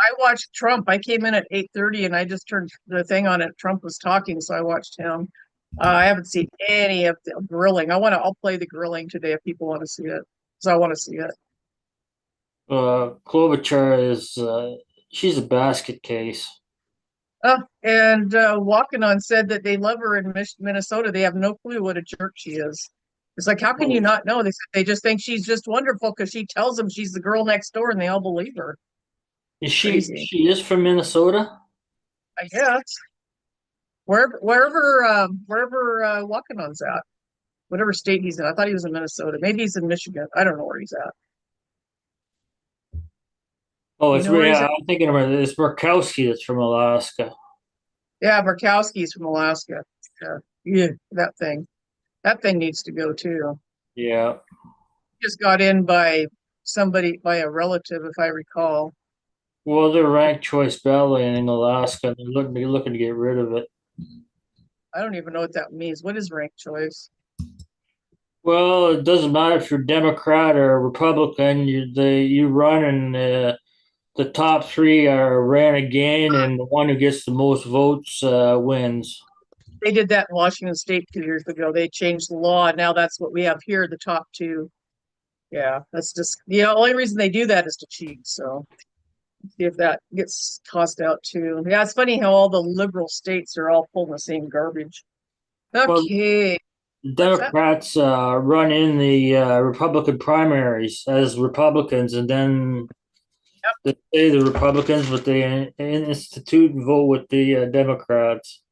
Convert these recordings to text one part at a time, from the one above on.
I watched Trump. I came in at 8:30 and I just turned the thing on and Trump was talking, so I watched him. I haven't seen any of the grilling. I'll play the grilling today if people want to see it. So I want to see it. Klobuchar is she's a basket case. And Wakanon said that they love her in Minnesota. They have no clue what a jerk she is. It's like, how can you Oh, not know? They said they just think she's just wonderful because she tells them she's the girl next door and they all believe her. is Crazy. she is from Minnesota? I guess. Wherever Wakanon's at, whatever state he's in. I thought he was in Minnesota. Maybe he's in Michigan. I don't know where he's at. Oh, You know where he's yeah, at? I'm thinking about it. It's Murkowski that's from Alaska. Yeah, Murkowski's from Alaska. Yeah, yeah, that thing. That thing needs to go too. Yeah. Just got in by somebody, by a relative, if I recall. Well, they're ranked choice balloting in Alaska. And they're looking to get rid of it. I don't even know what that means. What is ranked choice? Well, it doesn't matter if you're Democrat or Republican. You run, and the top three are ran again, and the one who gets the most votes wins. They did that in Washington State 2 years ago. They changed the law. And now that's what we have here, the top two. Yeah, that's just the only reason they do that is to cheat. So see if that gets tossed out too. Yeah, it's funny how all the liberal states are all pulling the same garbage. Well, Okay, the what's that? Democrats run in the Republican primaries as Republicans, and then Yep, they say the Republicans, but they institute and vote with the Democrats.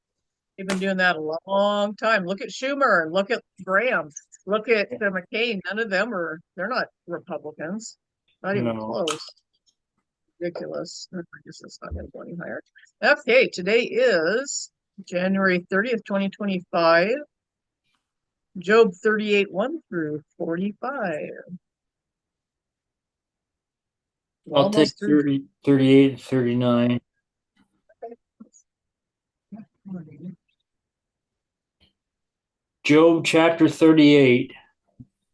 they've been doing that a long time. Look at Schumer and look at Graham. Look at McCain. None of them they're not Republicans. Not even No. close. Ridiculous. I guess it's not going to go any higher. Okay, today is January 30th, 2025. Job 38, 1 through 45. We're I'll take almost through. 30, 38, and 39. Job chapter 38.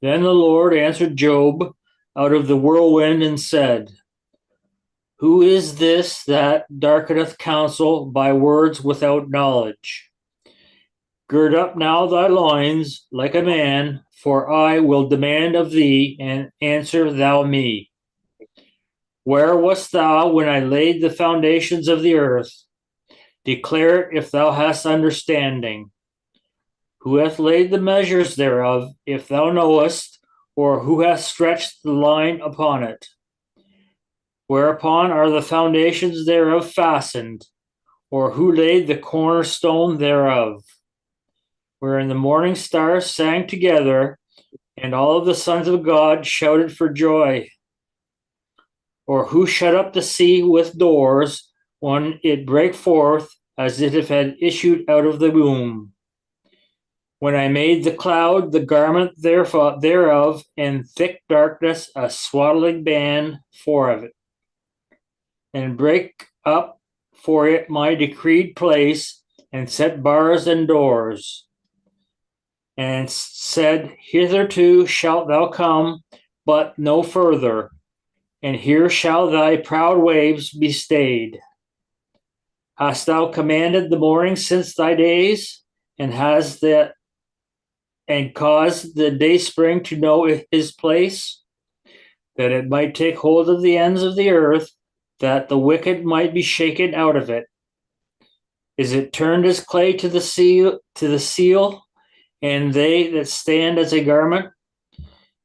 Then the Lord answered Job out of the whirlwind and said, who is this that darkeneth counsel by words without knowledge? Gird up now thy loins like a man, for I will demand of thee, and answer thou me. Where wast thou when I laid the foundations of the earth? Declare it if thou hast understanding. Who hath laid the measures thereof, if thou knowest, or who hath stretched the line upon it? Whereupon are the foundations thereof fastened, or who laid the cornerstone thereof? Wherein the morning stars sang together, and all of the sons of God shouted for joy. Or who shut up the sea with doors, when it brake forth, as if it had issued out of the womb? When I made the cloud the garment thereof, and thick darkness a swaddling band for it, and break up for it my decreed place, and set bars and doors, and said, hitherto shalt thou come, but no further, and here shall thy proud waves be stayed. Hast thou commanded the morning since thy days, and caused the day spring to know his place, that it might take hold of the ends of the earth, that the wicked might be shaken out of it? Is it turned as clay to the seal, and they that stand as a garment?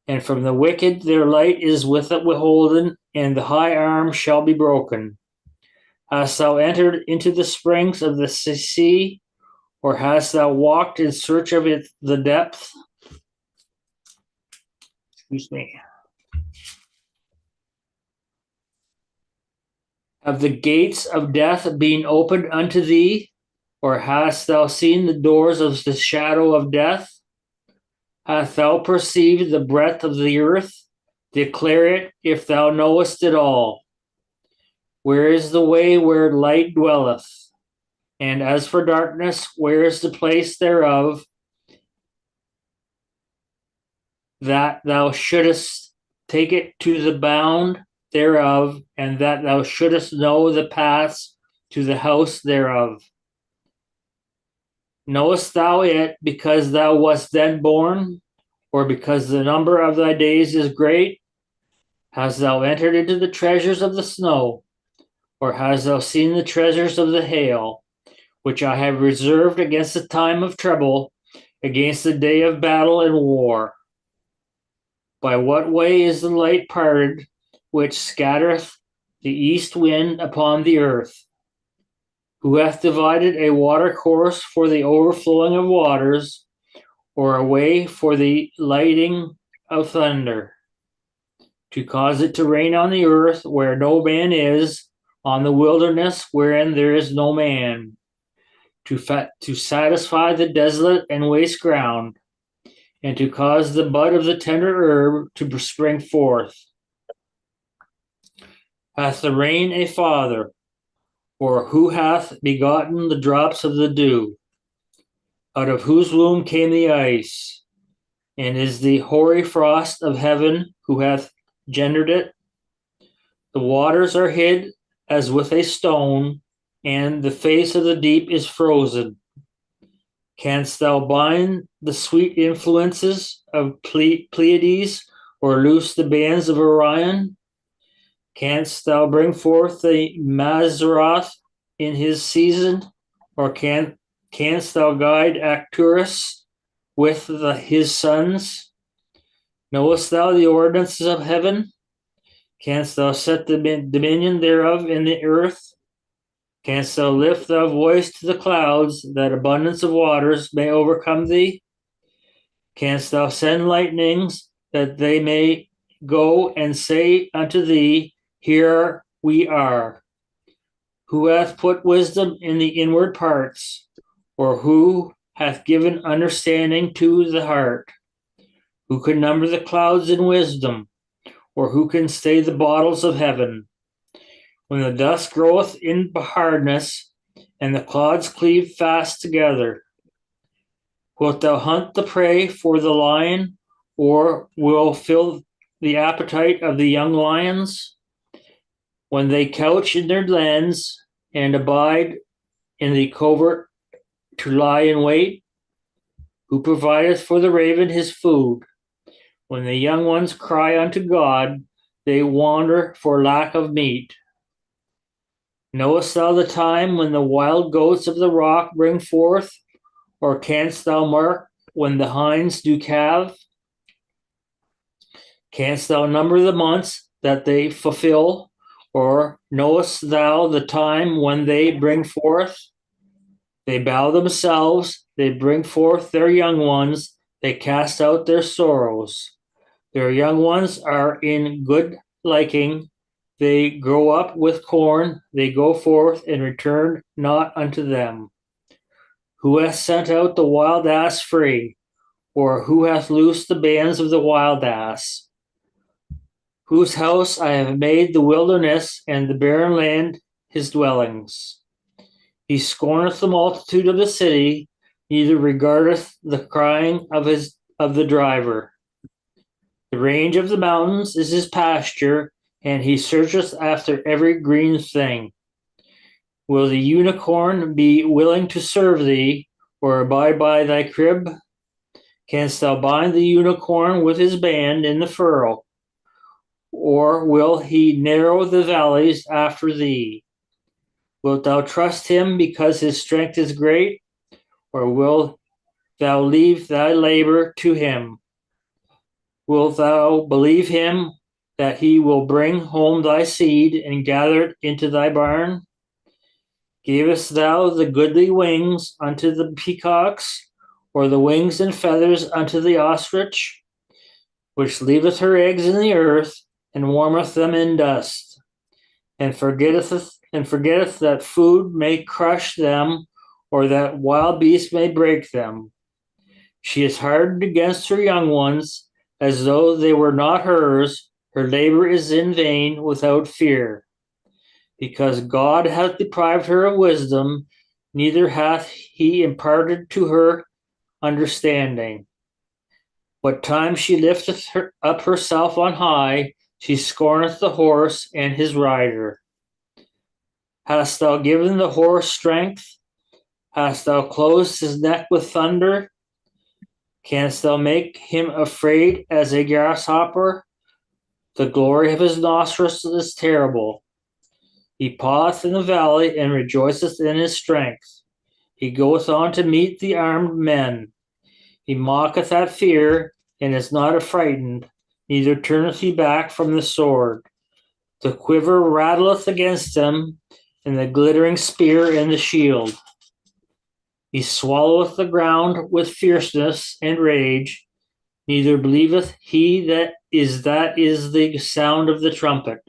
And from the wicked their light is withholden, and the high arm shall be broken. Hast thou entered into the springs of the sea, or hast thou walked in search of the depth? Excuse me. Have the gates of death been opened unto thee, or hast thou seen the doors of the shadow of death? Hast thou perceived the breadth of the earth? Declare it, if thou knowest it all. Where is the way where light dwelleth? And as for darkness, where is the place thereof, that thou shouldest take it to the bound? thereof, and that thou shouldest know the paths to the house thereof. Knowest thou it because thou wast then born, or because the number of thy days is great? Hast thou entered into the treasures of the snow, or hast thou seen the treasures of the hail, which I have reserved against the time of trouble, against the day of battle and war? By what way is the light parted, which scattereth the east wind upon the earth? Who hath divided a water course for the overflowing of waters, or a way for the lighting of thunder? To cause it to rain on the earth where no man is, on the wilderness wherein there is no man, to satisfy the desolate and waste ground, and to cause the bud of the tender herb to spring forth. Hath the rain a father, or who hath begotten the drops of the dew? Out of whose womb came the ice? And is the hoary frost of heaven who hath gendered it? The waters are hid as with a stone, and the face of the deep is frozen. Canst thou bind the sweet influences of Pleiades, or loose the bands of Orion? Canst thou bring forth the Mazzaroth in his season, or canst thou guide Arcturus with his sons? Knowest thou the ordinances of heaven? Canst thou set the dominion thereof in the earth? Canst thou lift thy voice to the clouds, that abundance of waters may overcome thee? Canst thou send lightnings, that they may go and say unto thee, Here we are? Who hath put wisdom in the inward parts, or who hath given understanding to the heart? Who can number the clouds in wisdom, or who can stay the bottles of heaven? When the dust groweth in hardness, and the clods cleave fast together, wilt thou hunt the prey for the lion, or will fill the appetite of the young lions? When they couch in their dens, and abide in the covert to lie in wait, who provideth for the raven his food? When the young ones cry unto God, they wander for lack of meat. Knowest thou the time when the wild goats of the rock bring forth, or canst thou mark when the hinds do calve? Canst thou number the months that they fulfill, or knowest thou the time when they bring forth? They bow themselves, they bring forth their young ones, they cast out their sorrows. Their young ones are in good liking. They grow up with corn, they go forth and return not unto them. Who hath sent out the wild ass free, or who hath loosed the bands of the wild ass? Whose house I have made the wilderness, and the barren land his dwellings. He scorneth the multitude of the city, neither regardeth the crying of the driver. The range of the mountains is his pasture, and he searcheth after every green thing. Will the unicorn be willing to serve thee, or abide by thy crib? Canst thou bind the unicorn with his band in the furrow, or will he narrow the valleys after thee? Wilt thou trust him because his strength is great, or wilt thou leave thy labor to him? Wilt thou believe him that he will bring home thy seed and gather it into thy barn? Gavest thou the goodly wings unto the peacocks, or the wings and feathers unto the ostrich, which leaveth her eggs in the earth, and warmeth them in dust, and forgetteth that food may crush them, or that wild beasts may break them? She is hardened against her young ones, as though they were not hers. Her labor is in vain without fear. Because God hath deprived her of wisdom, neither hath he imparted to her understanding. What time she lifteth up herself on high, She scorneth the horse and his rider. Hast thou given the horse strength? Hast thou closed his neck with thunder? Canst thou make him afraid as a grasshopper? The glory of his nostrils is terrible. He paweth in the valley and rejoiceth in his strength. He goeth on to meet the armed men. He mocketh at fear, and is not affrighted, neither turneth he back from the sword. The quiver rattleth against him, and the glittering spear and the shield. He swalloweth the ground with fierceness and rage, neither believeth he that is the sound of the trumpet.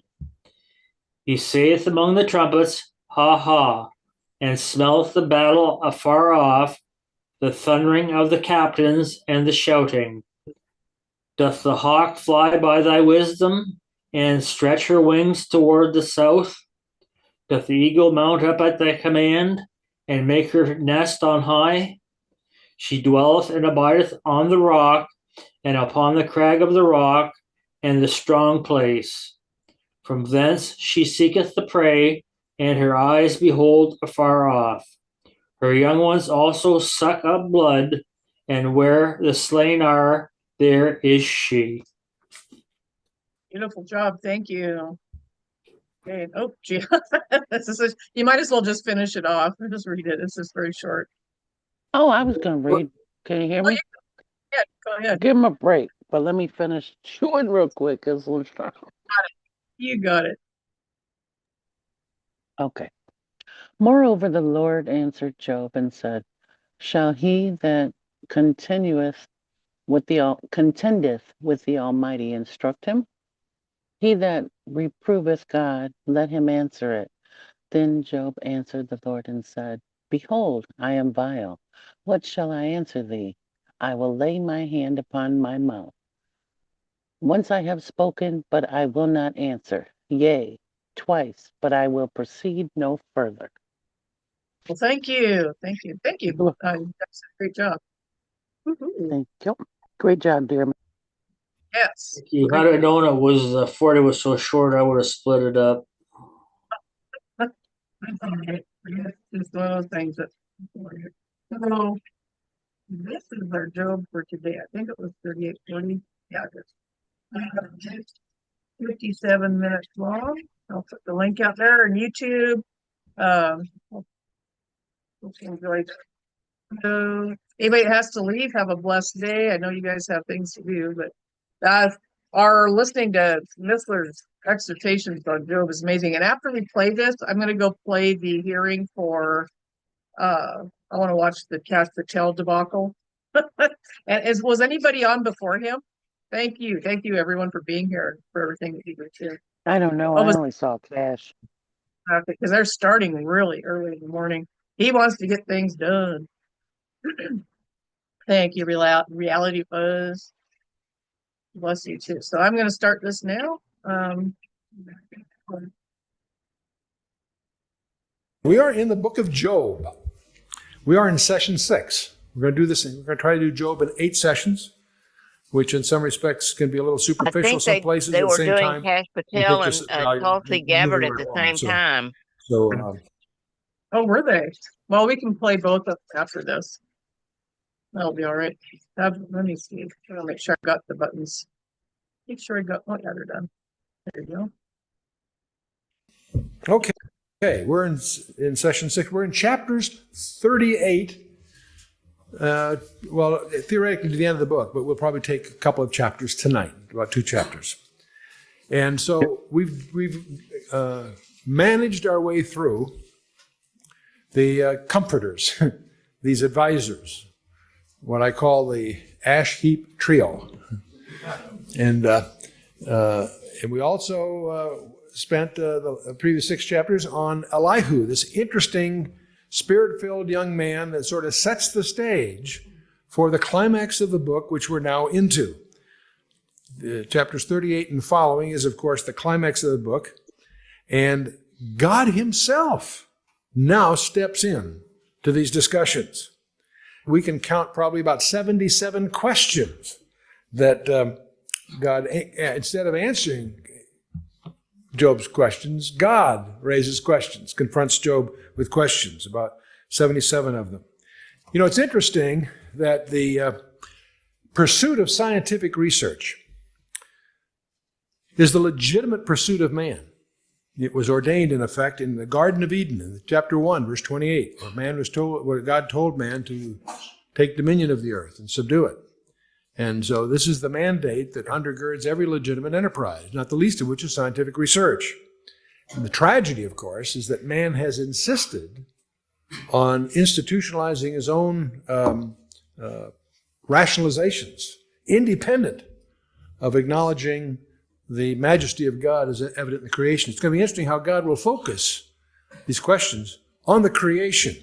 He saith among the trumpets, Ha ha, and smelleth the battle afar off, the thundering of the captains and the shouting. Doth the hawk fly by thy wisdom, and stretch her wings toward the south? Doth the eagle mount up at thy command, and make her nest on high? She dwelleth and abideth on the rock, and upon the crag of the rock, and the strong place. From thence she seeketh the prey, and her eyes behold afar off. Her young ones also suck up blood, and where the slain are, there is she. Beautiful job. Thank you. Okay. Oh, gee. You might as well just finish it off. Just read it. It's just very short. Oh, I was going to read. Can you hear me? Yeah, go ahead. Give him a break, but let me finish chewing real quick. Cause You got it. okay. Moreover, the Lord answered Job and said, Shall he that contendeth with the Almighty instruct him? He that reproveth God, let him answer it. Then Job answered the Lord and said, Behold, I am vile. What shall I answer thee? I will lay my hand upon my mouth. Once I have spoken, but I will not answer. Yea, twice, but I will proceed no further. Well, thank you. Thank you. Thank you. That's a great job. Woo-hoo. Thank you. Great job, dear. Yes. If you had known it was 40 was so short, I would have split it up. It's one of those things that. So this is our job for today. I think it was 38:40. Yeah, it's 57 minutes long. I'll put the link out there on YouTube. Hope you enjoyed it. So anybody that has to leave, have a blessed day. I know you guys have things to do, but our listening to Missler's exhortations on Job is amazing. And after we play this, I'm going to go play the hearing for, I want to watch the Cash Patel debacle. And was anybody on before him? Thank you. Thank you everyone for being here and for everything that you did too. I don't know. I only saw Cash. Because they're starting really early in the morning. He wants to get things done. Thank you, Reality Buzz. Bless you too. So I'm going to start this now. We are in the book of Job. We are in session 6. We're going to do this. We're going to try to do Job in 8 sessions, which in some respects can be a little superficial. Some places they at the were same doing time. Cash Patel and Tulsi Gabbard at the same time. So, oh, were they? Well, we can play both of them after this. That'll be all right. Let me see. I'll make sure I got the buttons. Make sure I got. Oh, yeah, they're done. There you go. Okay. We're in session 6. We're in chapters 38. Well, theoretically to the end of the book, but we'll probably take a couple of chapters tonight, about 2 chapters. And so we've managed our way through the comforters, these advisors, what I call the ash heap trio. And we also spent the previous 6 chapters on Elihu, this interesting Spirit-filled young man that sort of sets the stage for the climax of the book, which we're now into. Chapters 38 and following is, of course, the climax of the book. And God himself now steps in to these discussions. We can count probably about 77 questions that God, instead of answering, Job's questions. God raises questions, confronts Job with questions, about 77 of them. You know, it's interesting that the pursuit of scientific research is the legitimate pursuit of man. It was ordained, in effect, in the Garden of Eden, in chapter 1, verse 28, where God told man to take dominion of the earth and subdue it. And so this is the mandate that undergirds every legitimate enterprise, not the least of which is scientific research. And the tragedy, of course, is that man has insisted on institutionalizing his own rationalizations, independent of acknowledging the majesty of God as evident in the creation. It's going to be interesting how God will focus these questions on the creation.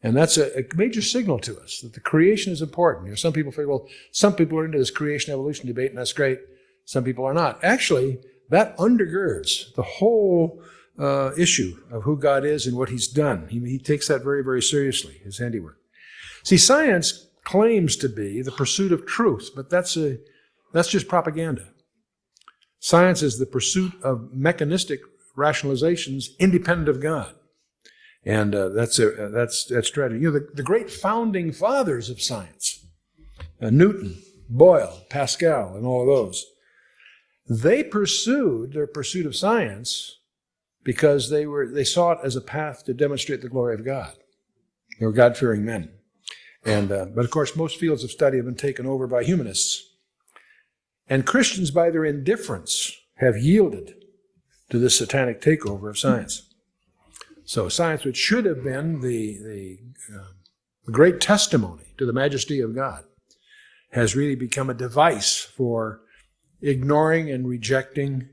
And that's a major signal to us that the creation is important. You know, some people figure, well, some people are into this creation evolution debate, and that's great. Some people are not. Actually, that undergirds the whole issue of who God is and what he's done. He takes that very, very seriously, his handiwork. See, science claims to be the pursuit of truth, but that's just propaganda. Science is the pursuit of mechanistic rationalizations independent of God. And that's tragic. You know, the great founding fathers of science, Newton, Boyle, Pascal, and all of those, they pursued their pursuit of science because they saw it as a path to demonstrate the glory of God. They were God-fearing men. And but of course, most fields of study have been taken over by humanists. And Christians, by their indifference, have yielded to this satanic takeover of science. So science, which should have been the great testimony to the majesty of God, has really become a device for ignoring and rejecting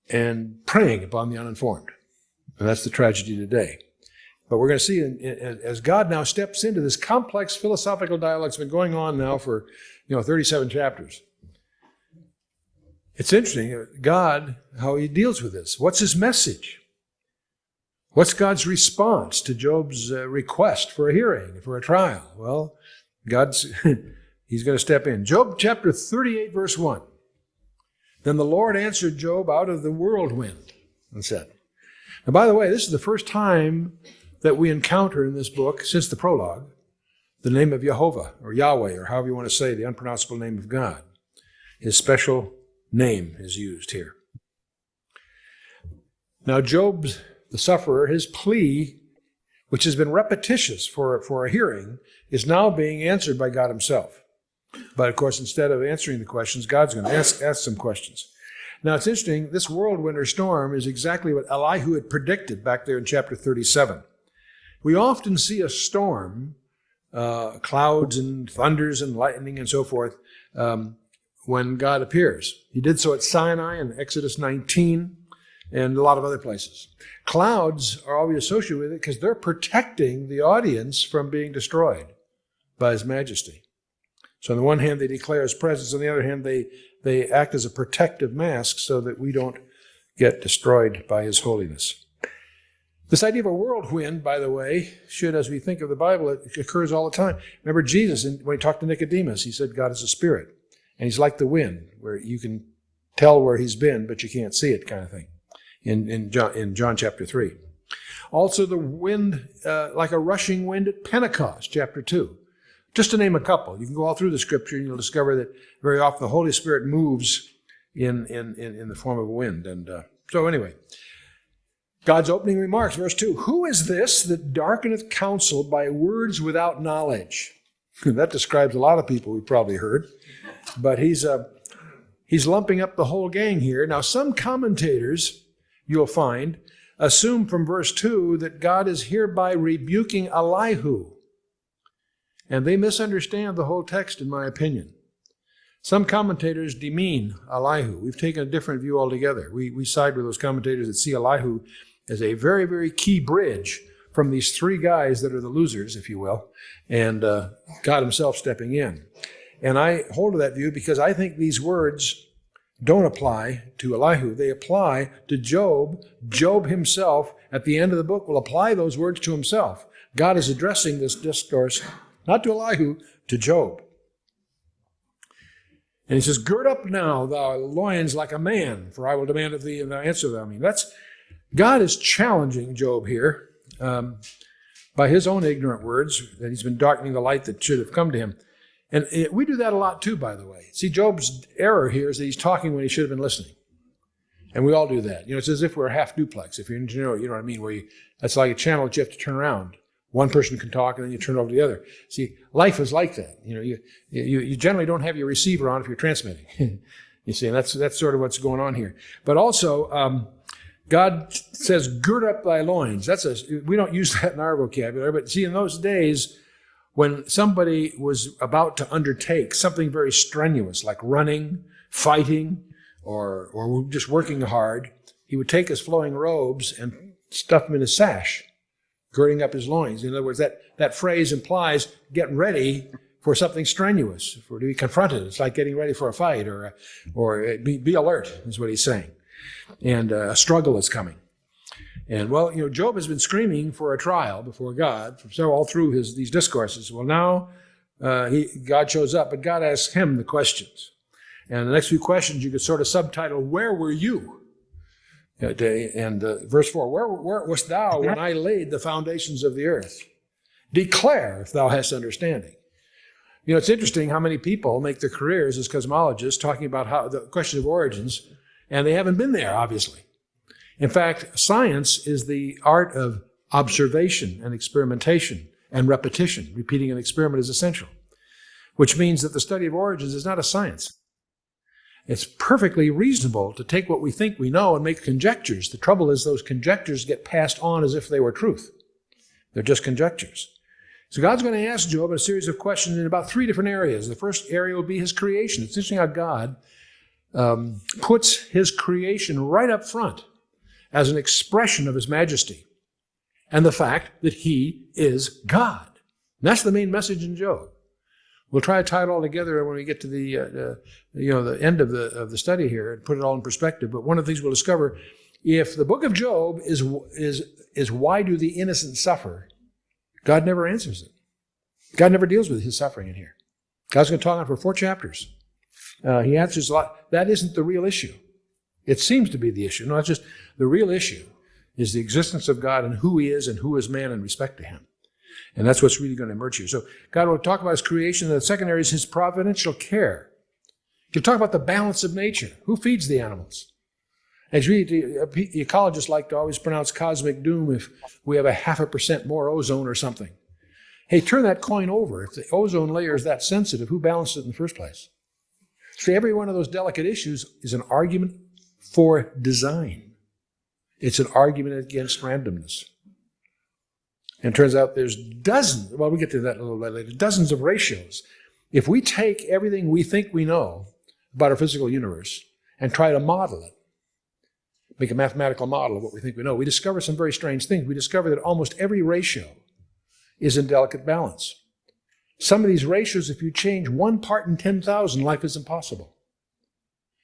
and preying upon the uninformed. And that's the tragedy today. But we're going to see, as God now steps into this complex philosophical dialogue that's been going on now for 37 chapters. It's interesting, God, how he deals with this. What's his message? What's God's response to Job's request for a hearing, for a trial? Well, he's going to step in. Job chapter 38, verse 1. Then the Lord answered Job out of the whirlwind and said. Now, by the way, this is the first time that we encounter in this book, since the prologue, the name of Jehovah, or Yahweh, or however you want to say the unpronounceable name of God. His special name is used here. Now, Job, the sufferer, his plea, which has been repetitious for a hearing, is now being answered by God himself. But, of course, instead of answering the questions, God's going to ask some questions. Now, it's interesting, this whirlwind or storm is exactly what Elihu had predicted back there in chapter 37. We often see a storm, clouds and thunders and lightning and so forth, when God appears. He did so at Sinai in Exodus 19 and a lot of other places. Clouds are always associated with it because they're protecting the audience from being destroyed by his majesty. So on the one hand, they declare his presence. On the other hand, they act as a protective mask so that we don't get destroyed by his holiness. This idea of a whirlwind, by the way, should, as we think of the Bible, it occurs all the time. Remember Jesus, when he talked to Nicodemus, he said God is a spirit. And he's like the wind, where you can tell where he's been, but you can't see it, kind of thing, in John chapter 3. Also the wind, like a rushing wind at Pentecost, chapter 2. Just to name a couple. You can go all through the scripture and you'll discover that very often the Holy Spirit moves in the form of a wind. And so anyway, God's opening remarks, verse 2. Who is this that darkeneth counsel by words without knowledge? That describes a lot of people we've probably heard. But he's lumping up the whole gang here. Now, some commentators, you'll find, assume from verse 2 that God is hereby rebuking Elihu. And they misunderstand the whole text, in my opinion. Some commentators demean Elihu. We've taken a different view altogether. We side with those commentators that see Elihu as a very, very key bridge from these three guys that are the losers, if you will, and God himself stepping in. And I hold to that view because I think these words don't apply to Elihu. They apply to Job. Job himself, at the end of the book, will apply those words to himself. God is addressing this discourse, not to Elihu, to Job. And he says, gird up now thy loins like a man, for I will demand of thee, and thou answer thou me. God is challenging Job here by his own ignorant words, that he's been darkening the light that should have come to him. And we do that a lot too, by the way. See, Job's error here is that he's talking when he should have been listening. And we all do that. It's as if we're half duplex. If you're an engineer, you know what I mean, that's like a channel that you have to turn around. One person can talk, and then you turn over to the other. See, life is like that. You generally don't have your receiver on if you're transmitting. You see, and that's sort of what's going on here. But also, God says, gird up thy loins. We don't use that in our vocabulary, but see, in those days, when somebody was about to undertake something very strenuous, like running, fighting, or just working hard, he would take his flowing robes and stuff them in his sash, girding up his loins. In other words, that phrase implies get ready for something strenuous, for to be confronted. It's like getting ready for a fight, or be alert, is what he's saying. And a struggle is coming. And Job has been screaming for a trial before God all through these discourses. Well, now God shows up, but God asks him the questions. And the next few questions you could sort of subtitle, where were you? And verse 4, where wast thou when I laid the foundations of the earth? Declare if thou hast understanding. It's interesting how many people make their careers as cosmologists talking about how the question of origins, and they haven't been there, obviously. In fact, science is the art of observation and experimentation and repetition. Repeating an experiment is essential, which means that the study of origins is not a science. It's perfectly reasonable to take what we think we know and make conjectures. The trouble is those conjectures get passed on as if they were truth. They're just conjectures. So God's going to ask Job a series of questions in about 3 different areas. The first area will be his creation. It's interesting how God puts his creation right up front as an expression of his majesty and the fact that he is God. And that's the main message in Job. We'll try to tie it all together when we get to the end of the study here and put it all in perspective. But one of the things we'll discover, if the book of Job is why do the innocent suffer, God never answers it. God never deals with his suffering in here. God's going to talk on for 4 chapters. He answers a lot. That isn't the real issue. It seems to be the issue. No, it's just the real issue is the existence of God and who he is and who is man in respect to him. And that's what's really going to emerge here. So God will talk about his creation. And the second area is his providential care. He'll talk about the balance of nature. Who feeds the animals? As the ecologists like to always pronounce cosmic doom if we have 0.5% more ozone or something. Hey, turn that coin over. If the ozone layer is that sensitive, who balanced it in the first place? See, every one of those delicate issues is an argument for design. It's an argument against randomness. And it turns out there's dozens, well, we'll get to that a little bit later, dozens of ratios. If we take everything we think we know about our physical universe and try to model it, make a mathematical model of what we think we know, we discover some very strange things. We discover that almost every ratio is in delicate balance. Some of these ratios, if you change 1 part in 10,000, life is impossible.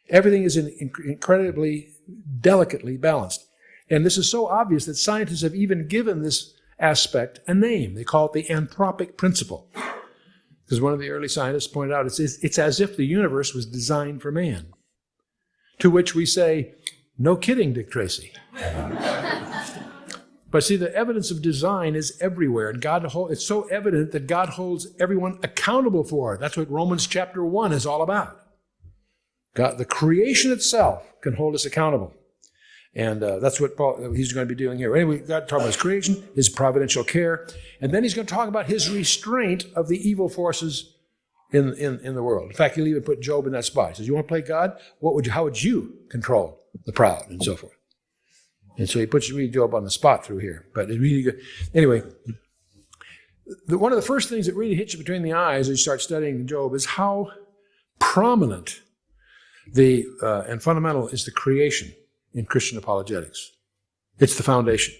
Everything is incredibly delicately balanced. And this is so obvious that scientists have even given this aspect a name. They call it the anthropic principle. Because one of the early scientists pointed out, it's as if the universe was designed for man. To which we say, no kidding, Dick Tracy. But see, the evidence of design is everywhere. And it's so evident that God holds everyone accountable for it. That's what Romans chapter 1 is all about. God, the creation itself can hold us accountable. And that's what he's going to be doing here. Anyway, God talking about his creation, his providential care, and then he's going to talk about his restraint of the evil forces in the world. In fact, he'll even put Job in that spot. He says, you want to play God? How would you control the proud and so forth? And so he puts Job on the spot through here. But it's really good. Anyway, one of the first things that really hits you between the eyes as you start studying Job is how prominent and fundamental is the creation in Christian apologetics. It's the foundation.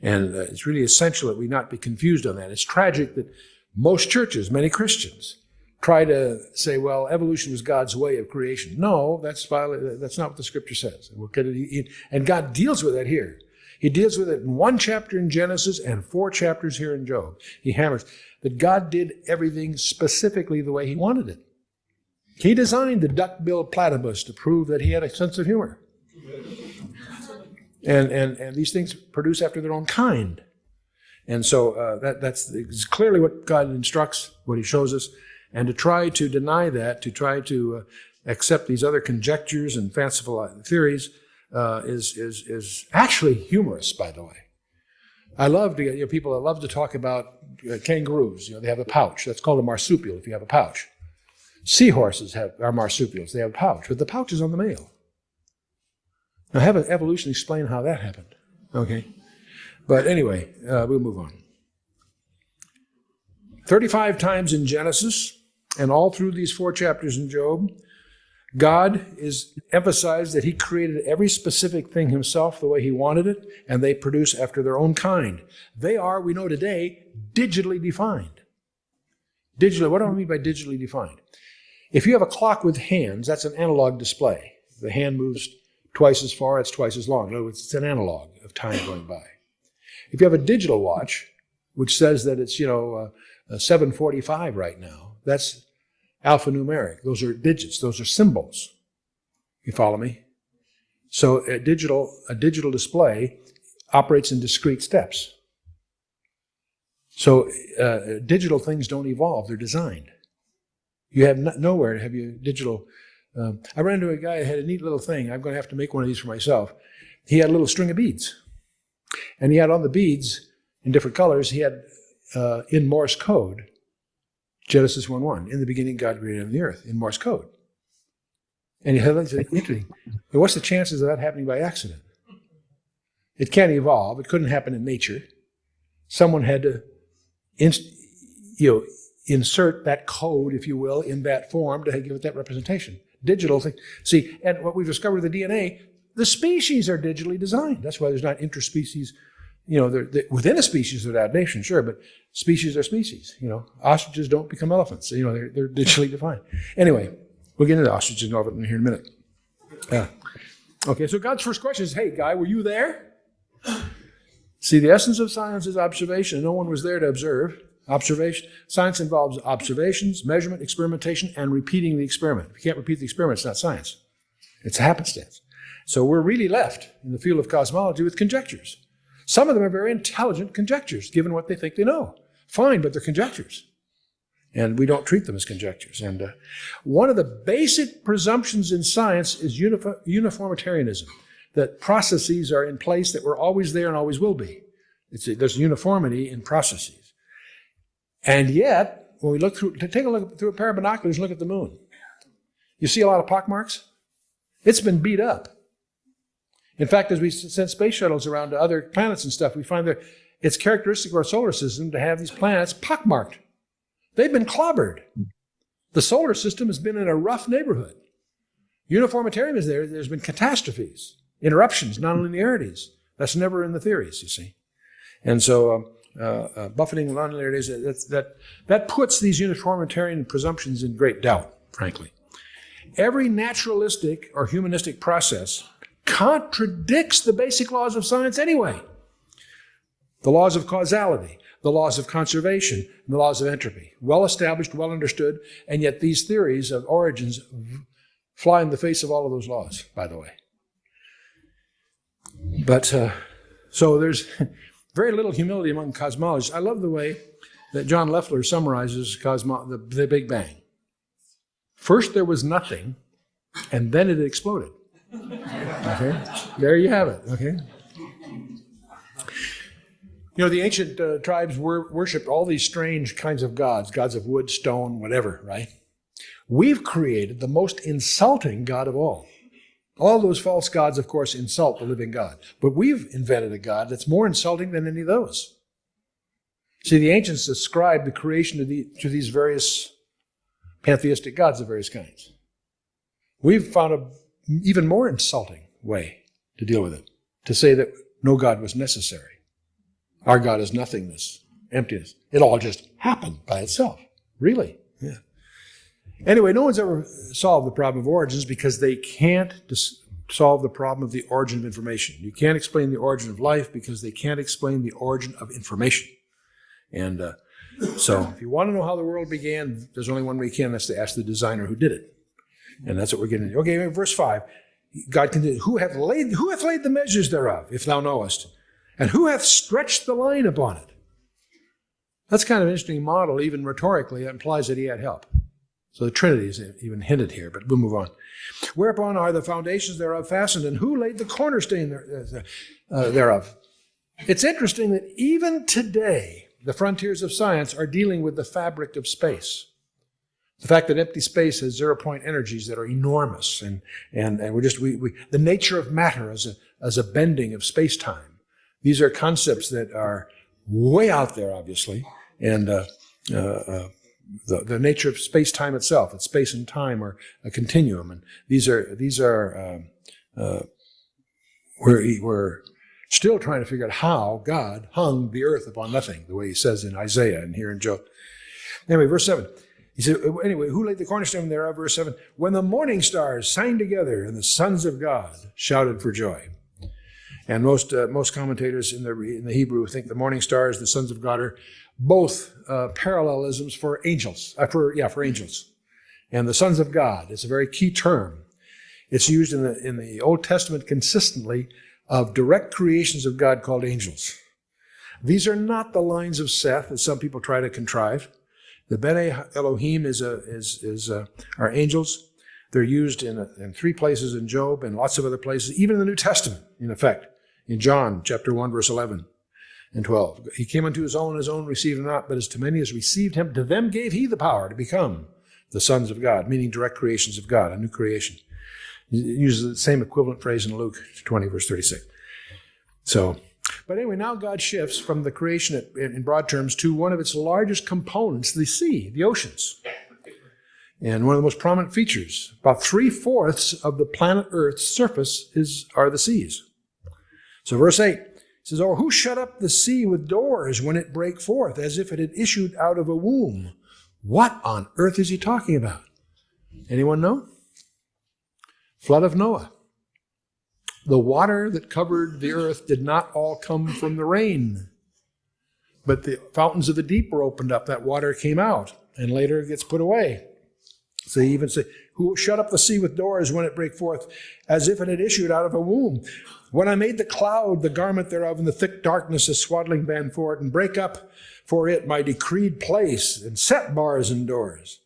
And it's really essential that we not be confused on that. It's tragic that most churches, many Christians, try to say, well, evolution was God's way of creation. No, that's not what the scripture says. And God deals with that here. He deals with it in 1 chapter in Genesis and 4 chapters here in Job. He hammers that God did everything specifically the way he wanted it. He designed the duck-billed platypus to prove that he had a sense of humor. And these things produce after their own kind. And so that's clearly what God instructs, what he shows us. And to try to deny that, to try to accept these other conjectures and fanciful theories is actually humorous, by the way. I love to get people that love to talk about kangaroos. They have a pouch. That's called a marsupial if you have a pouch. Seahorses are marsupials. They have a pouch, but the pouch is on the male. Now, have evolution explain how that happened. Okay? But anyway, we'll move on. 35 times in Genesis, and all through these 4 chapters in Job, God is emphasized that he created every specific thing himself the way he wanted it, and they produce after their own kind. They are, we know today, digitally defined. Digitally, what do I mean by digitally defined? If you have a clock with hands, that's an analog display. The hand moves twice as far, it's twice as long. In other words, it's an analog of time going by. If you have a digital watch, which says that it's, 7:45 right now, that's alphanumeric. Those are digits. Those are symbols. You follow me? So a digital display operates in discrete steps. So digital things don't evolve. They're designed. You have nowhere have you digital. I ran into a guy who had a neat little thing. I'm going to have to make one of these for myself. He had a little string of beads. And he had on the beads in different colors, he had in Morse code, Genesis 1:1, in the beginning God created the earth, in Morse code. And he had interesting. What's the chances of that happening by accident? It can't evolve. It couldn't happen in nature. Someone had to insert that code, if you will, in that form to give it that representation. Digital thing. See, and what we've discovered with the DNA, the species are digitally designed. That's why there's not interspecies. Within a species there's adaptation, sure, but species are species. Ostriches don't become elephants. They're digitally defined. Anyway, we'll get into ostriches and elephants here in a minute. Okay, so God's first question is, hey, guy, were you there? See, the essence of science is observation. No one was there to observe. Observation. Science involves observations, measurement, experimentation, and repeating the experiment. If you can't repeat the experiment, it's not science. It's a happenstance. So we're really left in the field of cosmology with conjectures. Some of them are very intelligent conjectures, given what they think they know. Fine, but they're conjectures. And we don't treat them as conjectures. And one of the basic presumptions in science is uniformitarianism, that processes are in place that were always there and always will be. There's uniformity in processes. And yet, when we take a look through a pair of binoculars and look at the moon, you see a lot of pockmarks? It's been beat up. In fact, as we send space shuttles around to other planets and stuff, we find that it's characteristic of our solar system to have these planets pockmarked. They've been clobbered. The solar system has been in a rough neighborhood. Uniformitarianism is there. There's been catastrophes, interruptions, nonlinearities. That's never in the theories, you see. And so buffeting nonlinearities, that puts these uniformitarian presumptions in great doubt, frankly. Every naturalistic or humanistic process contradicts the basic laws of science anyway. The laws of causality, the laws of conservation, and the laws of entropy. Well established, well understood, and yet these theories of origins fly in the face of all of those laws, by the way. But, so there's very little humility among cosmologists. I love the way that John Leffler summarizes the Big Bang. First there was nothing, and then it exploded. Okay, there you have it. Okay, the ancient tribes worshipped all these strange kinds of gods of wood, stone, whatever. Right? We've created the most insulting God of all. All those false gods, of course, insult the living God, but we've invented a God that's more insulting than any of those. See, the ancients ascribed the creation to these various pantheistic gods of various kinds. We've found an even more insulting way to deal with it, to say that no God was necessary. Our God is nothingness, emptiness. It all just happened by itself. Really? Yeah. Anyway, no one's ever solved the problem of origins because they can't solve the problem of the origin of information. You can't explain the origin of life because they can't explain the origin of information. And so if you want to know how the world began, there's only one way you can, that's to ask the designer who did it. And that's what we're getting into. Okay, verse 5. God continues, who hath laid the measures thereof, if thou knowest? And who hath stretched the line upon it? That's kind of an interesting model, even rhetorically. It implies that he had help. So the Trinity is even hinted here, but we'll move on. Whereupon are the foundations thereof fastened, and who laid the cornerstone thereof? It's interesting that even today, the frontiers of science are dealing with the fabric of space. The fact that empty space has zero-point energies that are enormous, and the nature of matter as a bending of space-time. These are concepts that are way out there, obviously, and the nature of space-time itself. It's space and time are a continuum, and we're still trying to figure out how God hung the earth upon nothing, the way he says in Isaiah and here in Job. Anyway, verse 7. He said, anyway, who laid the cornerstone thereof? Verse 7. When the morning stars sang together and the sons of God shouted for joy. And most commentators in the Hebrew think the morning stars, the sons of God, are both parallelisms for angels. For angels. And the sons of God is a very key term. It's used in the Old Testament consistently of direct creations of God called angels. These are not the lines of Seth, as some people try to contrive. The Bene Elohim are angels. They're used in 3 places in Job and lots of other places, even in the New Testament, in effect. In John chapter 1, verse 11 and 12. He came unto his own received him not, but as to many as received him, to them gave he the power to become the sons of God, meaning direct creations of God, a new creation. He uses the same equivalent phrase in Luke 20, verse 36. But anyway, now God shifts from the creation in broad terms to one of its largest components, the sea, the oceans. And one of the most prominent features, about 3/4 of the planet Earth's surface are the seas. So verse 8 says, "Or who shut up the sea with doors when it brake forth, as if it had issued out of a womb?" What on earth is he talking about? Anyone know? Flood of Noah. The water that covered the earth did not all come from the rain, but the fountains of the deep were opened up. That water came out, and later it gets put away. So he even say, "Who shut up the sea with doors when it brake forth, as if it had issued out of a womb? When I made the cloud the garment thereof, and the thick darkness a swaddling band for it, and break up for it my decreed place, and set bars and doors,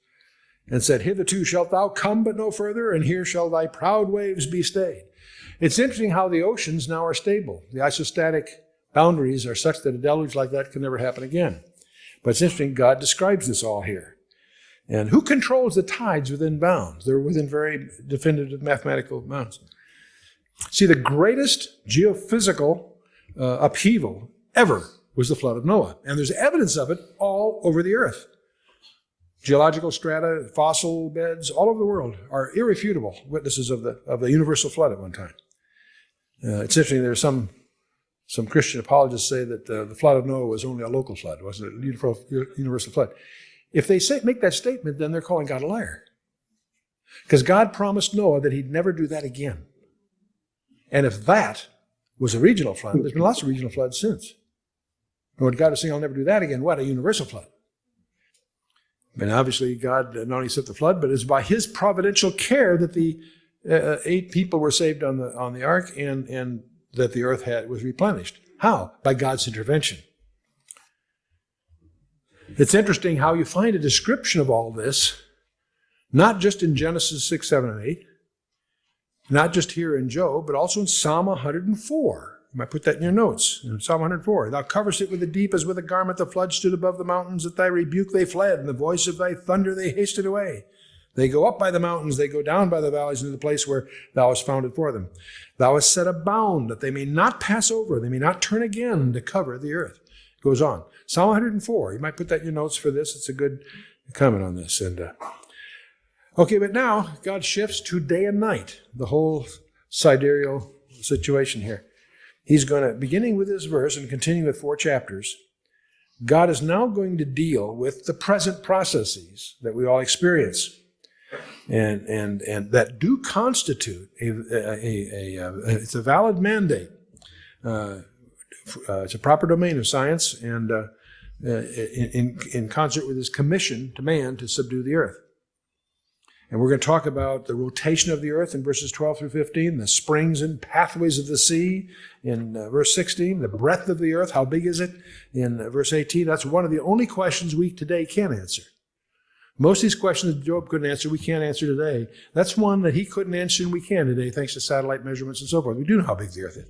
and said, Hitherto shalt thou come, but no further, and here shall thy proud waves be stayed." It's interesting how the oceans now are stable. The isostatic boundaries are such that a deluge like that can never happen again. But it's interesting, God describes this all here. And who controls the tides within bounds? They're within very definitive mathematical bounds. See, the greatest geophysical upheaval ever was the flood of Noah. And there's evidence of it all over the earth. Geological strata, fossil beds, all over the world are irrefutable witnesses of the universal flood at one time. It's interesting, there's some Christian apologists say that the flood of Noah was only a local flood. It wasn't a universal flood. If they make that statement, then they're calling God a liar. Because God promised Noah that he'd never do that again. And if that was a regional flood, there's been lots of regional floods since. And when God was saying, "I'll never do that again," what? A universal flood. And obviously God not only sent the flood, but it's by his providential care that the 8 people were saved on the ark and that the earth was replenished. How? By God's intervention. It's interesting how you find a description of all this, not just in Genesis 6, 7, and 8, not just here in Job, but also in Psalm 104. You might put that in your notes. In Psalm 104, "Thou coverest it with the deep as with a garment. The flood stood above the mountains. At thy rebuke they fled, and the voice of thy thunder they hasted away. They go up by the mountains, they go down by the valleys into the place where thou hast founded for them. Thou hast set a bound that they may not pass over, they may not turn again to cover the earth." It goes on. Psalm 104, you might put that in your notes for this. It's a good comment on this. Okay, but now God shifts to day and night, the whole sidereal situation here. He's going to, beginning with this verse and continuing with 4 chapters, God is now going to deal with the present processes that we all experience. And that do constitute it's a valid mandate. It's a proper domain of science, and in concert with his commission to man to subdue the earth. And we're going to talk about the rotation of the earth in verses 12 through 15, the springs and pathways of the sea in verse 16, the breadth of the earth, how big is it in verse 18. That's one of the only questions we today can answer. Most of these questions that Job couldn't answer, we can't answer today. That's one that he couldn't answer and we can today, thanks to satellite measurements and so forth. We do know how big the earth is.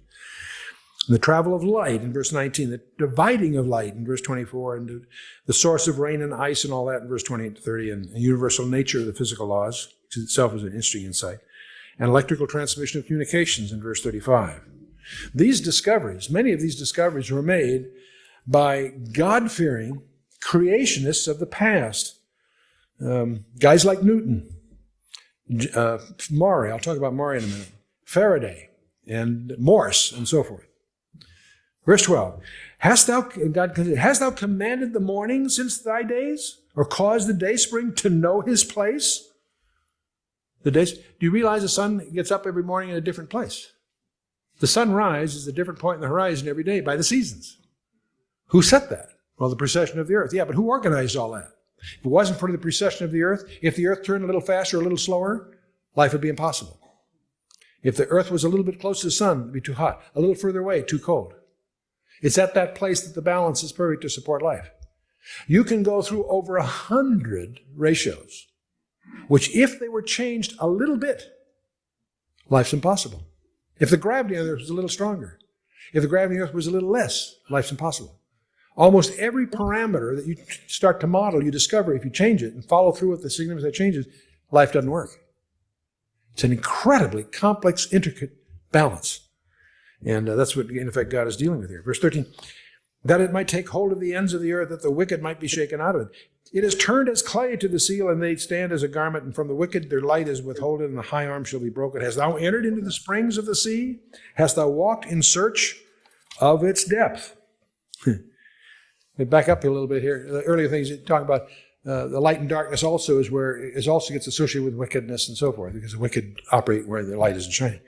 The travel of light in verse 19, the dividing of light in verse 24, and the source of rain and ice and all that in verse 28 to 30, and the universal nature of the physical laws, which itself is an interesting insight, and electrical transmission of communications in verse 35. These discoveries, many of these discoveries were made by God-fearing creationists of the past. Guys like Newton, Maury, I'll talk about Maury in a minute, Faraday, and Morse, and so forth. Verse 12, hast thou commanded the morning since thy days, or caused the day spring to know his place? Do you realize the sun gets up every morning in a different place? The sunrise is a different point in the horizon every day by the seasons. Who set that? Well, the precession of the earth. Yeah, but who organized all that? If it wasn't for the precession of the earth, if the earth turned a little faster or a little slower, life would be impossible. If the earth was a little bit close to the sun, it would be too hot. A little further away, too cold. It's at that place that the balance is perfect to support life. You can go through over 100 ratios, which if they were changed a little bit, life's impossible. If the gravity of the earth was a little stronger, if the gravity of the earth was a little less, life's impossible. Almost every parameter that you start to model, you discover if you change it and follow through with the significance that changes, life doesn't work. It's an incredibly complex, intricate balance. And that's what, in effect, God is dealing with here. Verse 13, that it might take hold of the ends of the earth, that the wicked might be shaken out of it. It is turned as clay to the seal, and they stand as a garment, and from the wicked their light is withholden, and the high arm shall be broken. Hast thou entered into the springs of the sea? Hast thou walked in search of its depth? We back up a little bit here. The earlier things you talk about, the light and darkness also also gets associated with wickedness and so forth, because the wicked operate where the light isn't shining.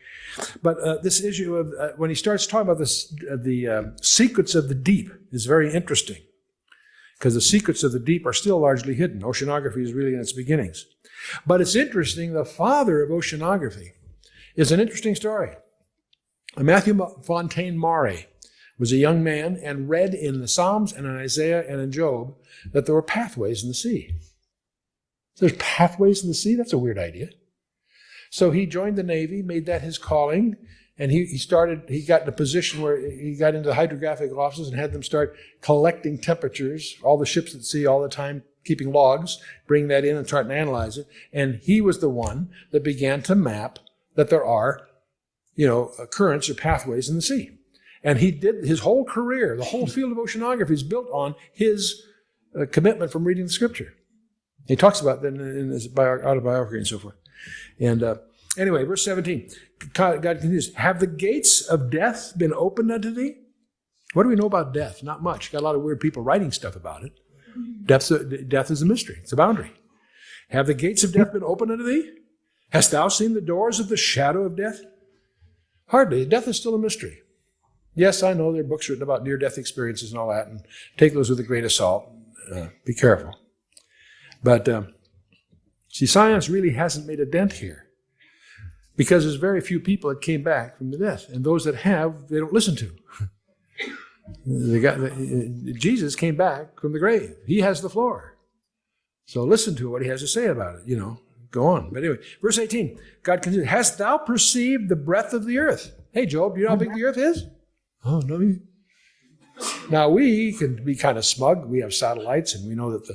But this issue of when he starts talking about this, the secrets of the deep is very interesting, because the secrets of the deep are still largely hidden. Oceanography is really in its beginnings. But it's interesting, the father of oceanography is an interesting story. Matthew Fontaine Maury was a young man and read in the Psalms and in Isaiah and in Job that there were pathways in the sea. There's pathways in the sea? That's a weird idea. So he joined the Navy, made that his calling, and he got in a position where he got into the hydrographic offices and had them start collecting temperatures, all the ships at sea all the time, keeping logs, bring that in and try to analyze it. And he was the one that began to map that there are, currents or pathways in the sea. And he did his whole career, the whole field of oceanography is built on his commitment from reading the scripture. He talks about that in his autobiography and so forth. And anyway, verse 17, God continues, have the gates of death been opened unto thee? What do we know about death? Not much. Got a lot of weird people writing stuff about it. Death is a mystery. It's a boundary. Have the gates of death been opened unto thee? Hast thou seen the doors of the shadow of death? Hardly. Death is still a mystery. Yes, I know there are books written about near-death experiences and all that, and take those with a grain of salt. Be careful. But, see, science really hasn't made a dent here, because there's very few people that came back from the death, and those that have, they don't listen to. Jesus came back from the grave. He has the floor. So listen to what he has to say about it, Go on. But anyway, verse 18, God continues, hast thou perceived the breadth of the earth? Hey, Job, do you know how big the earth is? Oh, no. Now, we can be kind of smug. We have satellites, and we know that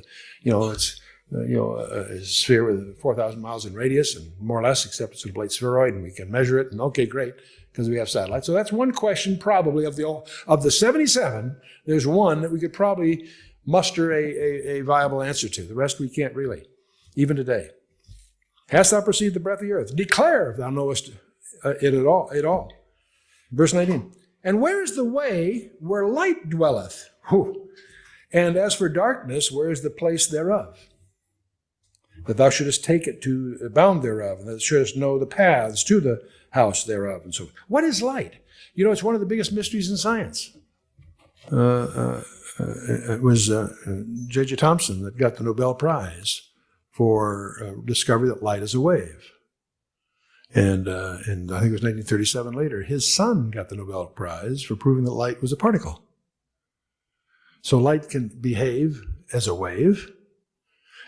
it's a sphere with 4,000 miles in radius, and more or less, except it's a blade spheroid, and we can measure it, and okay, great, because we have satellites. So that's one question probably of the 77, there's one that we could probably muster a viable answer to. The rest we can't really, even today. Hast thou perceived the breadth of the earth? Declare if thou knowest it at all. Verse 19. And where is the way where light dwelleth? And as for darkness, where is the place thereof? That thou shouldest take it to the bound thereof, and that thou shouldest know the paths to the house thereof, and so forth. What is light? It's one of the biggest mysteries in science. It was J.J. Thomson that got the Nobel Prize for discovery that light is a wave. And I think it was 1937 later, his son got the Nobel Prize for proving that light was a particle. So light can behave as a wave,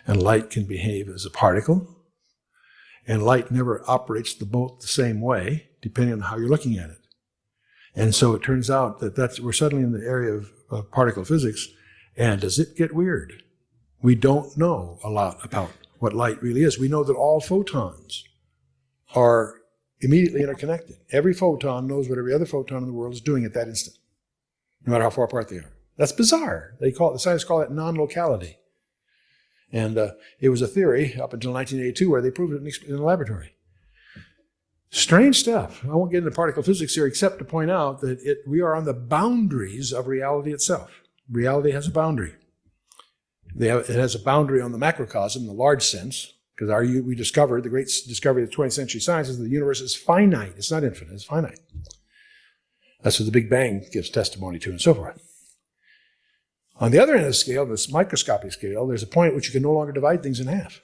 and light can behave as a particle, and light never operates both the same way, depending on how you're looking at it. And so it turns out that we're suddenly in the area of particle physics, and does it get weird? We don't know a lot about what light really is. We know that all photons are immediately interconnected. Every photon knows what every other photon in the world is doing at that instant, no matter how far apart they are. That's bizarre. The scientists call it non-locality. And it was a theory up until 1982 where they proved it in the laboratory. Strange stuff. I won't get into particle physics here except to point out that we are on the boundaries of reality itself. Reality has a boundary. It has a boundary on the macrocosm, the large sense, because we discovered, the great discovery of the 20th century science is that the universe is finite. It's not infinite, it's finite. That's what the Big Bang gives testimony to and so forth. On the other end of the scale, this microscopic scale, there's a point at which you can no longer divide things in half.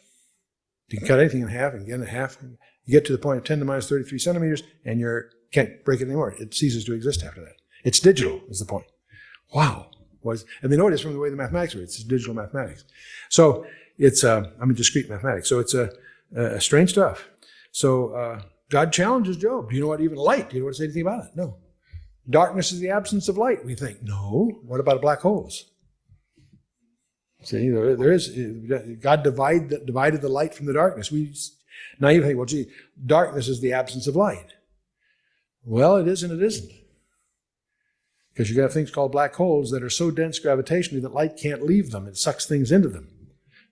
You can cut anything in half and again in half. You get to the point of 10 to the minus 33 centimeters and you can't break it anymore. It ceases to exist after that. It's digital is the point. Wow. And they know it is from the way the mathematics works. It's digital mathematics. So it's, discrete mathematics. So it's strange stuff. So God challenges Job. Do you know what even light? Do you know what to say anything about it? No. Darkness is the absence of light. We think, no. What about black holes? See, there is, God divided the light from the darkness. Now you think, well, gee, darkness is the absence of light. Well, it is and it isn't. Because you got things called black holes that are so dense gravitationally that light can't leave them. It sucks things into them.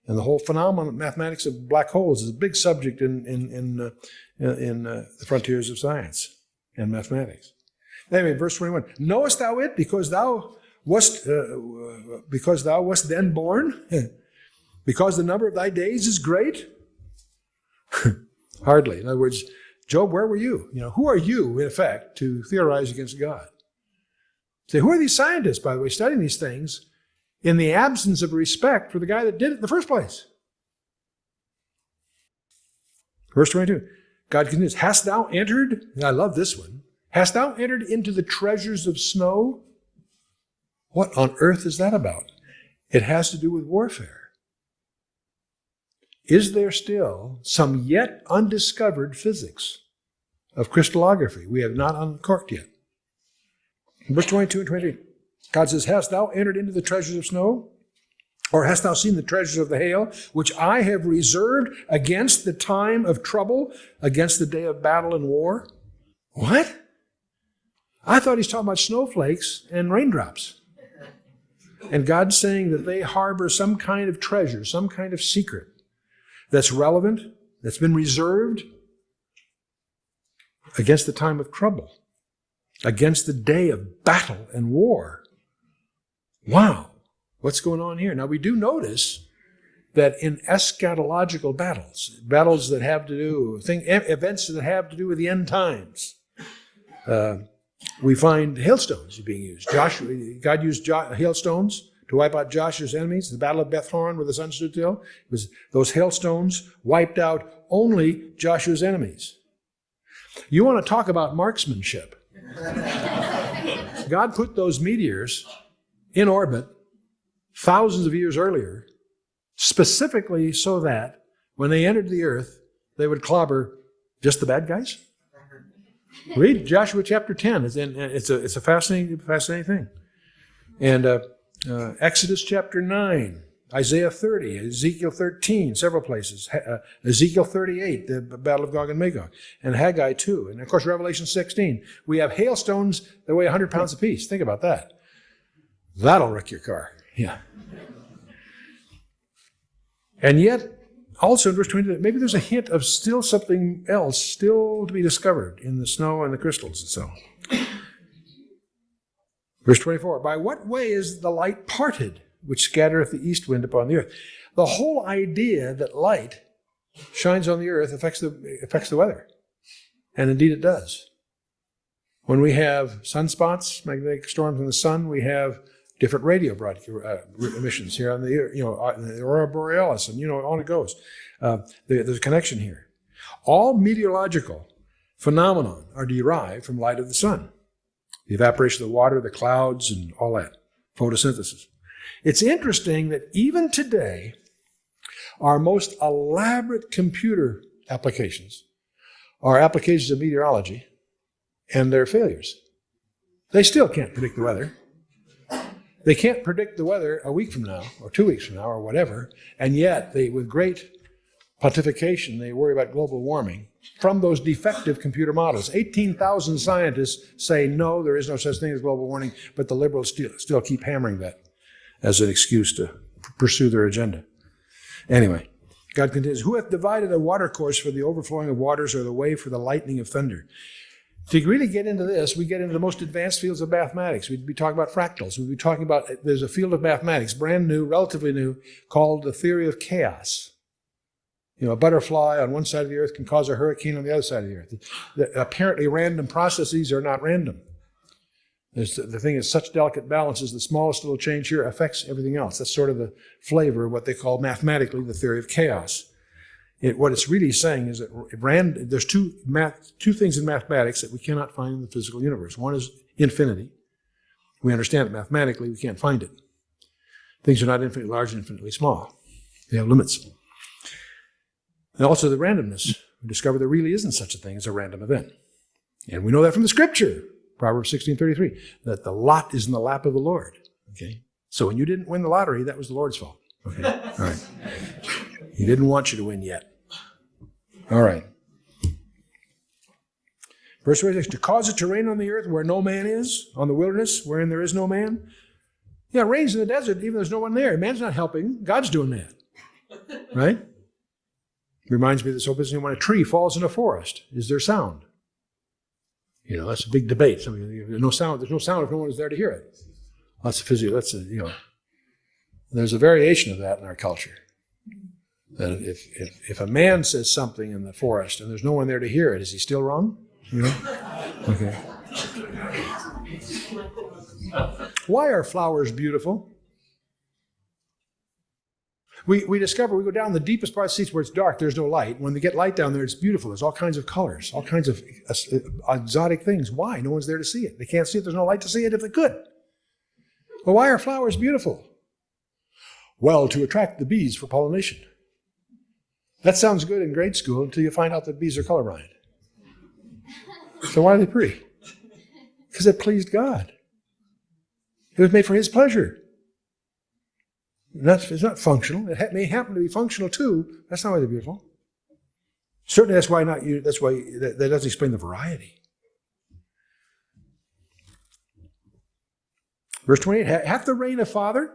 And the whole phenomenon of mathematics of black holes is a big subject in the frontiers of science and mathematics. Anyway, verse 21, knowest thou it because thou wast then born? Because the number of thy days is great? Hardly. In other words, Job, where were you? Who are you, in effect, to theorize against God? Say, who are these scientists, by the way, studying these things in the absence of respect for the guy that did it in the first place? Verse 22, God continues, hast thou entered, and I love this one, hast thou entered into the treasures of snow? What on earth is that about? It has to do with warfare. Is there still some yet undiscovered physics of crystallography we have not uncorked yet? Verse 22 and 23, God says, hast thou entered into the treasures of snow? Or hast thou seen the treasures of the hail, which I have reserved against the time of trouble, against the day of battle and war? What? I thought he's talking about snowflakes and raindrops. And God's saying that they harbor some kind of treasure, some kind of secret that's relevant, that's been reserved against the time of trouble, against the day of battle and war. Wow, what's going on here? Now, we do notice that in eschatological battles that have to do, events that have to do with the end times, we find hailstones being used. God used hailstones to wipe out Joshua's enemies. The Battle of Beth Horon, where the sun stood still, those hailstones wiped out only Joshua's enemies. You want to talk about marksmanship? God put those meteors in orbit thousands of years earlier, specifically so that when they entered the earth, they would clobber just the bad guys. Read Joshua chapter 10. It's a fascinating thing. And Exodus chapter 9, Isaiah 30, Ezekiel 13, several places, Ezekiel 38, the Battle of Gog and Magog, and Haggai 2. And of course, Revelation 16. We have hailstones that weigh 100 pounds apiece. Think about that. That'll wreck your car. Yeah. And yet, also in verse 20, maybe there's a hint of still something else still to be discovered in the snow and the crystals and so on. Verse 24, by what way is the light parted, which scattereth the east wind upon the earth? The whole idea that light shines on the earth affects the weather. And indeed it does. When we have sunspots, magnetic storms in the sun, we have different radio emissions here on the the Aurora Borealis, and on it goes. There's a connection here. All meteorological phenomena are derived from light of the sun. The evaporation of the water, the clouds, and all that. Photosynthesis. It's interesting that even today, our most elaborate computer applications are applications of meteorology, and they're failures. They still can't predict the weather. They can't predict the weather a week from now, or 2 weeks from now, or whatever, and yet with great pontification, they worry about global warming from those defective computer models. 18,000 scientists say, no, there is no such thing as global warming, but the liberals still keep hammering that as an excuse to pursue their agenda. Anyway, God continues, who hath divided a watercourse for the overflowing of waters, or the way for the lightning of thunder? To really get into this, we get into the most advanced fields of mathematics. We'd be talking about fractals. We'd be talking about, there's a field of mathematics, brand new, relatively new, called the theory of chaos. A butterfly on one side of the earth can cause a hurricane on the other side of the earth. The apparently random processes are not random. The thing is, such delicate balances, the smallest little change here affects everything else. That's sort of the flavor of what they call mathematically the theory of chaos. What it's really saying is that there's two things in mathematics that we cannot find in the physical universe. One is infinity. We understand it mathematically, we can't find it. Things are not infinitely large and infinitely small. They have limits. And also the randomness. We discover there really isn't such a thing as a random event. And we know that from the scripture, Proverbs 16:33, that the lot is in the lap of the Lord. Okay? So when you didn't win the lottery, that was the Lord's fault. Okay? All right. He didn't want you to win yet. All right. Verse 26, to cause it to rain on the earth where no man is, on the wilderness wherein there is no man. Yeah, it rains in the desert even though there's no one there. Man's not helping. God's doing that. Right? Reminds me of this whole business when a tree falls in a forest. Is there sound? That's a big debate. There's no sound if no one is there to hear it. There's a variation of that in our culture. That if a man says something in the forest and there's no one there to hear it, is he still wrong? Okay. Why are flowers beautiful? We discover, we go down the deepest part of the seas where it's dark, there's no light. When they get light down there, it's beautiful. There's all kinds of colors, all kinds of exotic things. Why? No one's there to see it. They can't see it. There's no light to see it if they could. Well, why are flowers beautiful? Well, to attract the bees for pollination. That sounds good in grade school until you find out that bees are colorblind. So why are they pretty? Because it pleased God. It was made for His pleasure. It's not functional. It may happen to be functional too. That's not why they're beautiful. Certainly, that's why that doesn't explain the variety. Verse 28: hath the rain a father,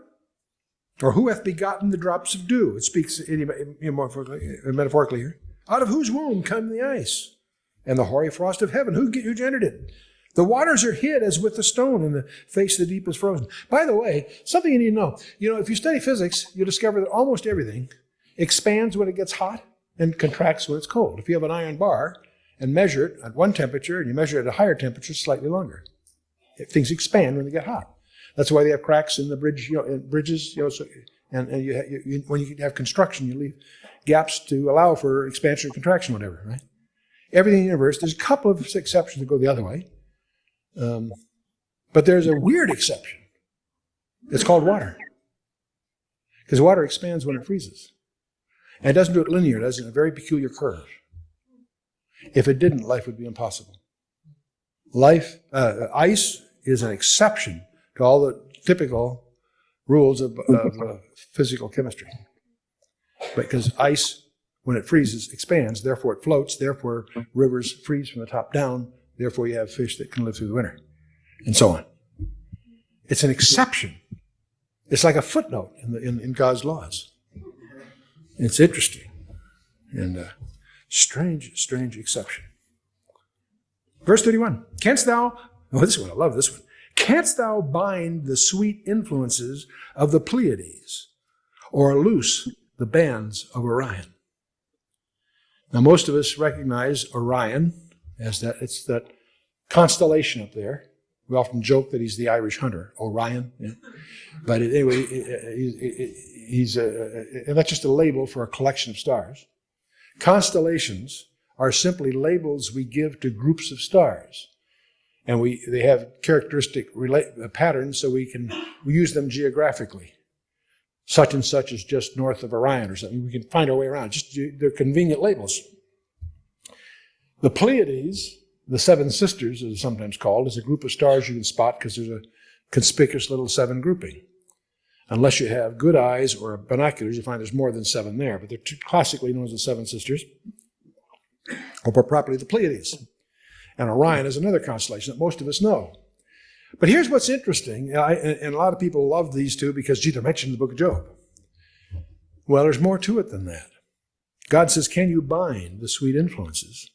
or who hath begotten the drops of dew? It speaks metaphorically here. Out of whose womb come the ice, and the hoary frost of heaven? Who generated it? The waters are hid as with a stone, and the face of the deep is frozen. By the way, something you need to know. If you study physics, you'll discover that almost everything expands when it gets hot and contracts when it's cold. If you have an iron bar and measure it at one temperature, and you measure it at a higher temperature, slightly longer. Things expand when they get hot. That's why they have cracks in the bridges. And when you have construction, you leave gaps to allow for expansion or contraction, whatever, right? Everything in the universe, there's a couple of exceptions that go the other way. But there's a weird exception. It's called water. Because water expands when it freezes. And it doesn't do it linear, it does it in a very peculiar curve. If it didn't, life would be impossible. Ice is an exception to all the typical rules of physical chemistry. Because ice, when it freezes, expands, therefore it floats, therefore rivers freeze from the top down, therefore you have fish that can live through the winter, and so on. It's an exception. It's like a footnote in God's laws. It's interesting. And strange exception. Verse 31. Canst thou, this one, I love this one. Canst thou bind the sweet influences of the Pleiades, or loose the bands of Orion? Now, most of us recognize Orion as it's that constellation up there, We often joke that he's the Irish hunter, Orion. Yeah. But anyway, and that's just a label for a collection of stars. Constellations are simply labels we give to groups of stars. And they have characteristic patterns, so we use them geographically. Such and such is just north of Orion or something. We can find our way around. They're convenient labels. The Pleiades, the Seven Sisters, as it's sometimes called, is a group of stars you can spot because there's a conspicuous little 7 grouping. Unless you have good eyes or binoculars, you find there's more than 7 there. But they're classically known as the Seven Sisters, or more properly, the Pleiades. And Orion is another constellation that most of us know. But here's what's interesting, and a lot of people love these two because, gee, they're mentioned in the book of Job. Well, there's more to it than that. God says, can you bind the sweet influences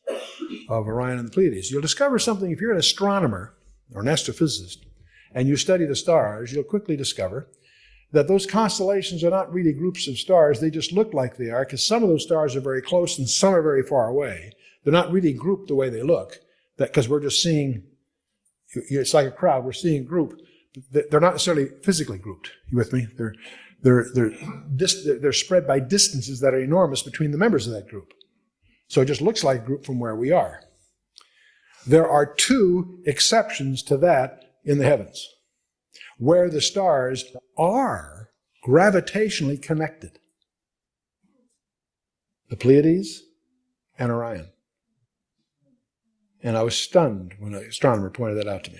of Orion and the Pleiades? You'll discover something, if you're an astronomer or an astrophysicist, and you study the stars, you'll quickly discover that those constellations are not really groups of stars. They just look like they are because some of those stars are very close and some are very far away. They're not really grouped the way they look, because we're just seeing, it's like a crowd, we're seeing a group. They're not necessarily physically grouped. You with me? They're spread by distances that are enormous between the members of that group. So it just looks like a group from where we are. There are 2 exceptions to that in the heavens, where the stars are gravitationally connected. The Pleiades and Orion. And I was stunned when an astronomer pointed that out to me.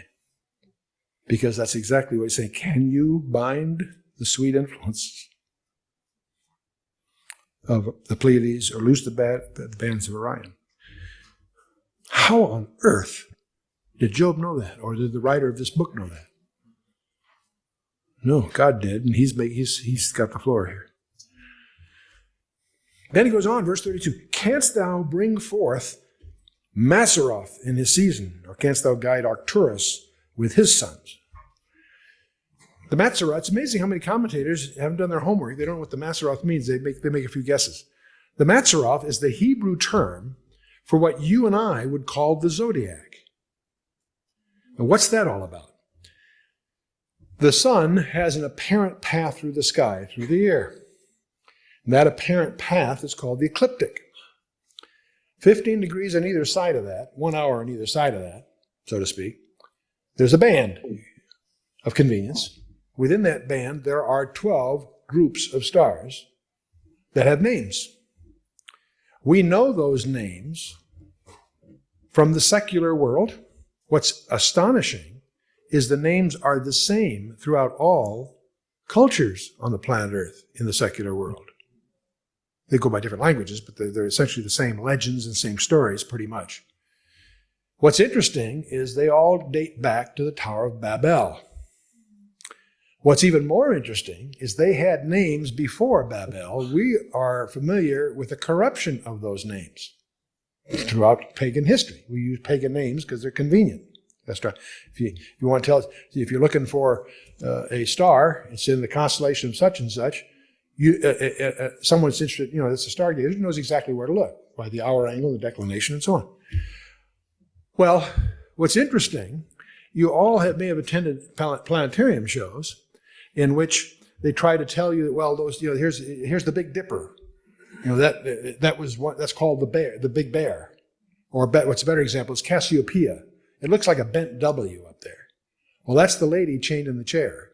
Because that's exactly what he's saying. Can you bind the sweet influence of the Pleiades or loose the bands of Orion? How on earth did Job know that? Or did the writer of this book know that? No, God did, and he's got the floor here. Then he goes on, verse 32. Canst thou bring forth Mazzaroth in his season, or canst thou guide Arcturus with his sons? The Mazzaroth, it's amazing how many commentators haven't done their homework. They don't know what the Mazzaroth means. They make a few guesses. The Mazzaroth is the Hebrew term for what you and I would call the zodiac. And what's that all about? The sun has an apparent path through the sky, through the air. And that apparent path is called the ecliptic. 15 degrees on either side of that, 1 hour on either side of that, so to speak, there's a band of convenience. Within that band, there are 12 groups of stars that have names. We know those names from the secular world. What's astonishing is the names are the same throughout all cultures on the planet Earth in the secular world. They go by different languages, but they're essentially the same legends and same stories, pretty much. What's interesting is they all date back to the Tower of Babel. What's even more interesting is they had names before Babel. We are familiar with the corruption of those names throughout pagan history. We use pagan names because they're convenient. That's right. If you want to tell us, if you're looking for a star, it's in the constellation of such and such. Someone's interested, it's a stargazer, knows exactly where to look by the hour angle, the declination, and so on. Well, what's interesting, you all may have attended planetarium shows in which they try to tell you that, well, those, here's the Big Dipper. That's called the Big Bear. Or what's a better example is Cassiopeia. It looks like a bent W up there. Well, that's the lady chained in the chair.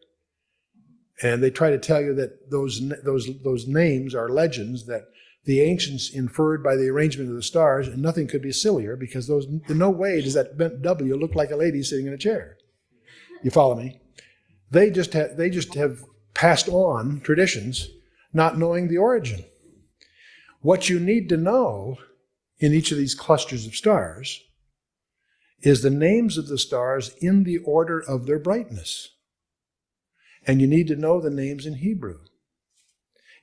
And they try to tell you that those names are legends that the ancients inferred by the arrangement of the stars, and nothing could be sillier because in no way does that bent W look like a lady sitting in a chair. You follow me? They just have passed on traditions, not knowing the origin. What you need to know in each of these clusters of stars is the names of the stars in the order of their brightness. And you need to know the names in Hebrew.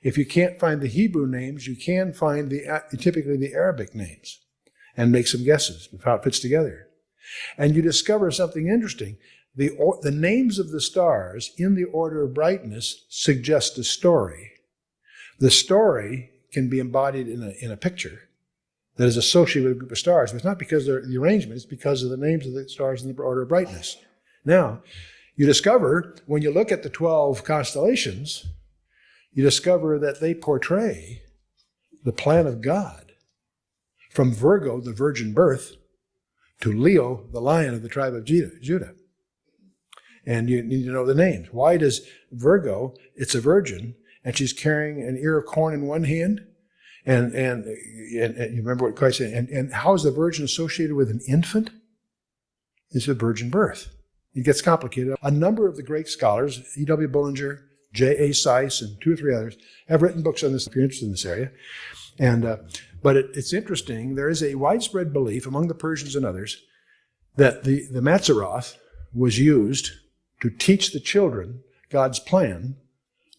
If you can't find the Hebrew names, you can find typically the Arabic names and make some guesses of how it fits together. And you discover something interesting. The names of the stars in the order of brightness suggest a story. The story can be embodied in a picture that is associated with a group of stars. But it's not because of the arrangement, it's because of the names of the stars in the order of brightness. Now, you discover, when you look at the 12 constellations, you discover that they portray the plan of God. From Virgo, the virgin birth, to Leo, the lion of the tribe of Judah. And you need to know the names. Why does Virgo, it's a virgin, and she's carrying an ear of corn in one hand? And you remember what Christ said? And how is the virgin associated with an infant? It's a virgin birth. It gets complicated. A number of the great scholars, E.W. Bullinger, J.A. Seiss, and 2 or 3 others, have written books on this if you're interested in this area. But it's interesting. There is a widespread belief among the Persians and others that the Mazzaroth was used to teach the children God's plan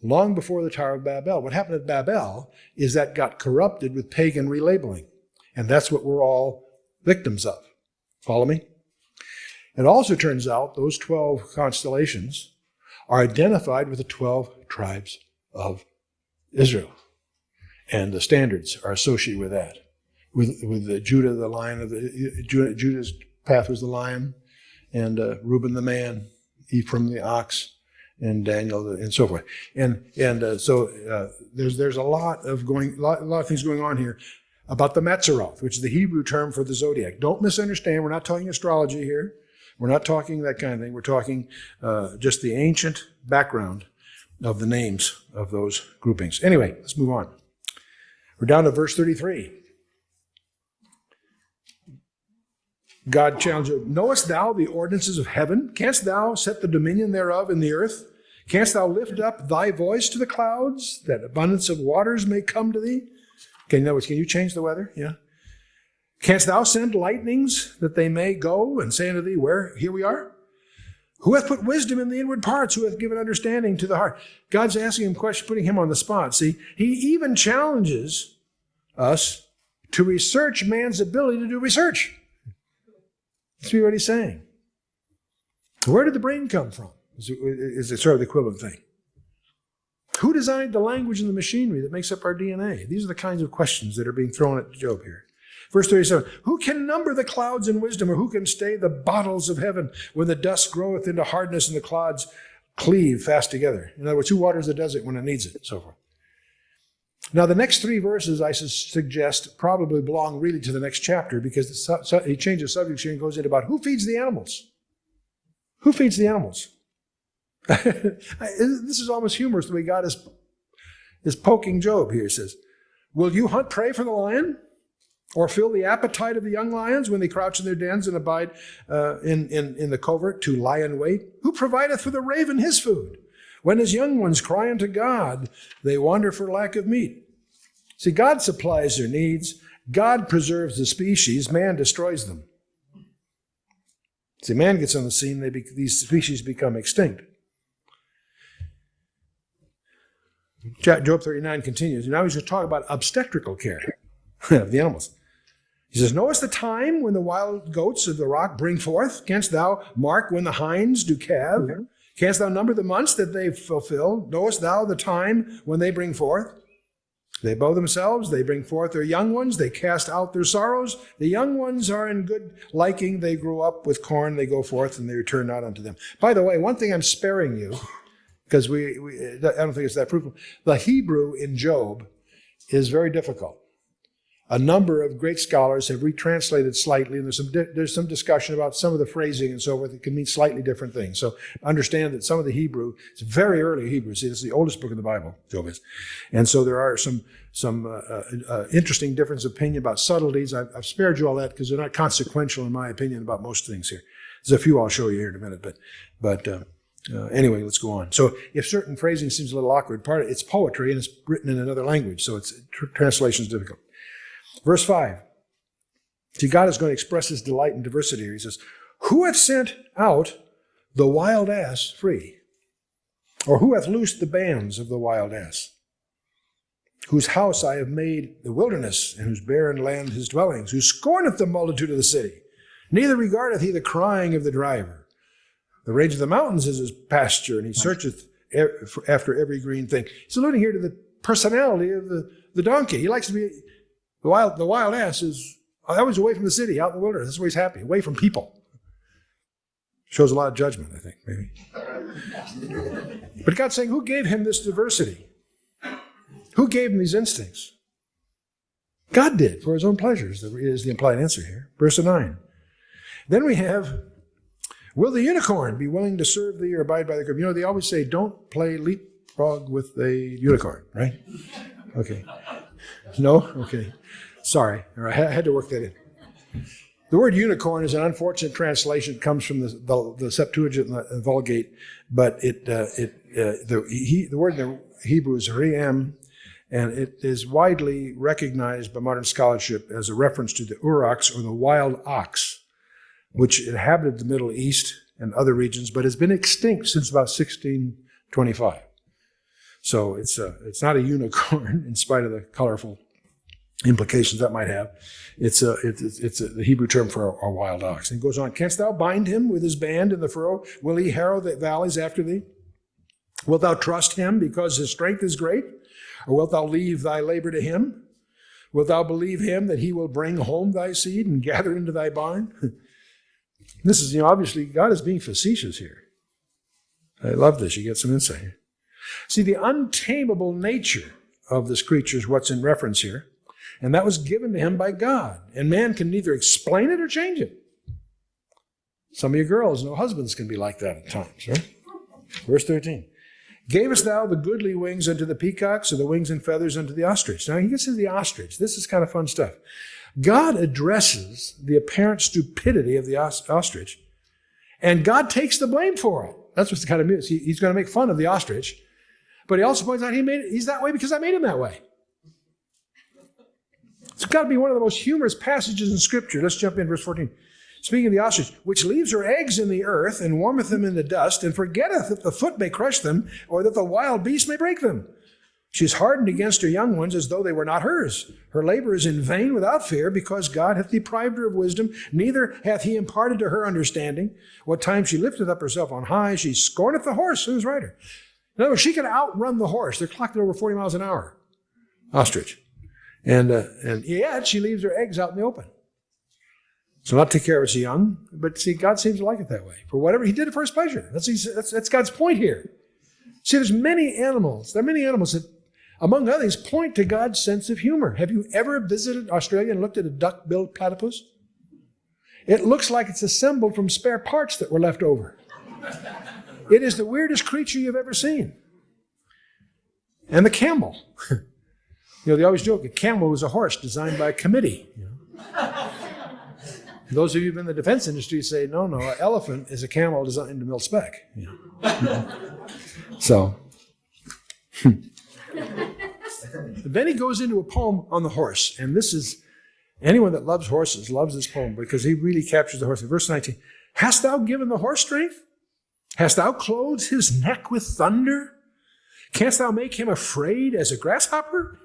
long before the Tower of Babel. What happened at Babel is that got corrupted with pagan relabeling. And that's what we're all victims of. Follow me? It also turns out those 12 constellations are identified with the 12 tribes of Israel. And the standards are associated with that. With the Judah, the lion of Judah's path was the lion, and Reuben the man, Ephraim the ox, and Daniel and so forth. So there's a lot of things going on here about the Mazzaroth, which is the Hebrew term for the zodiac. Don't misunderstand. We're not talking astrology here. We're not talking that kind of thing. We're talking just the ancient background of the names of those groupings. Anyway, let's move on. We're down to verse 33. God challenged Job, knowest thou the ordinances of heaven? Canst thou set the dominion thereof in the earth? Canst thou lift up thy voice to the clouds, that abundance of waters may come to thee? Can you change the weather? Yeah. Canst thou send lightnings that they may go and say unto thee, where? Here we are. Who hath put wisdom in the inward parts? Who hath given understanding to the heart? God's asking him questions, putting him on the spot. See, he even challenges us to research man's ability to do research. See what he's saying. Where did the brain come from? Is it sort of the equivalent thing? Who designed the language and the machinery that makes up our DNA? These are the kinds of questions that are being thrown at Job here. Verse 37, who can number the clouds in wisdom, or who can stay the bottles of heaven when the dust groweth into hardness and the clouds cleave fast together? In other words, who waters the desert when it needs it, and so forth. Now, the next 3 verses, I suggest, probably belong really to the next chapter, because he changes subject here and goes in about who feeds the animals. Who feeds the animals? This is almost humorous the way God is poking Job here. He says, will you hunt prey for the lion? Or fill the appetite of the young lions when they crouch in their dens and abide in the covert to lie in wait? Who provideth for the raven his food? When his young ones cry unto God, they wander for lack of meat. See, God supplies their needs. God preserves the species. Man destroys them. See, man gets on the scene, these species become extinct. Job 39 continues. Now he's going to talk about obstetrical care of the animals. He says, knowest the time when the wild goats of the rock bring forth? Canst thou mark when the hinds do calve? Canst thou number the months that they fulfill? Knowest thou the time when they bring forth? They bow themselves, they bring forth their young ones, they cast out their sorrows. The young ones are in good liking, they grow up with corn, they go forth, and they return not unto them. By the way, one thing I'm sparing you, because I don't think it's that fruitful. The Hebrew in Job is very difficult. A number of great scholars have retranslated slightly, and there's some discussion about some of the phrasing and so forth. It can mean slightly different things. So understand that some of the Hebrew, it's very early Hebrew. See, it's the oldest book of the Bible, Job is. And so there are some interesting difference of opinion about subtleties. I've spared you all that because they're not consequential in my opinion about most things here. There's a few I'll show you here in a minute, but anyway, let's go on. So if certain phrasing seems a little awkward, part of it's poetry and it's written in another language, so it's translation is difficult. Verse 5. See, God is going to express his delight in diversity here. He says, who hath sent out the wild ass free? Or who hath loosed the bands of the wild ass? Whose house I have made the wilderness, and whose barren land his dwellings, who scorneth the multitude of the city, neither regardeth he the crying of the driver. The range of the mountains is his pasture, and he searcheth after every green thing. He's alluding here to the personality of the donkey. He likes to be... The wild ass is always away from the city, out in the wilderness. That's where he's happy, away from people. Shows a lot of judgment, I think, maybe. But God's saying, who gave him this diversity? Who gave him these instincts? God did, for his own pleasures, is the implied answer here. Verse 9. Then we have, will the unicorn be willing to serve thee or abide by the curb? You know, they always say, don't play leapfrog with the unicorn, right? Okay. No? Okay. Sorry. I had to work that in. The word unicorn is an unfortunate translation. It comes from the Septuagint and the Vulgate, but the word in the Hebrew is re'em, and it is widely recognized by modern scholarship as a reference to the urox, or the wild ox, which inhabited the Middle East and other regions, but has been extinct since about 1625. So it's not a unicorn, in spite of the colorful implications that might have. It's the Hebrew term for a wild ox. And it goes on, canst thou bind him with his band in the furrow? Will he harrow the valleys after thee? Wilt thou trust him because his strength is great? Or wilt thou leave thy labor to him? Wilt thou believe him that he will bring home thy seed and gather into thy barn? This is, obviously God is being facetious here. I love this. You get some insight here. See, the untamable nature of this creature is what's in reference here. And that was given to him by God. And man can neither explain it or change it. Some of you girls know husbands can be like that at times, right? Verse 13. Gavest thou the goodly wings unto the peacocks, or the wings and feathers unto the ostrich? Now he gets to the ostrich. This is kind of fun stuff. God addresses the apparent stupidity of the ostrich, and God takes the blame for it. That's what's kind of news. He's going to make fun of the ostrich, but he also points out he's that way because I made him that way. It's got to be one of the most humorous passages in Scripture. Let's jump in, verse 14. Speaking of the ostrich, which leaves her eggs in the earth and warmeth them in the dust, and forgetteth that the foot may crush them, or that the wild beast may break them. She is hardened against her young ones as though they were not hers. Her labor is in vain without fear, because God hath deprived her of wisdom, neither hath he imparted to her understanding. What time she lifteth up herself on high, she scorneth the horse and his rider. In other words, she can outrun the horse. They're clocked at over 40 miles an hour. Ostrich. And yet she leaves her eggs out in the open. So not take care of its young, but see, God seems to like it that way. For whatever, he did it for his pleasure. That's God's point here. See, there are many animals that, among others, point to God's sense of humor. Have you ever visited Australia and looked at a duck-billed platypus? It looks like it's assembled from spare parts that were left over. It is the weirdest creature you've ever seen. And the camel. They always joke, a camel was a horse designed by a committee. Those of you who've been in the defense industry say, no, an elephant is a camel designed to mil-spec. So, then he goes into a poem on the horse, and this is, anyone that loves horses loves this poem because he really captures the horse. In verse 19, hast thou given the horse strength? Hast thou clothed his neck with thunder? Canst thou make him afraid as a grasshopper?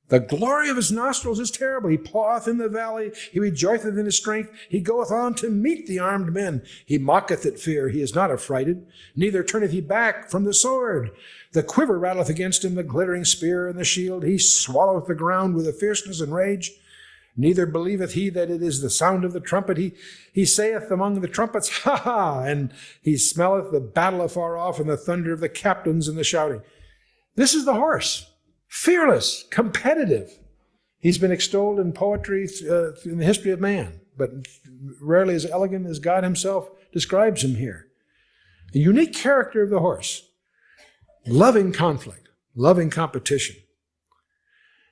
The glory of his nostrils is terrible. He paweth in the valley. He rejoiceth in his strength. He goeth on to meet the armed men. He mocketh at fear. He is not affrighted. Neither turneth he back from the sword. The quiver rattleth against him, the glittering spear and the shield. He swalloweth the ground with a fierceness and rage. Neither believeth he that it is the sound of the trumpet. He saith among the trumpets, ha ha, and he smelleth the battle afar off and the thunder of the captains and the shouting. This is the horse. Fearless, competitive. He's been extolled in poetry in the history of man, but rarely as elegant as God himself describes him here. A unique character of the horse. Loving conflict, loving competition.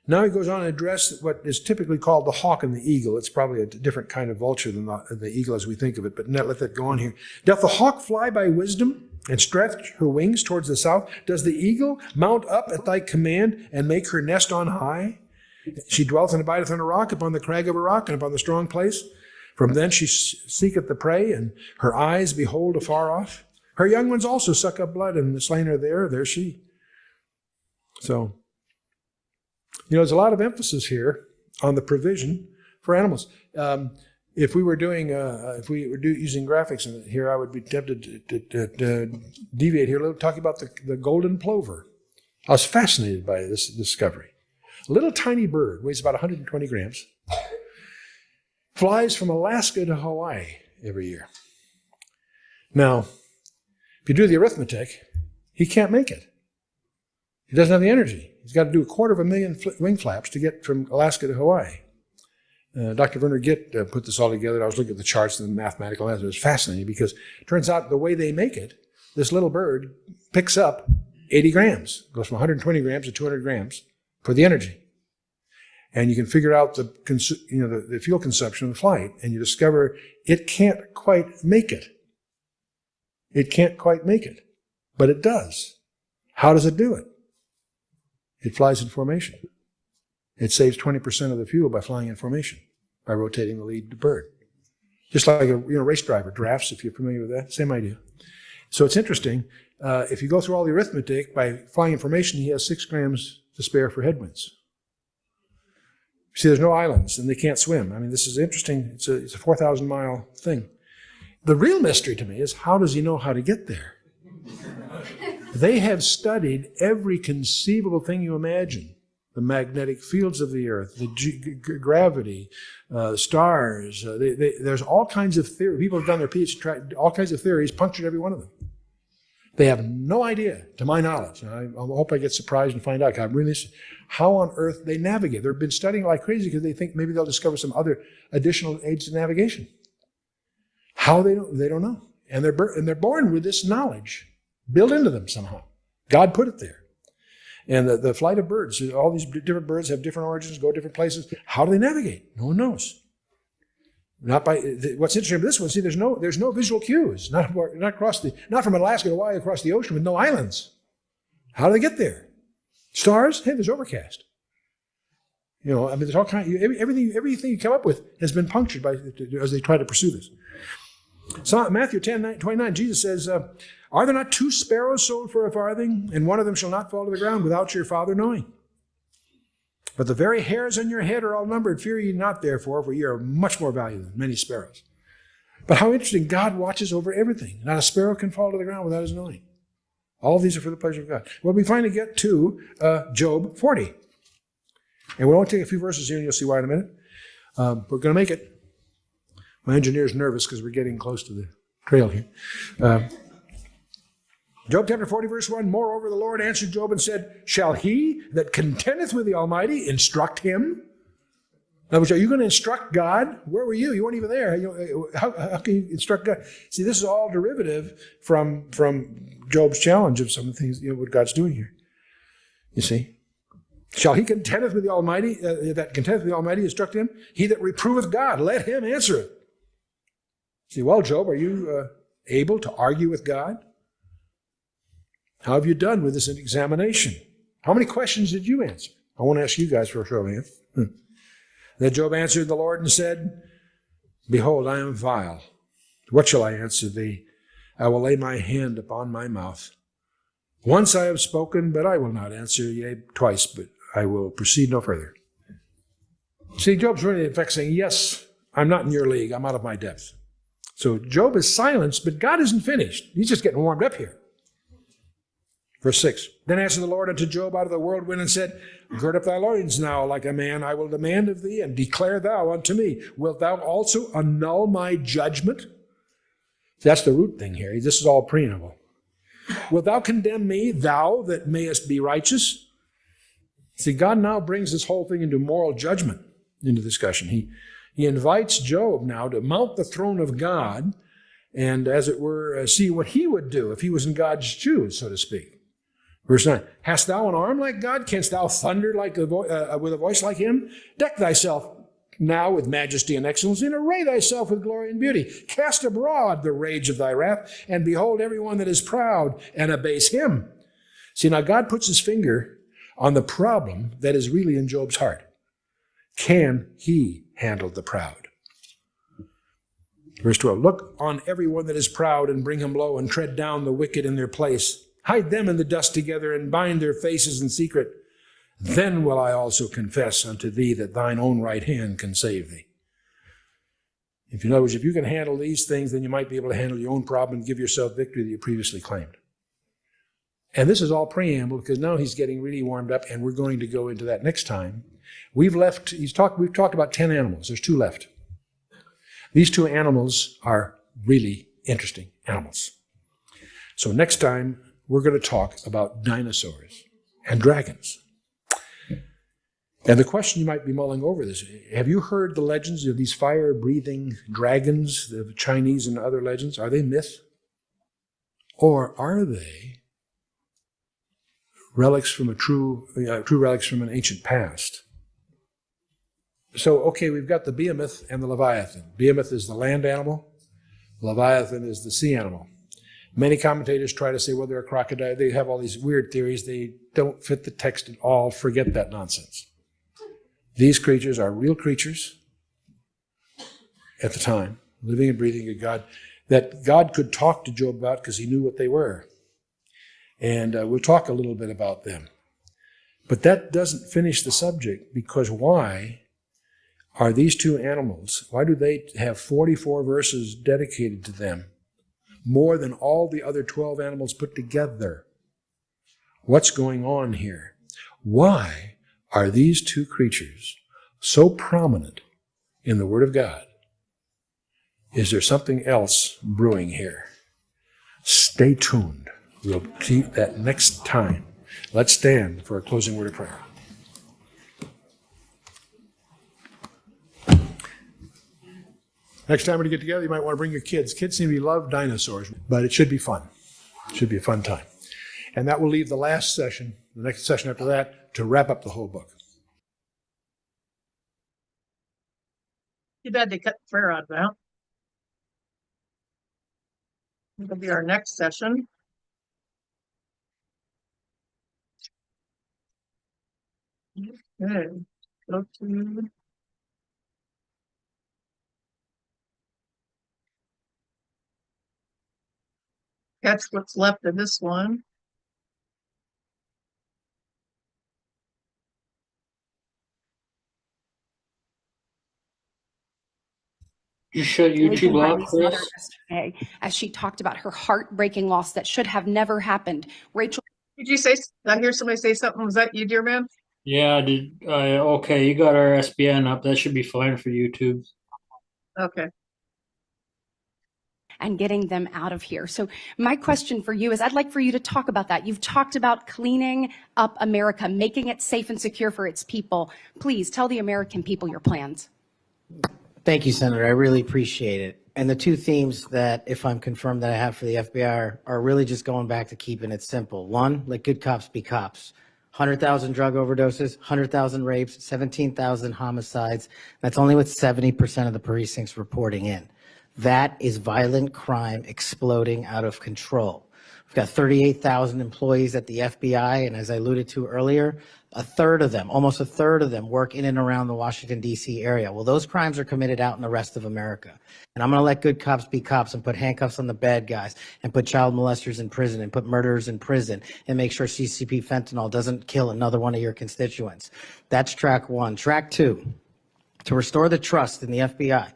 Now he goes on to address what is typically called the hawk and the eagle. It's probably a different kind of vulture than the eagle as we think of it, but let that go on here. Doth the hawk fly by wisdom and stretch her wings towards the south? Does the eagle mount up at thy command and make her nest on high? She dwelleth and abideth on a rock, upon the crag of a rock, and upon the strong place. From thence she seeketh the prey, and her eyes behold afar off. Her young ones also suck up blood, and the slain are there she. So, there's a lot of emphasis here on the provision for animals. If we were using graphics in here, I would be tempted to deviate here a little, talking about the golden plover. I was fascinated by this discovery. A little tiny bird, weighs about 120 grams, flies from Alaska to Hawaii every year. Now, if you do the arithmetic, he can't make it. He doesn't have the energy. He's got to do 250,000 wing flaps to get from Alaska to Hawaii. Dr. Werner Gitt put this all together. I was looking at the charts and the mathematical answer. It was fascinating because it turns out the way they make it, this little bird picks up 80 grams. It goes from 120 grams to 200 grams for the energy. And you can figure out the fuel consumption of the flight, and you discover it can't quite make it. It can't quite make it, but it does. How does it do it? It flies in formation. It saves 20% of the fuel by flying in formation, by rotating the lead bird. Just like a race driver, drafts, if you're familiar with that, same idea. So it's interesting. If you go through all the arithmetic, by flying in formation, he has 6 grams to spare for headwinds. See, there's no islands, and they can't swim. I mean, this is interesting. It's a 4,000-mile thing. The real mystery to me is, how does he know how to get there? They have studied every conceivable thing you imagine. The magnetic fields of the earth, the gravity, stars. There's all kinds of theories. People have done their PhD, all kinds of theories, punctured every one of them. They have no idea, to my knowledge. And I hope I get surprised and find out. I'm really interested how on earth they navigate. They've been studying like crazy because they think maybe they'll discover some other additional aids to navigation. How they don't know. And they're born with this knowledge built into them somehow. God put it there. And the flight of birds, all these different birds have different origins, go different places. How do they navigate? No one knows. What's interesting about this one, see, there's no visual cues, not from Alaska to Hawaii across the ocean with no islands. How do they get there? Stars? Hey, there's overcast. I mean, there's all kinds. Everything you come up with has been punctured as they try to pursue this. So Matthew 10:29, Jesus says, "Are there not 2 sparrows sold for a farthing, and one of them shall not fall to the ground without your Father knowing? But the very hairs on your head are all numbered. Fear ye not, therefore, for ye are much more valuable than many sparrows." But how interesting, God watches over everything. Not a sparrow can fall to the ground without his knowing. All these are for the pleasure of God. Well, we finally get to Job 40. And we'll only take a few verses here, and you'll see why in a minute. We're going to make it. My engineer's nervous because we're getting close to the trail here. Job chapter 40, verse 1, "Moreover, the Lord answered Job and said, Shall he that contendeth with the Almighty instruct him?" In other words, are you going to instruct God? Where were you? You weren't even there. How can you instruct God? See, this is all derivative from Job's challenge of some of the things, what God's doing here. You see? "Shall he contendeth with the Almighty, that contendeth with the Almighty instruct him? He that reproveth God, let him answer it." See, well, Job, are you able to argue with God? How have you done with this examination? How many questions did you answer? I want to ask you guys for a show of hands. Then Job answered the Lord and said, "Behold, I am vile. What shall I answer thee? I will lay my hand upon my mouth. Once I have spoken, but I will not answer, yea, twice, but I will proceed no further." See, Job's really in fact saying, yes, I'm not in your league. I'm out of my depth. So Job is silenced, but God isn't finished. He's just getting warmed up here. Verse 6, "Then answered the Lord unto Job out of the whirlwind and said, Gird up thy loins now like a man. I will demand of thee, and declare thou unto me. Wilt thou also annul my judgment?" That's the root thing here. This is all preamble. "Wilt thou condemn me, thou that mayest be righteous?" See, God now brings this whole thing into moral judgment, into discussion. He invites Job now to mount the throne of God and, as it were, see what he would do if he was in God's shoes, so to speak. Verse 9, "Hast thou an arm like God? Canst thou thunder with a voice like him? Deck thyself now with majesty and excellency, and array thyself with glory and beauty. Cast abroad the rage of thy wrath, and behold everyone that is proud, and abase him." See, now God puts his finger on the problem that is really in Job's heart. Can he handle the proud? Verse 12, "Look on everyone that is proud, and bring him low, and tread down the wicked in their place. Hide them in the dust together, and bind their faces in secret. Then will I also confess unto thee that thine own right hand can save thee." In other words, if you can handle these things, then you might be able to handle your own problem and give yourself victory that you previously claimed. And this is all preamble, because now he's getting really warmed up, and we're going to go into that next time. We've talked about 10 animals. There's 2 left. These 2 animals are really interesting animals. So next time, we're going to talk about dinosaurs and dragons. And the question you might be mulling over this, have you heard the legends of these fire-breathing dragons, the Chinese and other legends? Are they myth? Or are they relics from true relics from an ancient past? So, okay, we've got the behemoth and the leviathan. Behemoth is the land animal. Leviathan is the sea animal. Many commentators try to say, well, they're a crocodile. They have all these weird theories. They don't fit the text at all. Forget that nonsense. These creatures are real creatures at the time, living and breathing a God, that God could talk to Job about because he knew what they were. And we'll talk a little bit about them. But that doesn't finish the subject, because why are these two animals, why do they have 44 verses dedicated to them, more than all the other 12 animals put together? What's going on here? Why are these two creatures so prominent in the Word of God? Is there something else brewing here? Stay tuned. We'll see that next time. Let's stand for a closing word of prayer. Next time when you get together, you might want to bring your kids. Kids seem to love dinosaurs, but it should be fun. It should be a fun time. And that will leave the last session, the next session after that, to wrap up the whole book. Too bad they cut the prayer out of that. It'll be our next session. Okay, go to catch what's left of this one. You shut YouTube off, Chris? Yesterday, as she talked about her heartbreaking loss that should have never happened. Rachel, Did you say, I hear somebody say something? Was that you, dear man? Yeah, okay, you got our SBN up. That should be fine for YouTube. Okay. and getting them out of here. So my question for you is, I'd like for you to talk about that. You've talked about cleaning up America, making it safe and secure for its people. Please tell the American people your plans. Thank you, Senator. I really appreciate it. And the two themes that, if I'm confirmed, that I have for the FBI are really just going back to keeping it simple. One, let good cops be cops. 100,000 drug overdoses, 100,000 rapes, 17,000 homicides. That's only with 70% of the precincts reporting in. That is violent crime exploding out of control. We've got 38,000 employees at the FBI, and as I alluded to earlier, almost a third of them work in and around the Washington, D.C. area. Well, those crimes are committed out in the rest of America. And I'm going to let good cops be cops and put handcuffs on the bad guys and put child molesters in prison and put murderers in prison and make sure CCP fentanyl doesn't kill another one of your constituents. That's track one. Track two, to restore the trust in the FBI.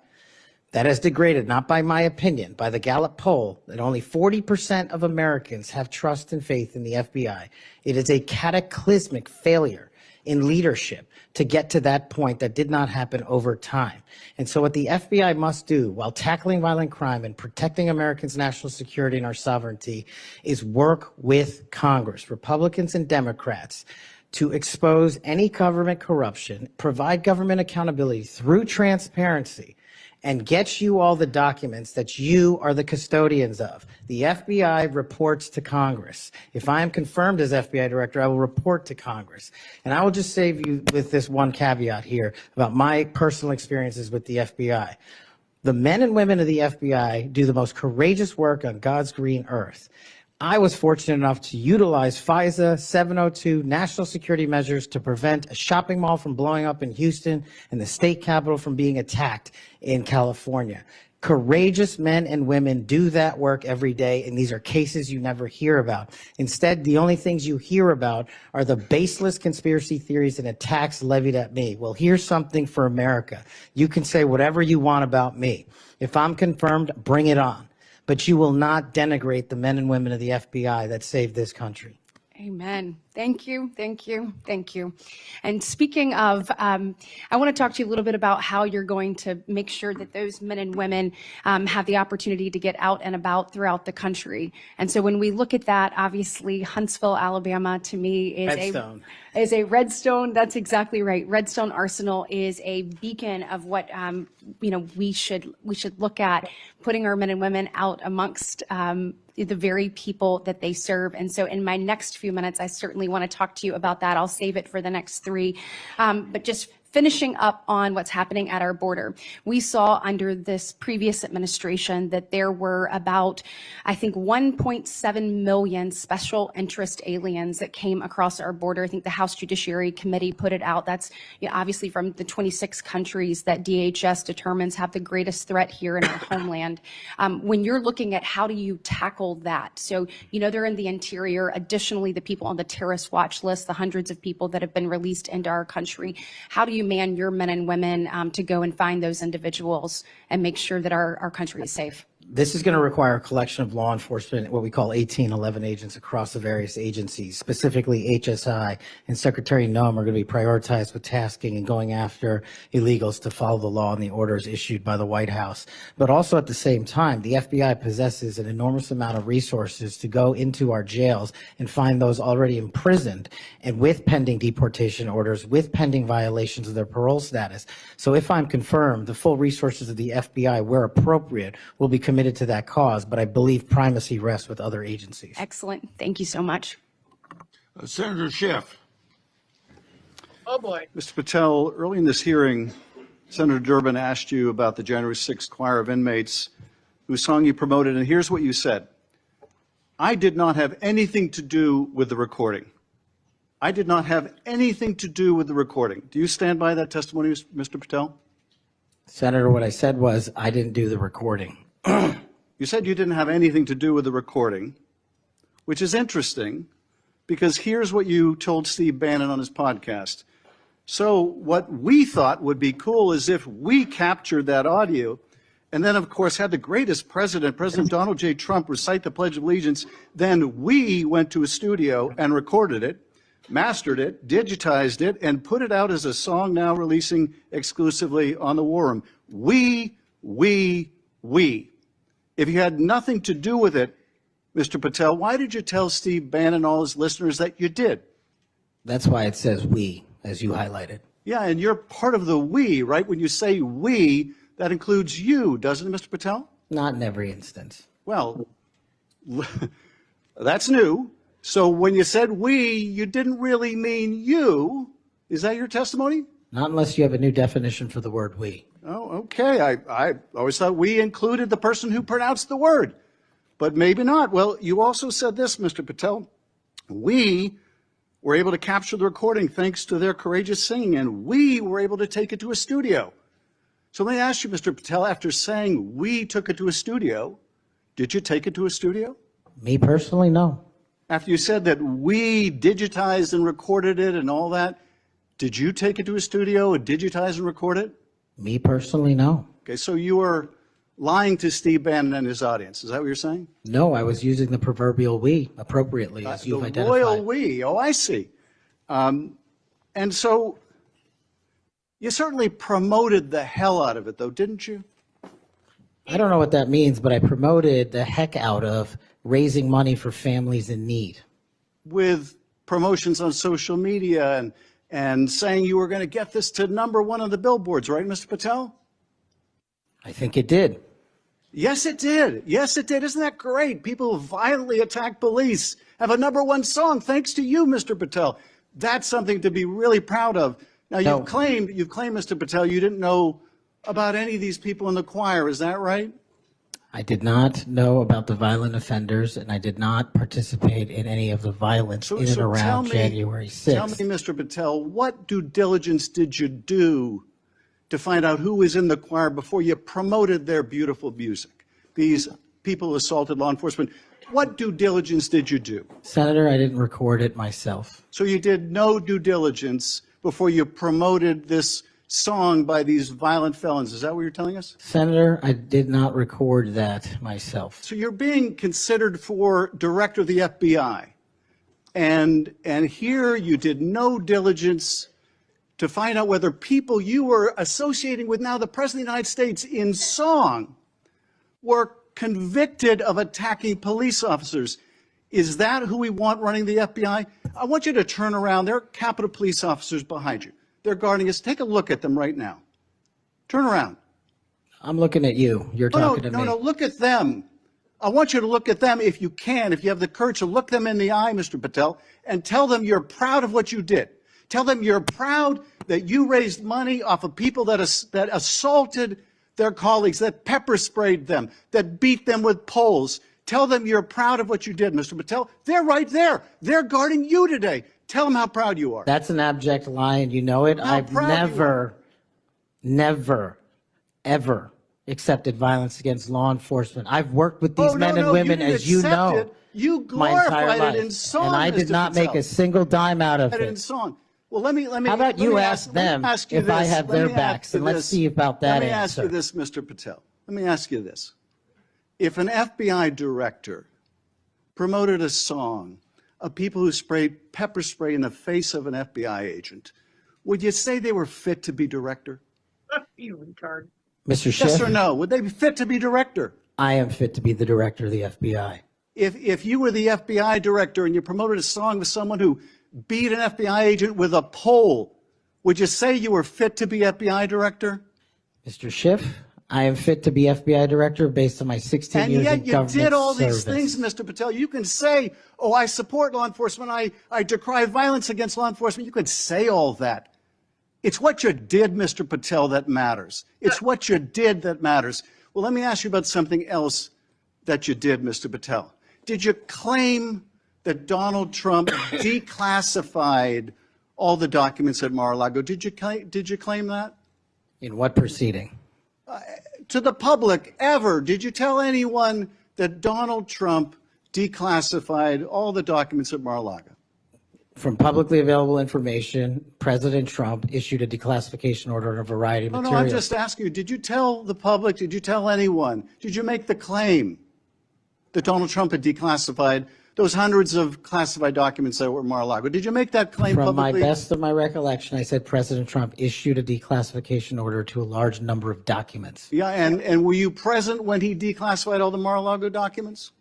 That has degraded, not by my opinion, by the Gallup poll, that only 40% of Americans have trust and faith in the FBI. It is a cataclysmic failure in leadership to get to that point that did not happen over time. And so what the FBI must do while tackling violent crime and protecting Americans' national security and our sovereignty is work with Congress, Republicans and Democrats, to expose any government corruption, provide government accountability through transparency, and get you all the documents that you are the custodians of. The FBI reports to Congress. If I am confirmed as FBI director, I will report to Congress. And I will just save you with this one caveat here about my personal experiences with the FBI. The men and women of the FBI do the most courageous work on God's green earth. I was fortunate enough to utilize FISA 702 national security measures to prevent a shopping mall from blowing up in Houston and the state capitol from being attacked in California. Courageous men and women do that work every day, and these are cases you never hear about. Instead, the only things you hear about are the baseless conspiracy theories and attacks levied at me. Well, here's something for America. You can say whatever you want about me. If I'm confirmed, bring it on. But you will not denigrate the men and women of the FBI that saved this country. Amen. Thank you, thank you, thank you. And speaking of, I want to talk to you a little bit about how you're going to make sure that those men and women have the opportunity to get out and about throughout the country. And so when we look at that, obviously Huntsville, Alabama, to me is a Redstone. That's exactly right. Redstone Arsenal is a beacon of what we should look at, putting our men and women out amongst the very people that they serve. And so in my next few minutes, I certainly want to talk to you about that. I'll save it for the next 3. But just finishing up on what's happening at our border. We saw under this previous administration that there were about, I think, 1.7 million special interest aliens that came across our border. I think the House Judiciary Committee put it out. That's obviously from the 26 countries that DHS determines have the greatest threat here in our homeland. When you're looking at how do you tackle that? So, they're in the interior. Additionally, the people on the terrorist watch list, the hundreds of people that have been released into our country. How do you man your men and women to go and find those individuals and make sure that our country is safe? This is going to require a collection of law enforcement, what we call 1811 agents across the various agencies, specifically HSI and Secretary Noem are going to be prioritized with tasking and going after illegals to follow the law and the orders issued by the White House. But also at the same time, the FBI possesses an enormous amount of resources to go into our jails and find those already imprisoned and with pending deportation orders, with pending violations of their parole status. So if I'm confirmed, the full resources of the FBI, where appropriate, will be committed to that cause, but I believe primacy rests with other agencies. Excellent. Thank you so much. Senator Schiff. Oh, boy. Mr. Patel, early in this hearing, Senator Durbin asked you about the January 6th choir of inmates whose song you promoted, and here's what you said. I did not have anything to do with the recording. I did not have anything to do with the recording. Do you stand by that testimony, Mr. Patel? Senator, what I said was I didn't do the recording. You said you didn't have anything to do with the recording, which is interesting because here's what you told Steve Bannon on his podcast. So what we thought would be cool is if we captured that audio and then, of course, had the greatest president, President Donald J. Trump, recite the Pledge of Allegiance, then we went to a studio and recorded it, mastered it, digitized it, and put it out as a song now releasing exclusively on the War Room. We. If you had nothing to do with it, Mr. Patel, why did you tell Steve Bannon and all his listeners that you did? That's why it says we, as you highlighted. Yeah, and you're part of the we, right? When you say we, that includes you, doesn't it, Mr. Patel? Not in every instance. Well, that's new. So when you said we, you didn't really mean you. Is that your testimony? Not unless you have a new definition for the word we. Oh, okay. I always thought we included the person who pronounced the word, but maybe not. Well, you also said this, Mr. Patel. We were able to capture the recording thanks to their courageous singing, and we were able to take it to a studio. So let me ask you, Mr. Patel, after saying we took it to a studio, did you take it to a studio? Me personally, no. After you said that we digitized and recorded it and all that, did you take it to a studio and digitize and record it? Me personally, no. Okay, so you were lying to Steve Bannon and his audience. Is that what you're saying? No, I was using the proverbial we appropriately, as you've identified. The royal we. Oh, I see. And so you certainly promoted the hell out of it, though, didn't you? I don't know what that means, but I promoted the heck out of raising money for families in need. With promotions on social media and saying you were going to get this to #1 on the billboards, right, Mr. Patel? I think it did. Yes, it did. Yes, it did. Isn't that great? People who violently attack police have a #1 song thanks to you, Mr. Patel. That's something to be really proud of. Now, you've claimed, Mr. Patel, you didn't know about any of these people in the choir. Is that right? I did not know about the violent offenders, and I did not participate in any of the violence in and around January 6th. Tell me, Mr. Patel, what due diligence did you do to find out who was in the choir before you promoted their beautiful music? These people who assaulted law enforcement. What due diligence did you do? Senator, I didn't record it myself. So you did no due diligence before you promoted this song by these violent felons. Is that what you're telling us? Senator, I did not record that myself. So you're being considered for director of the FBI. And here you did no diligence to find out whether people you were associating with now the President of the United States in song were convicted of attacking police officers. Is that who we want running the FBI? I want you to turn around. There are Capitol Police officers behind you. They're guarding us. Take a look at them right now. Turn around. I'm looking at you. You're talking to me. No, look at them. I want you to look at them if you can, if you have the courage to look them in the eye, Mr. Patel, and tell them you're proud of what you did. Tell them you're proud that you raised money off of people that assaulted their colleagues, that pepper sprayed them, that beat them with poles. Tell them you're proud of what you did, Mr. Patel. They're right there. They're guarding you today. Tell them how proud you are. That's an abject lie, and you know it. How I've proud you are. never, ever accepted violence against law enforcement. I've worked with these men and women, as you know, You my entire glorified it in life, song, and I did Mr. not Patel. make a single dime out of In it. song. Well, let me. How about you ask them if I have their backs, and let's see about that answer. Let me ask answer. you this, Mr. Patel. Let me ask you this. If an FBI director promoted a song of people who sprayed pepper spray in the face of an FBI agent, would you say they were fit to be director? You retard. Mr. Yes Schiff, or no? Would they be fit to be director? I am fit to be the director of the FBI. If you were the FBI director and you promoted a song with someone who beat an FBI agent with a pole, would you say you were fit to be FBI director? Mr. Schiff, I am fit to be FBI director based on my 16 And years yet in you government did all service. these things, Mr. Patel. You can say, oh, I support law enforcement. I decry violence against law enforcement. You can say all that. It's what you did, Mr. Patel, that matters. It's what you did that matters. Well, let me ask you about something else that you did, Mr. Patel. Did you claim that Donald Trump declassified all the documents at Mar-a-Lago? Did you claim that? In what proceeding? To the public, ever, did you tell anyone that Donald Trump declassified all the documents at Mar-a-Lago? From publicly available information, President Trump issued a declassification order on a variety of No, materials. I'm just asking you, did you tell the public, did you tell anyone, did you make the claim that Donald Trump had declassified those hundreds of classified documents that were at Mar-a-Lago? Did you make that claim From publicly? my best of my recollection, I said President Trump issued a declassification order to a large number of documents. Yeah, and were you present when he declassified all the Mar-a-Lago documents?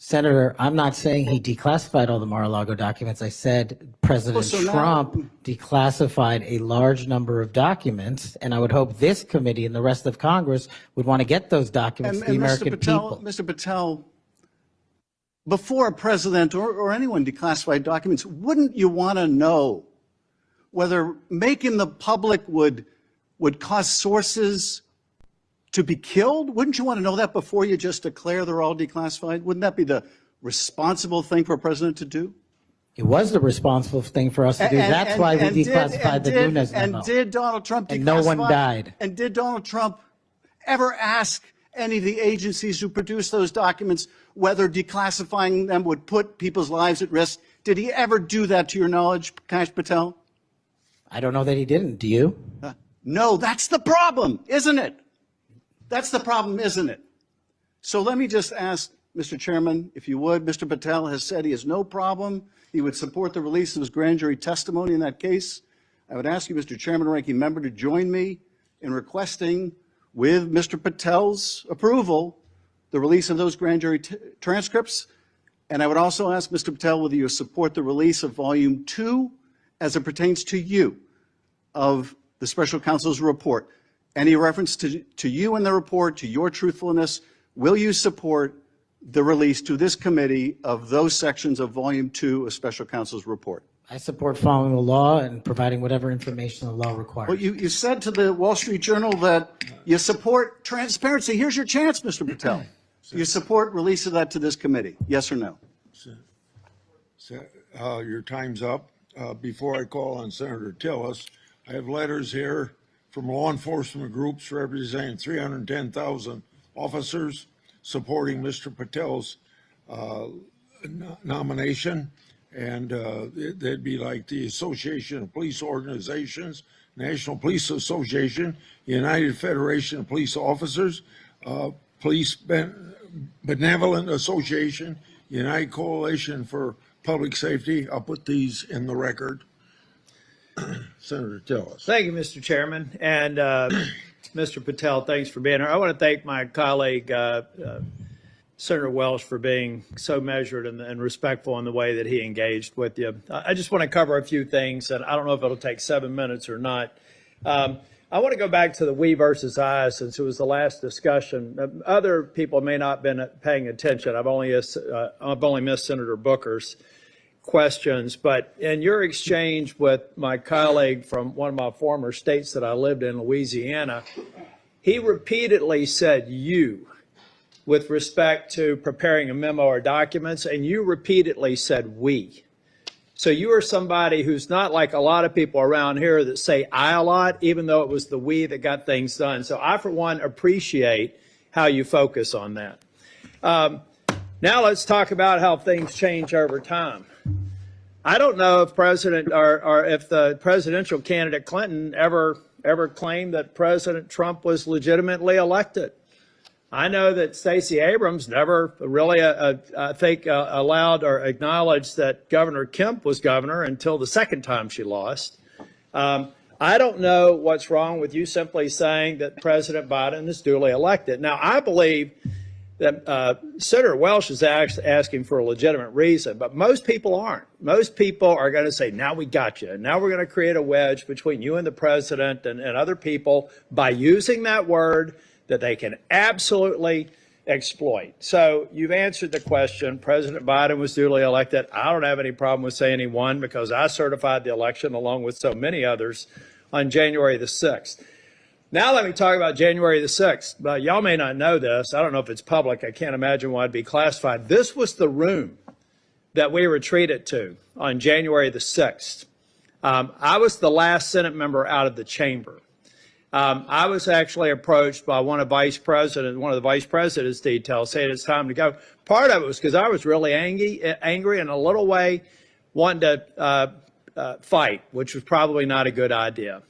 Senator, I'm not saying he declassified all the Mar-a-Lago documents. I said President so now- Trump declassified a large number of documents, and I would hope this committee and the rest of Congress would want to get those documents to the American people. Mr. Patel, before a president or anyone declassified documents, wouldn't you want to know whether making the public would cause sources to be killed? Wouldn't you want to know that before you just declare they're all declassified? Wouldn't that be the responsible thing for a president to do? It was the responsible thing for us to do. That's why we declassified the Nunes memo. And did Donald Trump declassify? And no one died. And did Donald Trump ever ask any of the agencies who produced those documents whether declassifying them would put people's lives at risk? Did he ever do that, to your knowledge, Kash Patel? I don't know that he didn't. Do you? No, that's the problem, isn't it? That's the problem, isn't it? So let me just ask, Mr. Chairman, if you would, Mr. Patel has said he has no problem. He would support the release of his grand jury testimony in that case. I would ask you, Mr. Chairman, ranking member, to join me in requesting, with Mr. Patel's approval, the release of those grand jury transcripts. And I would also ask Mr. Patel whether you support the release of Volume 2 as it pertains to you of the special counsel's report. Any reference to you in the report, to your truthfulness, will you support the release to this committee of those sections of Volume 2 of special counsel's report? I support following the law and providing whatever information the law requires. Well, you said to the Wall Street Journal that you support transparency. Here's your chance, Mr. Patel. You support release of that to this committee, yes or no? Your time's up. Before I call on Senator Tillis, I have letters here from law enforcement groups representing 310,000 officers supporting Mr. Patel's nomination. And they'd be like the Association of Police Organizations, National Police Association, United Federation of Police Officers, Police Benevolent Association, United Coalition for public safety. I'll put these in the record. Senator Tillis. Thank you, Mr. Chairman. And Mr. Patel, thanks for being here. I want to thank my colleague, Senator Welsh, for being so measured and respectful in the way that he engaged with you. I just want to cover a few things, and I don't know if it'll take 7 minutes or not. I want to go back to the we versus I, since it was the last discussion. Other people may not have been paying attention. I've only missed Senator Booker's questions, but in your exchange with my colleague from one of my former states that I lived in, Louisiana, he repeatedly said you with respect to preparing a memo or documents, and you repeatedly said we. So you are somebody who's not like a lot of people around here that say I a lot, even though it was the we that got things done. So I, for one, appreciate how you focus on that. Now let's talk about how things change over time. I don't know if President or if the presidential candidate Clinton ever claimed that President Trump was legitimately elected. I know that Stacey Abrams never really, I think, allowed or acknowledged that Governor Kemp was governor until the second time she lost. I don't know what's wrong with you simply saying that President Biden is duly elected. Now, I believe that Senator Welsh is asking for a legitimate reason, but most people aren't. Most people are going to say, now we got you. And now we're going to create a wedge between you and the president and other people by using that word that they can absolutely exploit. So you've answered the question. President Biden was duly elected. I don't have any problem with saying he won because I certified the election along with so many others on January the 6th. Now let me talk about January the 6th. Y'all may not know this. I don't know if it's public. I can't imagine why it'd be classified. This was the room that we retreated to on January the 6th. I was the last Senate member out of the chamber. I was actually approached by one of the vice president's details saying it's time to go. Part of it was because I was really angry and a little way wanting to fight, which was probably not a good idea.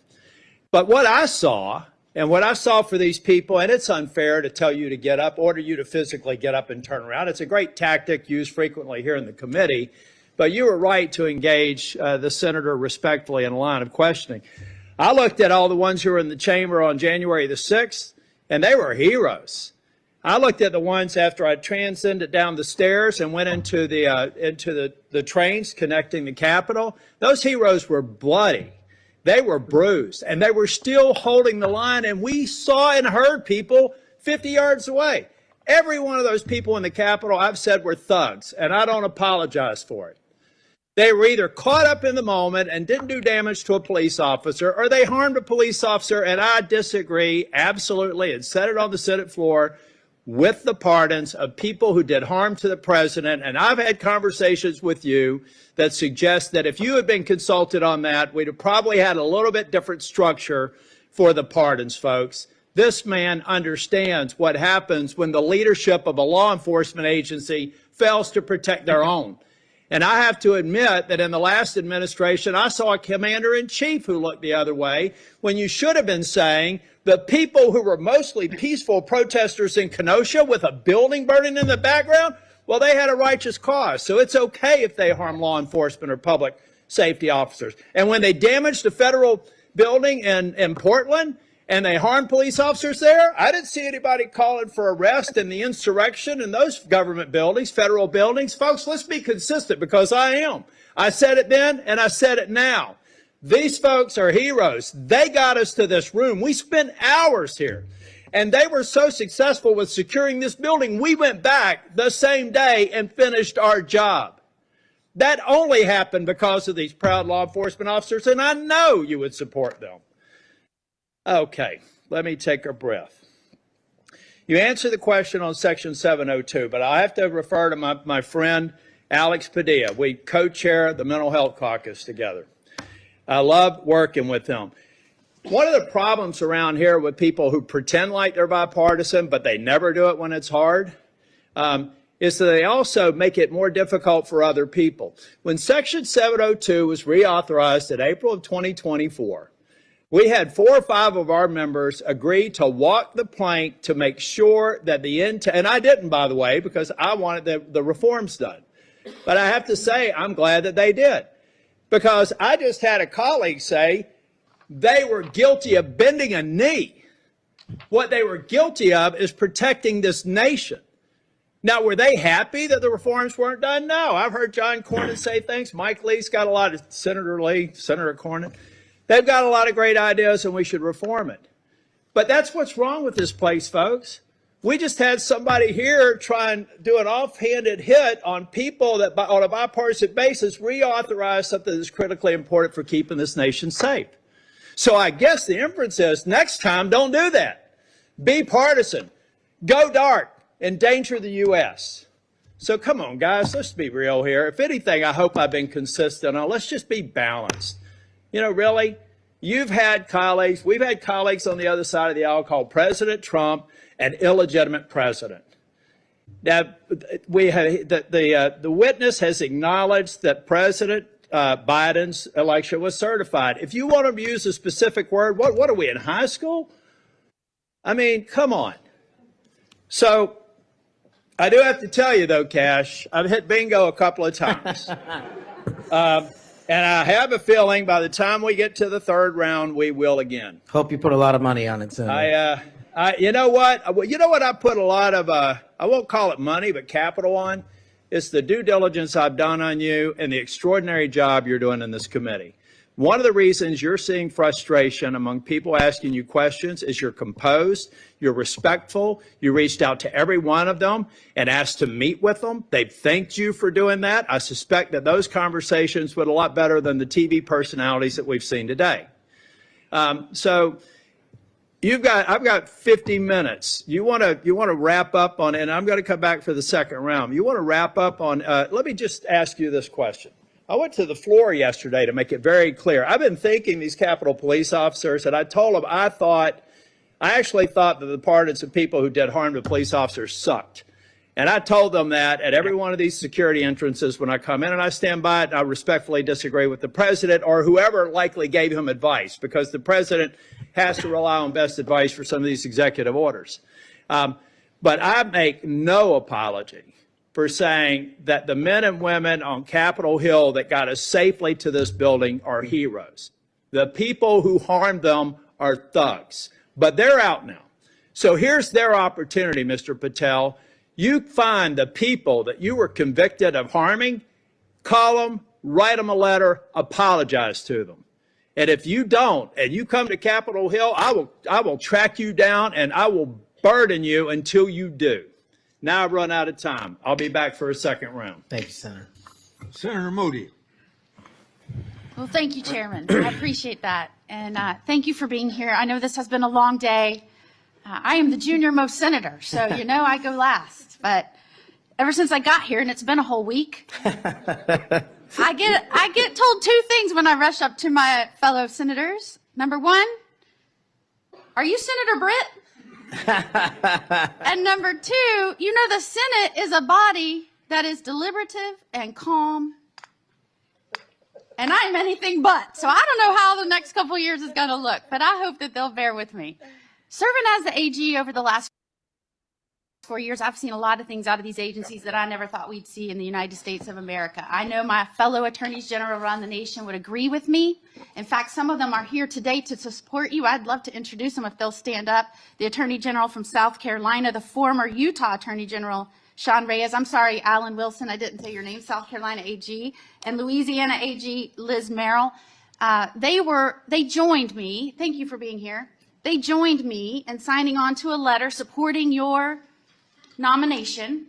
But what I saw, and what I saw for these people, and it's unfair to tell you to get up, order you to physically get up and turn around. It's a great tactic used frequently here in the committee, but you were right to engage the senator respectfully in a line of questioning. I looked at all the ones who were in the chamber on January the 6th, and they were heroes. I looked at the ones after I transcended down the stairs and went into the trains connecting the Capitol. Those heroes were bloody. They were bruised, and they were still holding the line, and we saw and heard people 50 yards away. Every one of those people in the Capitol, I've said, were thugs, and I don't apologize for it. They were either caught up in the moment and didn't do damage to a police officer, or they harmed a police officer, and I disagree absolutely and said it on the Senate floor with the pardons of people who did harm to the president. And I've had conversations with you that suggest that if you had been consulted on that, we'd have probably had a little bit different structure for the pardons, folks. This man understands what happens when the leadership of a law enforcement agency fails to protect their own. And I have to admit that in the last administration, I saw a commander-in-chief who looked the other way when you should have been saying the people who were mostly peaceful protesters in Kenosha with a building burning in the background, well, they had a righteous cause. So it's okay if they harm law enforcement or public safety officers. And when they damaged a federal building in Portland and they harmed police officers there, I didn't see anybody calling for arrest in the insurrection in those government buildings, federal buildings. Folks, let's be consistent because I am. I said it then and I said it now. These folks are heroes. They got us to this room. We spent hours here. And they were so successful with securing this building, we went back the same day and finished our job. That only happened because of these proud law enforcement officers, and I know you would support them. Okay, let me take a breath. You answered the question on Section 702, but I have to refer to my friend Alex Padilla. We co-chair the Mental Health Caucus together. I love working with him. One of the problems around here with people who pretend like they're bipartisan, but they never do it when it's hard, is that they also make it more difficult for other people. When Section 702 was reauthorized in April of 2024, we had 4 or 5 of our members agree to walk the plank to make sure that and I didn't, by the way, because I wanted the reforms done. But I have to say, I'm glad that they did, because I just had a colleague say they were guilty of bending a knee. What they were guilty of is protecting this nation. Now, were they happy that the reforms weren't done? No. I've heard John Cornyn say things. Mike Lee's got a lot of, Senator Lee, Senator Cornyn. They've got a lot of great ideas, and we should reform it. But that's what's wrong with this place, folks. We just had somebody here try and do an offhanded hit on people that, on a bipartisan basis, reauthorize something that's critically important for keeping this nation safe. So I guess the inference is, next time, don't do that. Be partisan. Go dark. Endanger the U.S. So come on, guys, let's be real here. If anything, I hope I've been consistent on, let's just be balanced. You know, really, you've had colleagues, we've had colleagues on the other side of the aisle called President Trump an illegitimate president. Now, we have, the witness has acknowledged that President Biden's election was certified. If you want to use a specific word, what are we, in high school? I mean, come on. So I do have to tell you, though, Cash, I've hit bingo a couple of times. And I have a feeling by the time we get to the third round, we will again. Hope you put a lot of money on it, Senator. You know what? I put a lot of, I won't call it money, but capital on? It's the due diligence I've done on you and the extraordinary job you're doing in this committee. One of the reasons you're seeing frustration among people asking you questions is you're composed, you're respectful, you reached out to every one of them and asked to meet with them. They've thanked you for doing that. I suspect that those conversations went a lot better than the TV personalities that we've seen today. So I've got 50 minutes. You want to wrap up on, and I'm going to come back for the second round. You want to wrap up on, let me just ask you this question. I went to the floor yesterday to make it very clear. I've been thanking these Capitol Police officers, and I told them I actually thought that the parties of people who did harm to police officers sucked. And I told them that at every one of these security entrances when I come in, and I stand by it, and I respectfully disagree with the president or whoever likely gave him advice, because the president has to rely on best advice for some of these executive orders. But I make no apology for saying that the men and women on Capitol Hill that got us safely to this building are heroes. The people who harmed them are thugs, but they're out now. So here's their opportunity, Mr. Patel. You find the people that you were convicted of harming, call them, write them a letter, apologize to them. And if you don't, and you come to Capitol Hill, I will track you down and I will burden you until you do. Now I've run out of time. I'll be back for a second round. Thank you, Senator. Senator Moody. Well, thank you, Chairman. I appreciate that. And thank you for being here. I know this has been a long day. I am the junior most senator, so you know I go last. But ever since I got here, and it's been a whole week, I get told two things when I rush up to my fellow senators. Number one, are you Senator Britt? And number two, you know the Senate is a body that is deliberative and calm. And I'm anything but. So I don't know how the next couple of years is going to look, but I hope that they'll bear with me. Serving as the AG over the last 4 years, I've seen a lot of things out of these agencies that I never thought we'd see in the United States of America. I know my fellow attorneys general around the nation would agree with me. In fact, some of them are here today to support you. I'd love to introduce them if they'll stand up. The Attorney General from South Carolina, the former Utah Attorney General, Sean Reyes. I'm sorry, Alan Wilson, I didn't say your name. South Carolina AG. And Louisiana AG, Liz Merrill. They joined me. Thank you for being here. They joined me in signing on to a letter supporting your nomination,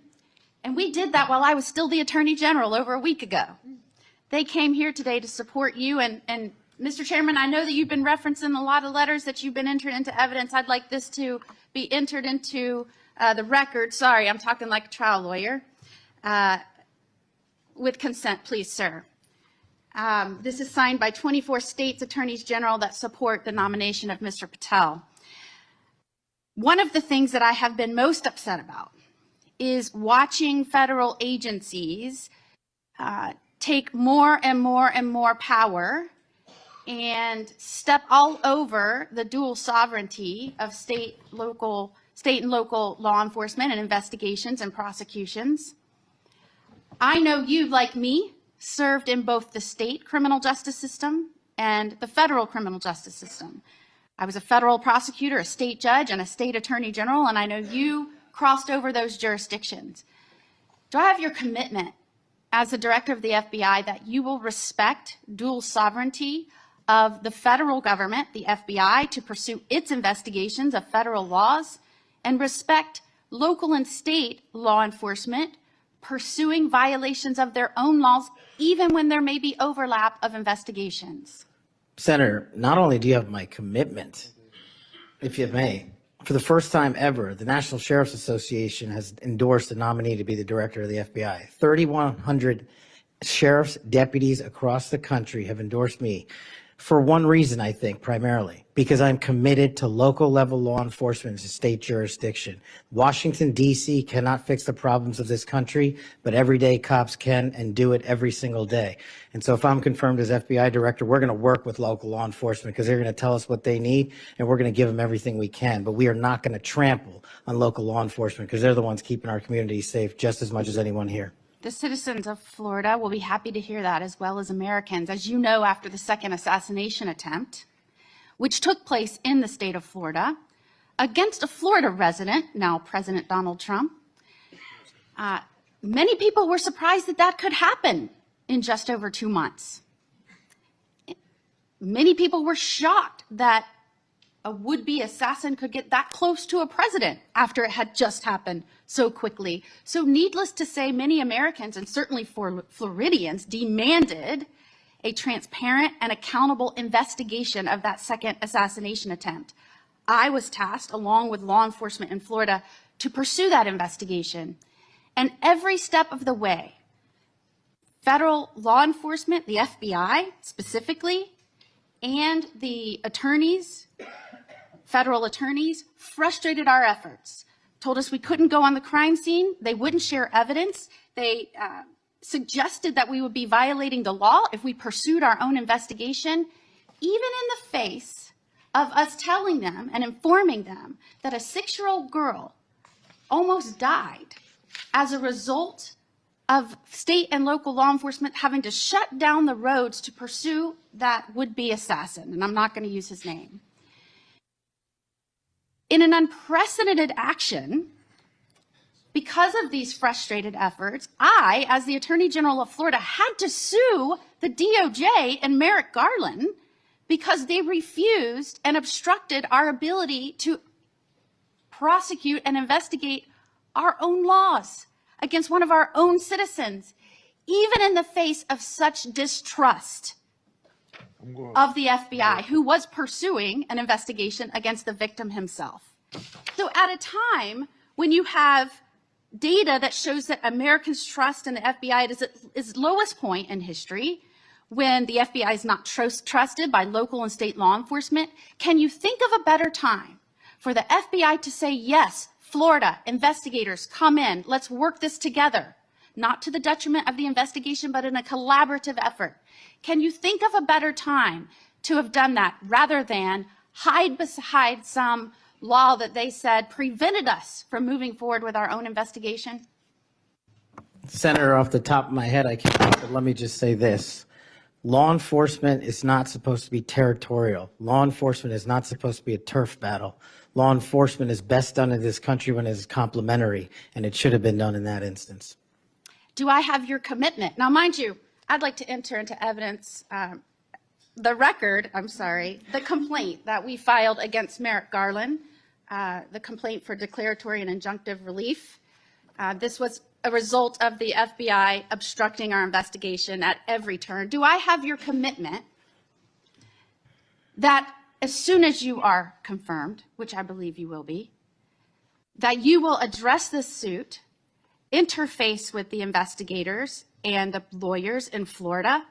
and we did that while I was still the Attorney General over a week ago. They came here today to support you, and Mr. Chairman, I know that you've been referencing a lot of letters that you've been entered into evidence. I'd like this to be entered into the record. Sorry, I'm talking like a trial lawyer. With consent, please, sir. This is signed by 24 states attorneys general that support the nomination of Mr. Patel. One of the things that I have been most upset about is watching federal agencies take more and more and more power and step all over the dual sovereignty of state and local law enforcement and investigations and prosecutions. I know you, like me, served in both the state criminal justice system and the federal criminal justice system. I was a federal prosecutor, a state judge, and a state attorney general, and I know you crossed over those jurisdictions. Do I have your commitment as the director of the FBI that you will respect dual sovereignty of the federal government, the FBI, to pursue its investigations of federal laws, and respect local and state law enforcement pursuing violations of their own laws, even when there may be overlap of investigations? Senator, not only do you have my commitment, if you may, for the first time ever, the National Sheriff's Association has endorsed a nominee to be the director of the FBI. 3,100 sheriff's deputies across the country have endorsed me for one reason, I think, primarily, because I'm committed to local level law enforcement as a state jurisdiction. Washington, D.C. cannot fix the problems of this country, but everyday cops can and do it every single day. And so if I'm confirmed as FBI director, we're going to work with local law enforcement because they're going to tell us what they need, and we're going to give them everything we can. But we are not going to trample on local law enforcement because they're the ones keeping our communities safe just as much as anyone here. The citizens of Florida will be happy to hear that, as well as Americans. As you know, after the second assassination attempt, which took place in the state of Florida against a Florida resident, now President Donald Trump, many people were surprised that that could happen in just over 2 months. Many people were shocked that a would-be assassin could get that close to a president after it had just happened so quickly. So needless to say, many Americans, and certainly Floridians, demanded a transparent and accountable investigation of that second assassination attempt. I was tasked, along with law enforcement in Florida, to pursue that investigation. And every step of the way, federal law enforcement, the FBI specifically, and the attorneys, federal attorneys, frustrated our efforts, told us we couldn't go on the crime scene, they wouldn't share evidence, they suggested that we would be violating the law if we pursued our own investigation, even in the face of us telling them and informing them that a 6-year-old girl almost died as a result of state and local law enforcement having to shut down the roads to pursue that would-be assassin, and I'm not going to use his name. In an unprecedented action, because of these frustrated efforts, I, as the Attorney General of Florida, had to sue the DOJ and Merrick Garland because they refused and obstructed our ability to prosecute and investigate our own laws against one of our own citizens, even in the face of such distrust of the FBI, who was pursuing an investigation against the victim himself. So at a time when you have data that shows that Americans' trust in the FBI is at its lowest point in history, when the FBI is not trusted by local and state law enforcement, can you think of a better time for the FBI to say, yes, Florida investigators, come in, let's work this together, not to the detriment of the investigation, but in a collaborative effort? Can you think of a better time to have done that rather than hide beside some law that they said prevented us from moving forward with our own investigation? Senator, off the top of my head, I can't, but let me just say this. Law enforcement is not supposed to be territorial. Law enforcement is not supposed to be a turf battle. Law enforcement is best done in this country when it is complementary, and it should have been done in that instance. Do I have your commitment? Now, mind you, I'd like to enter into evidence the complaint that we filed against Merrick Garland, the complaint for declaratory and injunctive relief. This was a result of the FBI obstructing our investigation at every turn. Do I have your commitment that as soon as you are confirmed, which I believe you will be, that you will address this suit, interface with the investigators and the lawyers in Florida,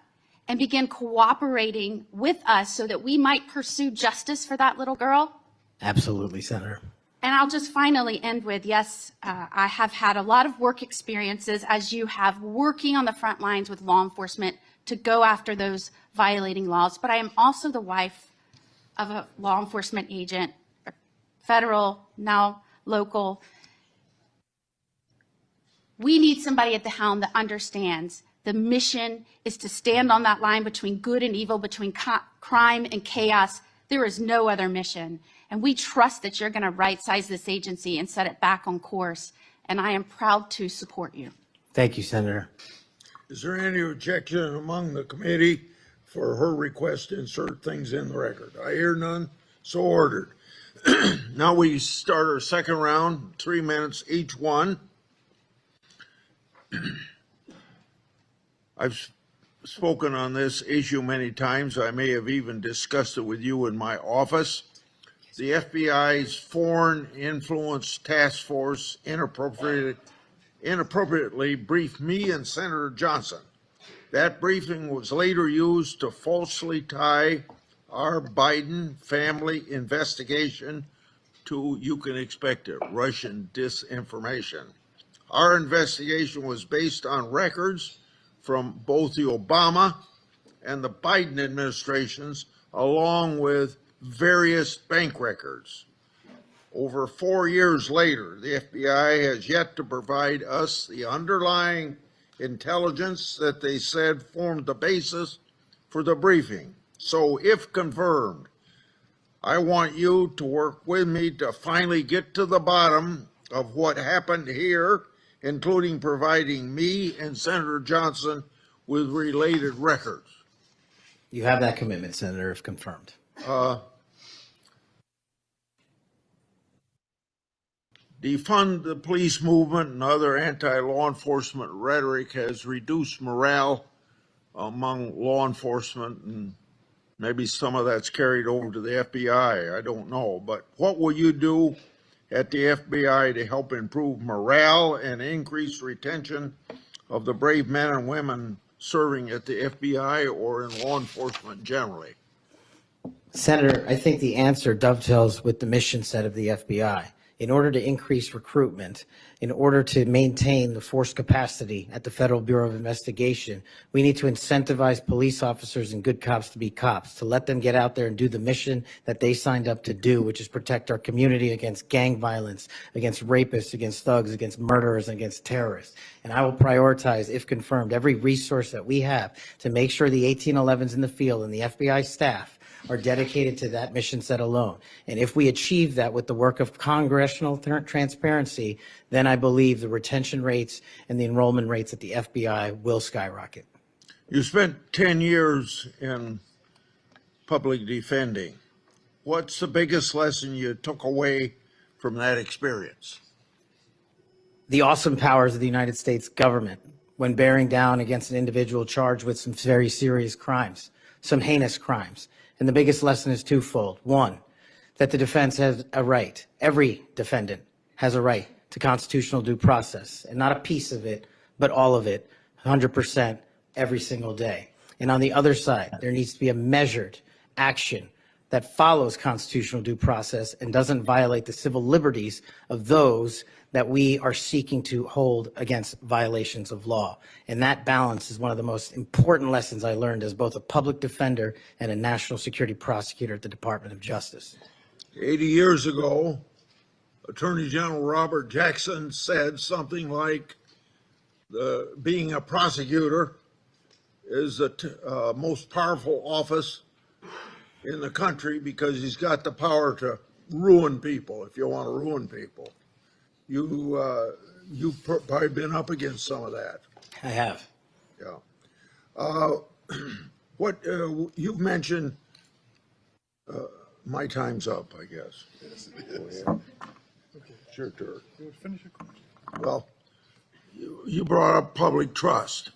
and begin cooperating with us so that we might pursue justice for that little girl? Absolutely, Senator. And I'll just finally end with, yes, I have had a lot of work experiences, as you have, working on the front lines with law enforcement to go after those violating laws. But I am also the wife of a law enforcement agent, federal, now local. We need somebody at the helm that understands the mission is to stand on that line between good and evil, between crime and chaos. There is no other mission. And we trust that you're going to right-size this agency and set it back on course. And I am proud to support you. Thank you, Senator. Is there any objection among the committee for her request to insert things in the record? I hear none, so ordered. Now we start our second round, 3 minutes each one. I've spoken on this issue many times. I may have even discussed it with you in my office. The FBI's Foreign Influence Task Force inappropriately briefed me and Senator Johnson. That briefing was later used to falsely tie our Biden family investigation to, you can expect it, Russian disinformation. Our investigation was based on records from both the Obama and the Biden administrations, along with various bank records. Over 4 years later, the FBI has yet to provide us the underlying intelligence that they said formed the basis for the briefing. So if confirmed, I want you to work with me to finally get to the bottom of what happened here, including providing me and Senator Johnson with related records. You have that commitment, Senator, if confirmed. Defund the police movement and other anti-law enforcement rhetoric has reduced morale among law enforcement, and maybe some of that's carried over to the FBI. I don't know. But what will you do at the FBI to help improve morale and increase retention of the brave men and women serving at the FBI or in law enforcement generally? Senator, I think the answer dovetails with the mission set of the FBI. In order to increase recruitment, in order to maintain the force capacity at the Federal Bureau of Investigation, we need to incentivize police officers and good cops to be cops, to let them get out there and do the mission that they signed up to do, which is protect our community against gang violence, against rapists, against thugs, against murderers, and against terrorists. And I will prioritize, if confirmed, every resource that we have to make sure the 1811s in the field and the FBI staff are dedicated to that mission set alone. And if we achieve that with the work of congressional transparency, then I believe the retention rates and the enrollment rates at the FBI will skyrocket. You spent 10 years in public defending. What's the biggest lesson you took away from that experience? The awesome powers of the United States government when bearing down against an individual charged with some very serious crimes, some heinous crimes. And the biggest lesson is twofold. One, that the defense has a right, every defendant has a right to constitutional due process, and not a piece of it, but all of it, 100% every single day. And on the other side, there needs to be a measured action that follows constitutional due process and doesn't violate the civil liberties of those that we are seeking to hold against violations of law. And that balance is one of the most important lessons I learned as both a public defender and a national security prosecutor at the Department of Justice. 80 years ago, Attorney General Robert Jackson said something like, being a prosecutor is the most powerful office in the country because he's got the power to ruin people if you want to ruin people. You've probably been up against some of that. I have. Yeah. What you've mentioned, my time's up, I guess. Oh, yeah. Okay, it's your turn. Finish your question. Well, you brought up public trust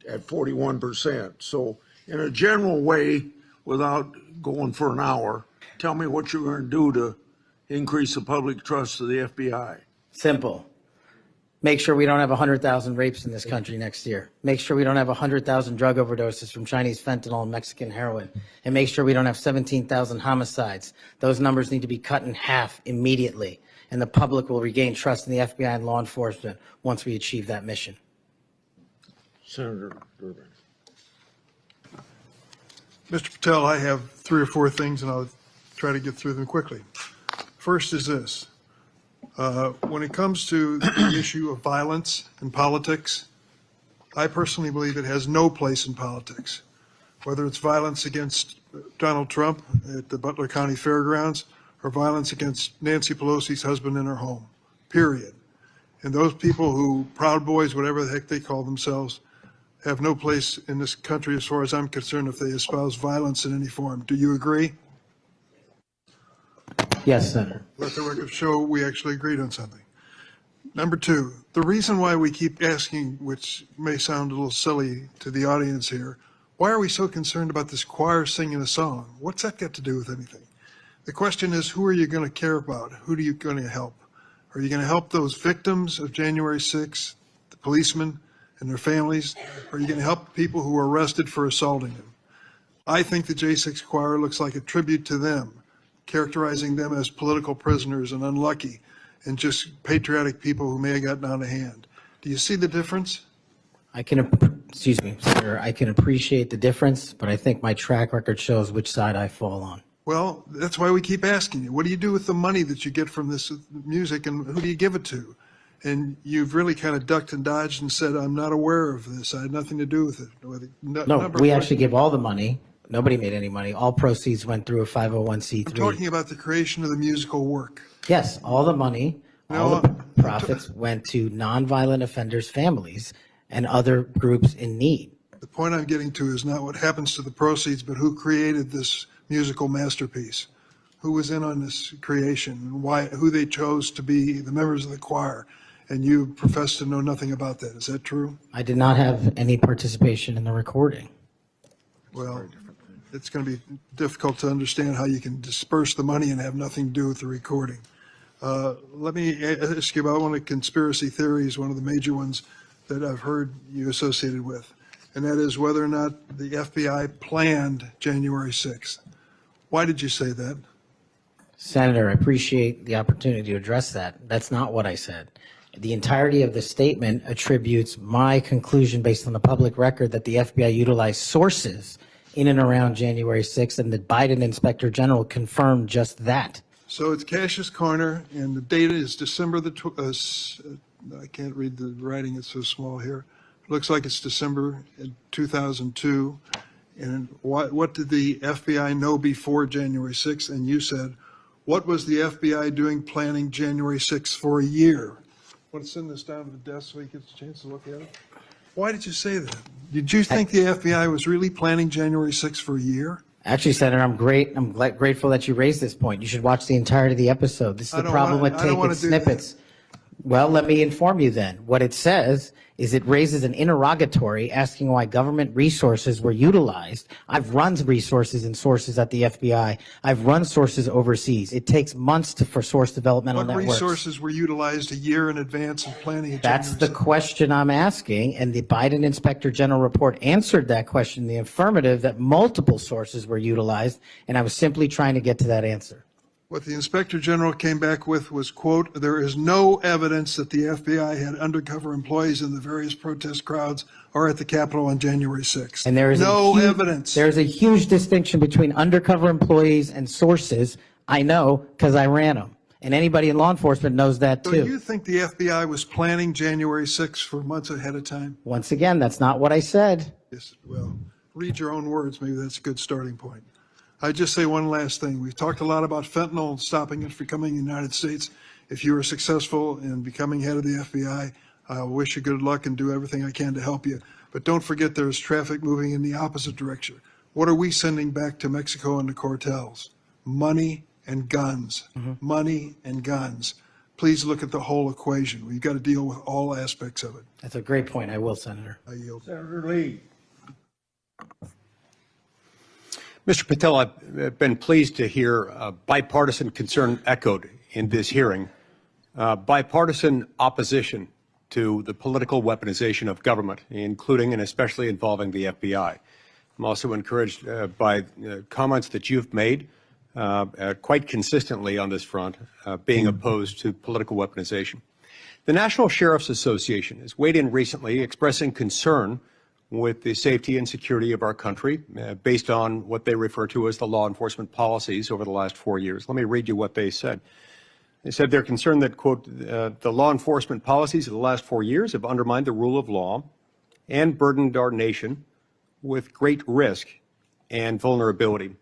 at 41%. So in a general way, without going for an hour, tell me what you're going to do to increase the public trust of the FBI. Simple. Make sure we don't have 100,000 rapes in this country next year. Make sure we don't have 100,000 drug overdoses from Chinese fentanyl and Mexican heroin. And make sure we don't have 17,000 homicides. Those numbers need to be cut in half immediately. And the public will regain trust in the FBI and law enforcement once we achieve that mission. Senator Durbin. Mr. Patel, I have 3 or 4 things, and I'll try to get through them quickly. First is this. When it comes to the issue of violence in politics, I personally believe it has no place in politics. Whether it's violence against Donald Trump at the Butler County Fairgrounds or violence against Nancy Pelosi's husband in her home, period. And those people who, Proud Boys, whatever the heck they call themselves, have no place in this country as far as I'm concerned if they espouse violence in any form. Do you agree? Yes, Senator. Let the record show we actually agreed on something. Number two, the reason why we keep asking, which may sound a little silly to the audience here, why are we so concerned about this choir singing a song? What's that got to do with anything? The question is, who are you going to care about? Who are you going to help? Are you going to help those victims of January 6th, the policemen and their families? Or are you going to help people who were arrested for assaulting them? I think the J6 choir looks like a tribute to them, characterizing them as political prisoners and unlucky and just patriotic people who may have gotten out of hand. Do you see the difference? Excuse me, sir, I can appreciate the difference, but I think my track record shows which side I fall on. Well, that's why we keep asking you. What do you do with the money that you get from this music, and who do you give it to? And you've really kind of ducked and dodged and said, I'm not aware of this. I had nothing to do with it. No, we actually give all the money. Nobody made any money. All proceeds went through a 501c3. I'm talking about the creation of the musical work. Yes, all the money, all the profits went to nonviolent offenders' families and other groups in need. The point I'm getting to is not what happens to the proceeds, but who created this musical masterpiece, who was in on this creation, and why, who they chose to be the members of the choir. And you profess to know nothing about that. Is that true? I did not have any participation in the recording. Well, it's going to be difficult to understand how you can disperse the money and have nothing to do with the recording. Let me ask you about one of the conspiracy theories, one of the major ones that I've heard you associated with, and that is whether or not the FBI planned January 6th. Why did you say that? Senator, I appreciate the opportunity to address that. That's not what I said. The entirety of the statement attributes my conclusion based on the public record that the FBI utilized sources in and around January 6th, and the Biden Inspector General confirmed just that. So it's Cash's Corner, and the date is December I can't read the writing, it's so small here. It looks like it's December 2002. And what did the FBI know before January 6th? And you said, what was the FBI doing planning January 6th for a year? I want to send this down to the desk so he gets a chance to look at it. Why did you say that? Did you think the FBI was really planning January 6th for a year? Actually, Senator, I'm grateful that you raised this point. You should watch the entirety of the episode. This is the problem with taking snippets. Well, let me inform you then. What it says is it raises an interrogatory asking why government resources were utilized. I've run resources and sources at the FBI. I've run sources overseas. It takes months for source developmental networks. What resources were utilized a year in advance of planning? That's the question I'm asking, and the Biden Inspector General report answered that question in the affirmative, that multiple sources were utilized, and I was simply trying to get to that answer. What the Inspector General came back with was, quote, there is no evidence that the FBI had undercover employees in the various protest crowds or at the Capitol on January 6th. And there is no evidence. There's a huge distinction between undercover employees and sources. I know because I ran them. And anybody in law enforcement knows that too. So you think the FBI was planning January 6th for months ahead of time? Once again, that's not what I said. Yes, well, read your own words. Maybe that's a good starting point. I'd just say one last thing. We've talked a lot about fentanyl and stopping it from coming to the United States. If you are successful in becoming head of the FBI, I wish you good luck and do everything I can to help you. But don't forget there's traffic moving in the opposite direction. What are we sending back to Mexico and the cartels? Money and guns. Money and guns. Please look at the whole equation. We've got to deal with all aspects of it. That's a great point. I will, Senator. I yield. Senator Lee. Mr. Patel, I've been pleased to hear bipartisan concern echoed in this hearing, bipartisan opposition to the political weaponization of government, including and especially involving the FBI. I'm also encouraged by comments that you've made quite consistently on this front, being opposed to political weaponization. The National Sheriff's Association has weighed in recently expressing concern with the safety and security of our country based on what they refer to as the law enforcement policies over the last 4 years. Let me read you what they said. They said they're concerned that, quote, the law enforcement policies of the last 4 years have undermined the rule of law and burdened our nation with great risk and vulnerability,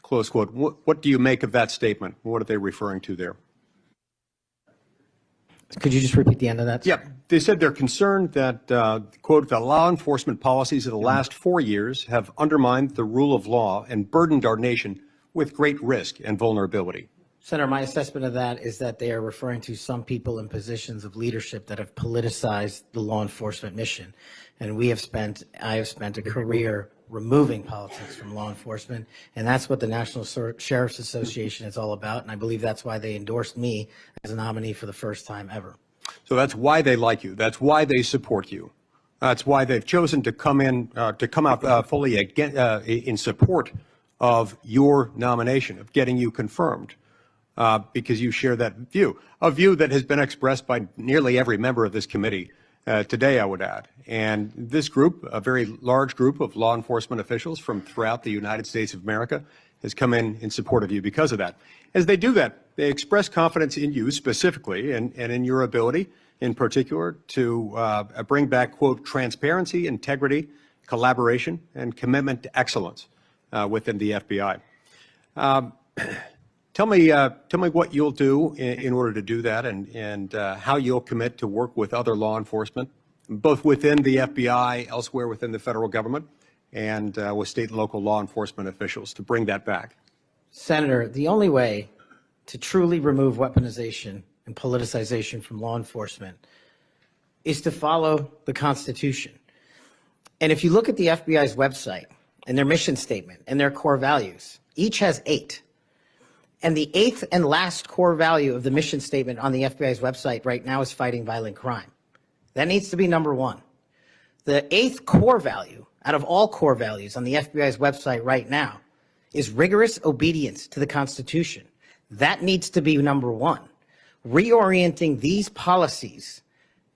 close quote. What do you make of that statement? What are they referring to there? Could you just repeat the end of that? Yeah, they said they're concerned that, quote, the law enforcement policies of the last 4 years have undermined the rule of law and burdened our nation with great risk and vulnerability. Senator, my assessment of that is that they are referring to some people in positions of leadership that have politicized the law enforcement mission. And I have spent a career removing politics from law enforcement, and that's what the National Sheriff's Association is all about, and I believe that's why they endorsed me as a nominee for the first time ever. So that's why they like you. That's why they support you. That's why they've chosen to come out fully again, in support of your nomination, of getting you confirmed, because you share that view, a view that has been expressed by nearly every member of this committee today, I would add. And this group, a very large group of law enforcement officials from throughout the United States of America, has come in support of you because of that. As they do that, they express confidence in you specifically and in your ability in particular to bring back, quote, transparency, integrity, collaboration, and commitment to excellence within the FBI. Tell me what you'll do in order to do that, and how you'll commit to work with other law enforcement, both within the FBI, elsewhere within the federal government, and with state and local law enforcement officials to bring that back. Senator, the only way to truly remove weaponization and politicization from law enforcement is to follow the Constitution. And if you look at the FBI's website and their mission statement and their core values, each has 8. And the 8th and last core value of the mission statement on the FBI's website right now is fighting violent crime. That needs to be number 1. The 8th core value out of all core values on the FBI's website right now is rigorous obedience to the Constitution. That needs to be number 1. Reorienting these policies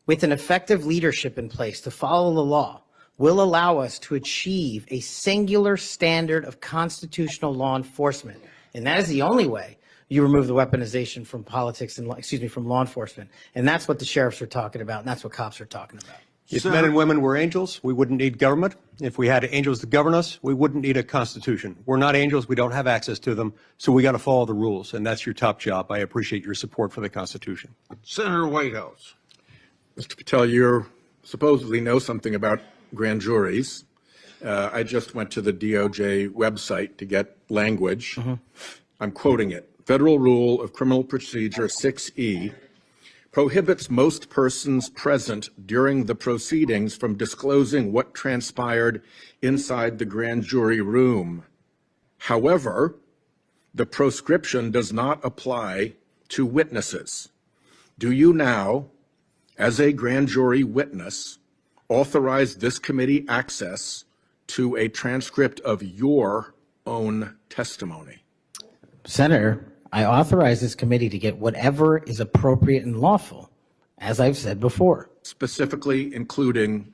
with an effective leadership in place to follow the law will allow us to achieve a singular standard of constitutional law enforcement. And that is the only way you remove the weaponization from politics and, from law enforcement. And that's what the sheriffs are talking about, and that's what cops are talking about. If men and women were angels, we wouldn't need government. If we had angels to govern us, we wouldn't need a constitution. We're not angels. We don't have access to them. So we got to follow the rules. And that's your top job. I appreciate your support for the Constitution. Senator Whitehouse. Mr. Patel, you supposedly know something about grand juries. I just went to the DOJ website to get language. I'm quoting it. Federal Rule of Criminal Procedure 6E prohibits most persons present during the proceedings from disclosing what transpired inside the grand jury room. However, the proscription does not apply to witnesses. Do you now, as a grand jury witness, authorize this committee access to a transcript of your own testimony? Senator, I authorize this committee to get whatever is appropriate and lawful, as I've said before. Specifically including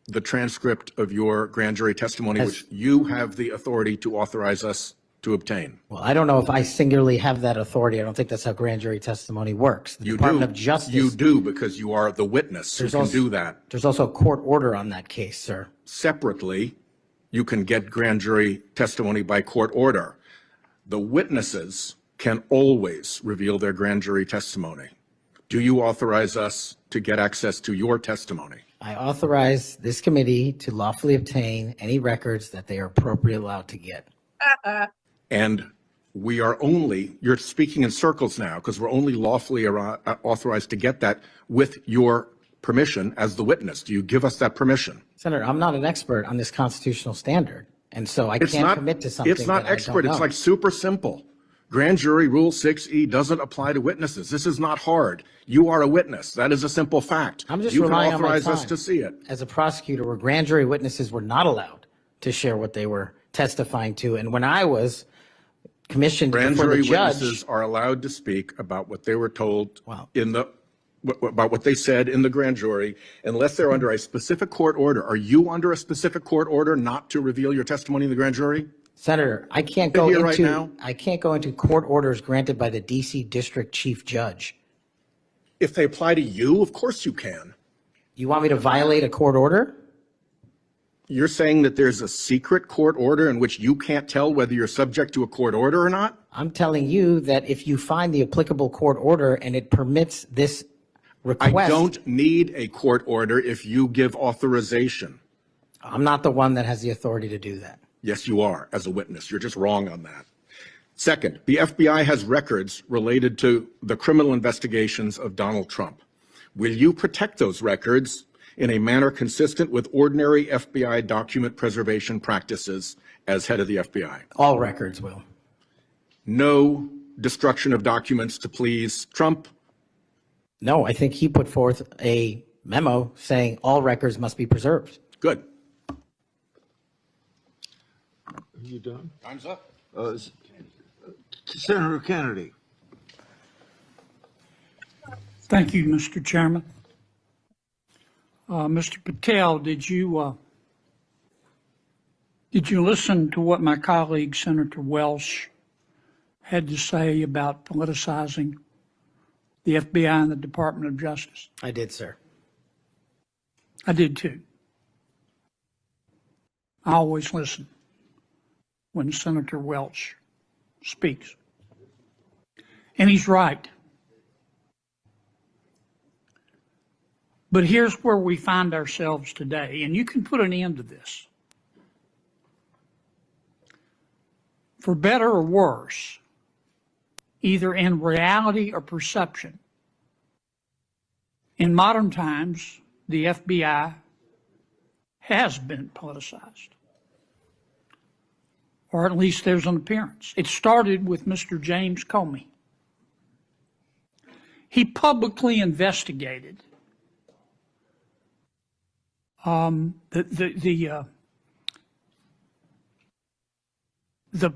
the transcript of your grand jury testimony, which you have the authority to authorize us to obtain. Well, I don't know if I singularly have that authority. I don't think that's how grand jury testimony works. The You Department do. of Justice. You do, because you are the witness who can do that. There's also a court order on that case, sir. Separately, you can get grand jury testimony by court order. The witnesses can always reveal their grand jury testimony. Do you authorize us to get access to your testimony? I authorize this committee to lawfully obtain any records that they are appropriately allowed to get. And we are only, you're speaking in circles now, because we're only lawfully authorized to get that with your permission as the witness. Do you give us that permission? Senator, I'm not an expert on this constitutional standard, and so I can't commit to something It's not that I expert. don't It's know. like super simple. Grand jury rule 6E doesn't apply to witnesses. This is not hard. You are a witness. That is a simple fact. I'm just you can relying on my authorize us time to see it. as a prosecutor, where grand jury witnesses were not allowed to share what they were testifying to. And when I was commissioned Grand before jury the judge, witnesses are allowed to speak about what they were told about what they said in the grand jury, unless they're under a specific court order. Are you under a specific court order not to reveal your testimony in the grand jury? Senator, I can't go Here right into now? I can't go into court orders granted by the DC District Chief Judge. If they apply to you, of course you can. You want me to violate a court order? You're saying that there's a secret court order in which you can't tell whether you're subject to a court order or not? I'm telling you that if you find the applicable court order and it permits this request. I don't need a court order if you give authorization. I'm not the one that has the authority to do that. Yes, you are, as a witness. You're just wrong on that. Second, the FBI has records related to the criminal investigations of Donald Trump. Will you protect those records in a manner consistent with ordinary FBI document preservation practices as head of the FBI? All records will. No destruction of documents to please Trump? No, I think he put forth a memo saying all records must be preserved. Good. Are you done? Time's up. Senator Kennedy. Thank you, Mr. Chairman. Mr. Patel, did you listen to what my colleague, Senator Welsh, had to say about politicizing the FBI and the Department of Justice? I did, sir. I did too. I always listen when Senator Welch speaks. And he's right. But here's where we find ourselves today, and you can put an end to this. For better or worse, either in reality or perception, in modern times, the FBI has been politicized. Or at least there's an appearance. It started with Mr. James Comey. He publicly investigated the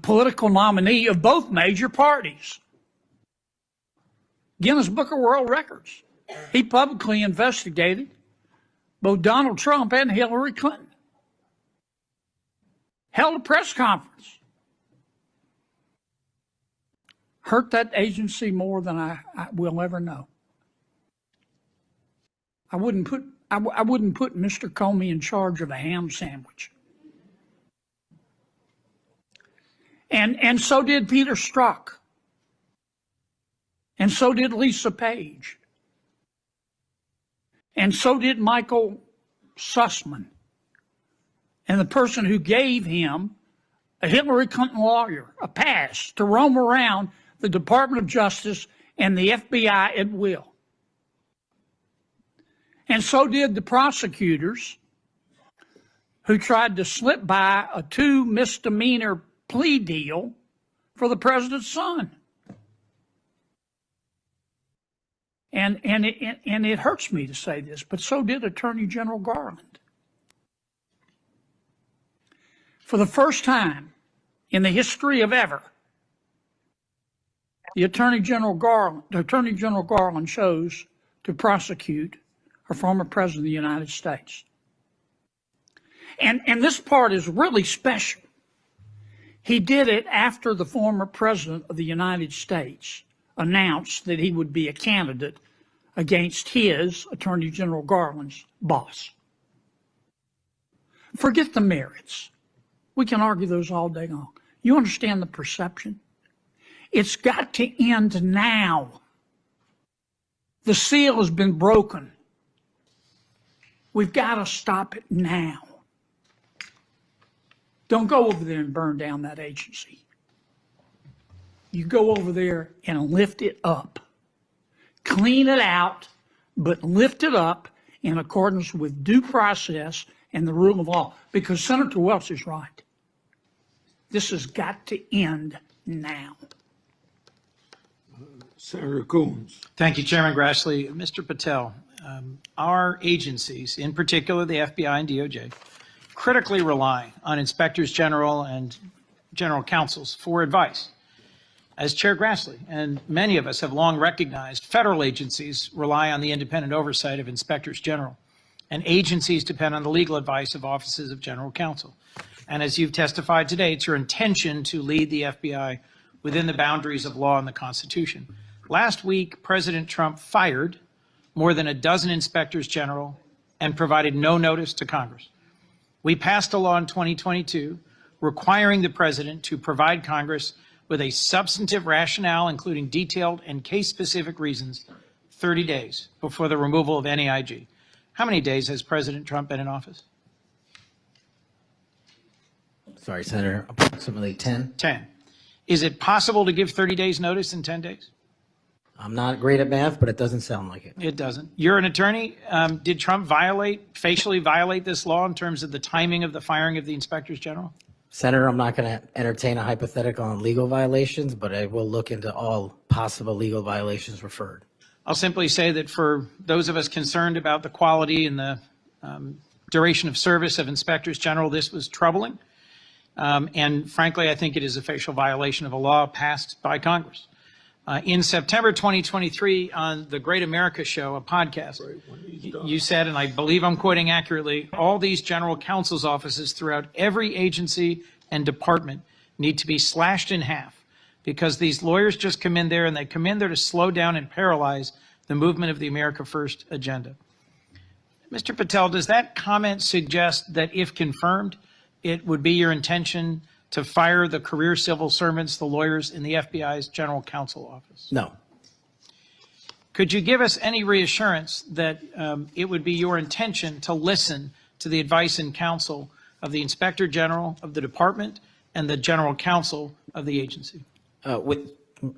political nominee of both major parties. Guinness Book of World Records. He publicly investigated both Donald Trump and Hillary Clinton. Held a press conference. Hurt that agency more than I will ever know. I wouldn't put Mr. Comey in charge of a ham sandwich. And so did Peter Strzok. And so did Lisa Page. And so did Michael Sussman. And the person who gave him, a Hillary Clinton lawyer, a pass to roam around the Department of Justice and the FBI at will. And so did the prosecutors who tried to slip by a 2 misdemeanor plea deal for the president's son. And it hurts me to say this, but so did Attorney General Garland. For the first time in the history of ever, the Attorney General Garland chose to prosecute a former president of the United States. And this part is really special. He did it after the former president of the United States announced that he would be a candidate against his, Attorney General Garland's, boss. Forget the merits. We can argue those all day long. You understand the perception? It's got to end now. The seal has been broken. We've got to stop it now. Don't go over there and burn down that agency. You go over there and lift it up. Clean it out, but lift it up in accordance with due process and the rule of law. Because Senator Welch is right. This has got to end now. Senator Coons. Thank you, Chairman Grassley. Mr. Patel, our agencies, in particular the FBI and DOJ, critically rely on inspectors general and general counsels for advice. As Chair Grassley and many of us have long recognized, federal agencies rely on the independent oversight of inspectors general, and agencies depend on the legal advice of offices of general counsel. And as you've testified today, it's your intention to lead the FBI within the boundaries of law and the Constitution. Last week, President Trump fired more than a dozen inspectors general and provided no notice to Congress. We passed a law in 2022 requiring the president to provide Congress with a substantive rationale, including detailed and case-specific reasons, 30 days before the removal of any IG. How many days has President Trump been in office? Sorry, Senator, approximately 10. 10. Is it possible to give 30 days notice in 10 days? I'm not great at math, but it doesn't sound like it. It doesn't. You're an attorney. Did Trump facially violate this law in terms of the timing of the firing of the inspectors general? Senator, I'm not going to entertain a hypothetical on legal violations, but I will look into all possible legal violations referred. I'll simply say that for those of us concerned about the quality and the duration of service of inspectors general, this was troubling. And frankly, I think it is a facial violation of a law passed by Congress. In September 2023, on the Great America Show, a podcast, you said, and I believe I'm quoting accurately, all these general counsel's offices throughout every agency and department need to be slashed in half because these lawyers just come in there and they come in there to slow down and paralyze the movement of the America First agenda. Mr. Patel, does that comment suggest that if confirmed, it would be your intention to fire the career civil servants, the lawyers in the FBI's general counsel office? No. Could you give us any reassurance that it would be your intention to listen to the advice and counsel of the Inspector General of the department and the general counsel of the agency? With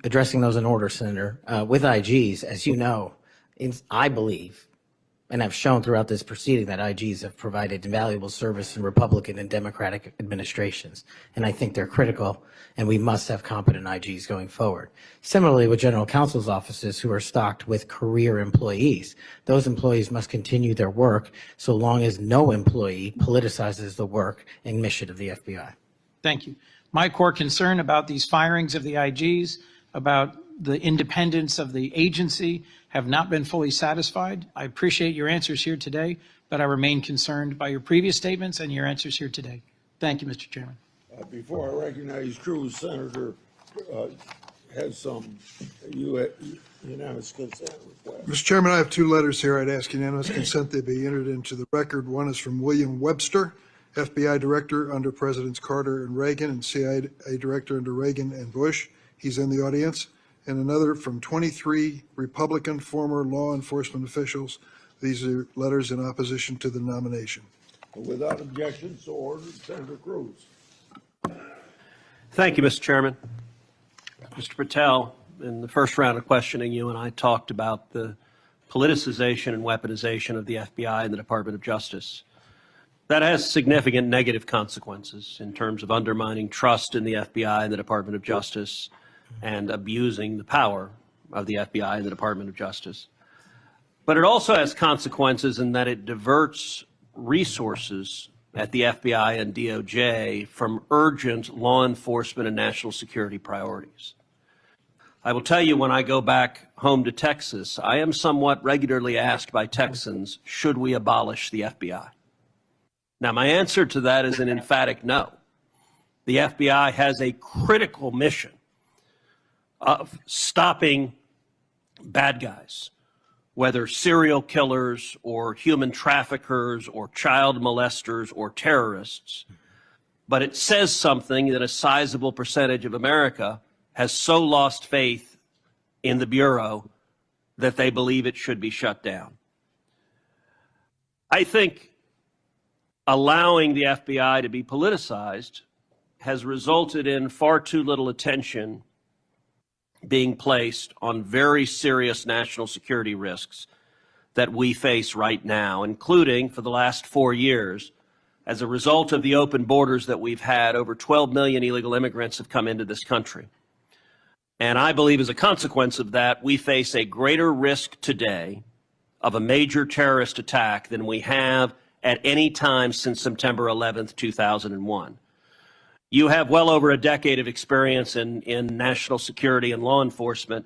addressing those in order, Senator, with IGs, as you know, I believe, and I've shown throughout this proceeding that IGs have provided invaluable service in Republican and Democratic administrations. And I think they're critical, and we must have competent IGs going forward. Similarly, with general counsel's offices who are stocked with career employees, those employees must continue their work so long as no employee politicizes the work and mission of the FBI. Thank you. My core concern about these firings of the IGs, about the independence of the agency, have not been fully satisfied. I appreciate your answers here today, but I remain concerned by your previous statements and your answers here today. Thank you, Mr. Chairman. Before I recognize Cruz, Senator has some unanimous consent request. Mr. Chairman, I have two letters here. I'd ask unanimous consent they be entered into the record. One is from William Webster, FBI Director under Presidents Carter and Reagan, and CIA Director under Reagan and Bush. He's in the audience. And another from 23 Republican former law enforcement officials. These are letters in opposition to the nomination. Without objection, so ordered. Senator Cruz. Thank you, Mr. Chairman. Mr. Patel, in the first round of questioning, you and I talked about the politicization and weaponization of the FBI and the Department of Justice. That has significant negative consequences in terms of undermining trust in the FBI and the Department of Justice and abusing the power of the FBI and the Department of Justice. But it also has consequences in that it diverts resources at the FBI and DOJ from urgent law enforcement and national security priorities. I will tell you, when I go back home to Texas, I am somewhat regularly asked by Texans, should we abolish the FBI? Now, my answer to that is an emphatic no. The FBI has a critical mission of stopping bad guys, whether serial killers or human traffickers or child molesters or terrorists. But it says something that a sizable percentage of America has so lost faith in the Bureau that they believe it should be shut down. I think allowing the FBI to be politicized has resulted in far too little attention being placed on very serious national security risks that we face right now, including for the last 4 years. As a result of the open borders that we've had, over 12 million illegal immigrants have come into this country. And I believe as a consequence of that, we face a greater risk today of a major terrorist attack than we have at any time since September 11th, 2001. You have well over a decade of experience in national security and law enforcement.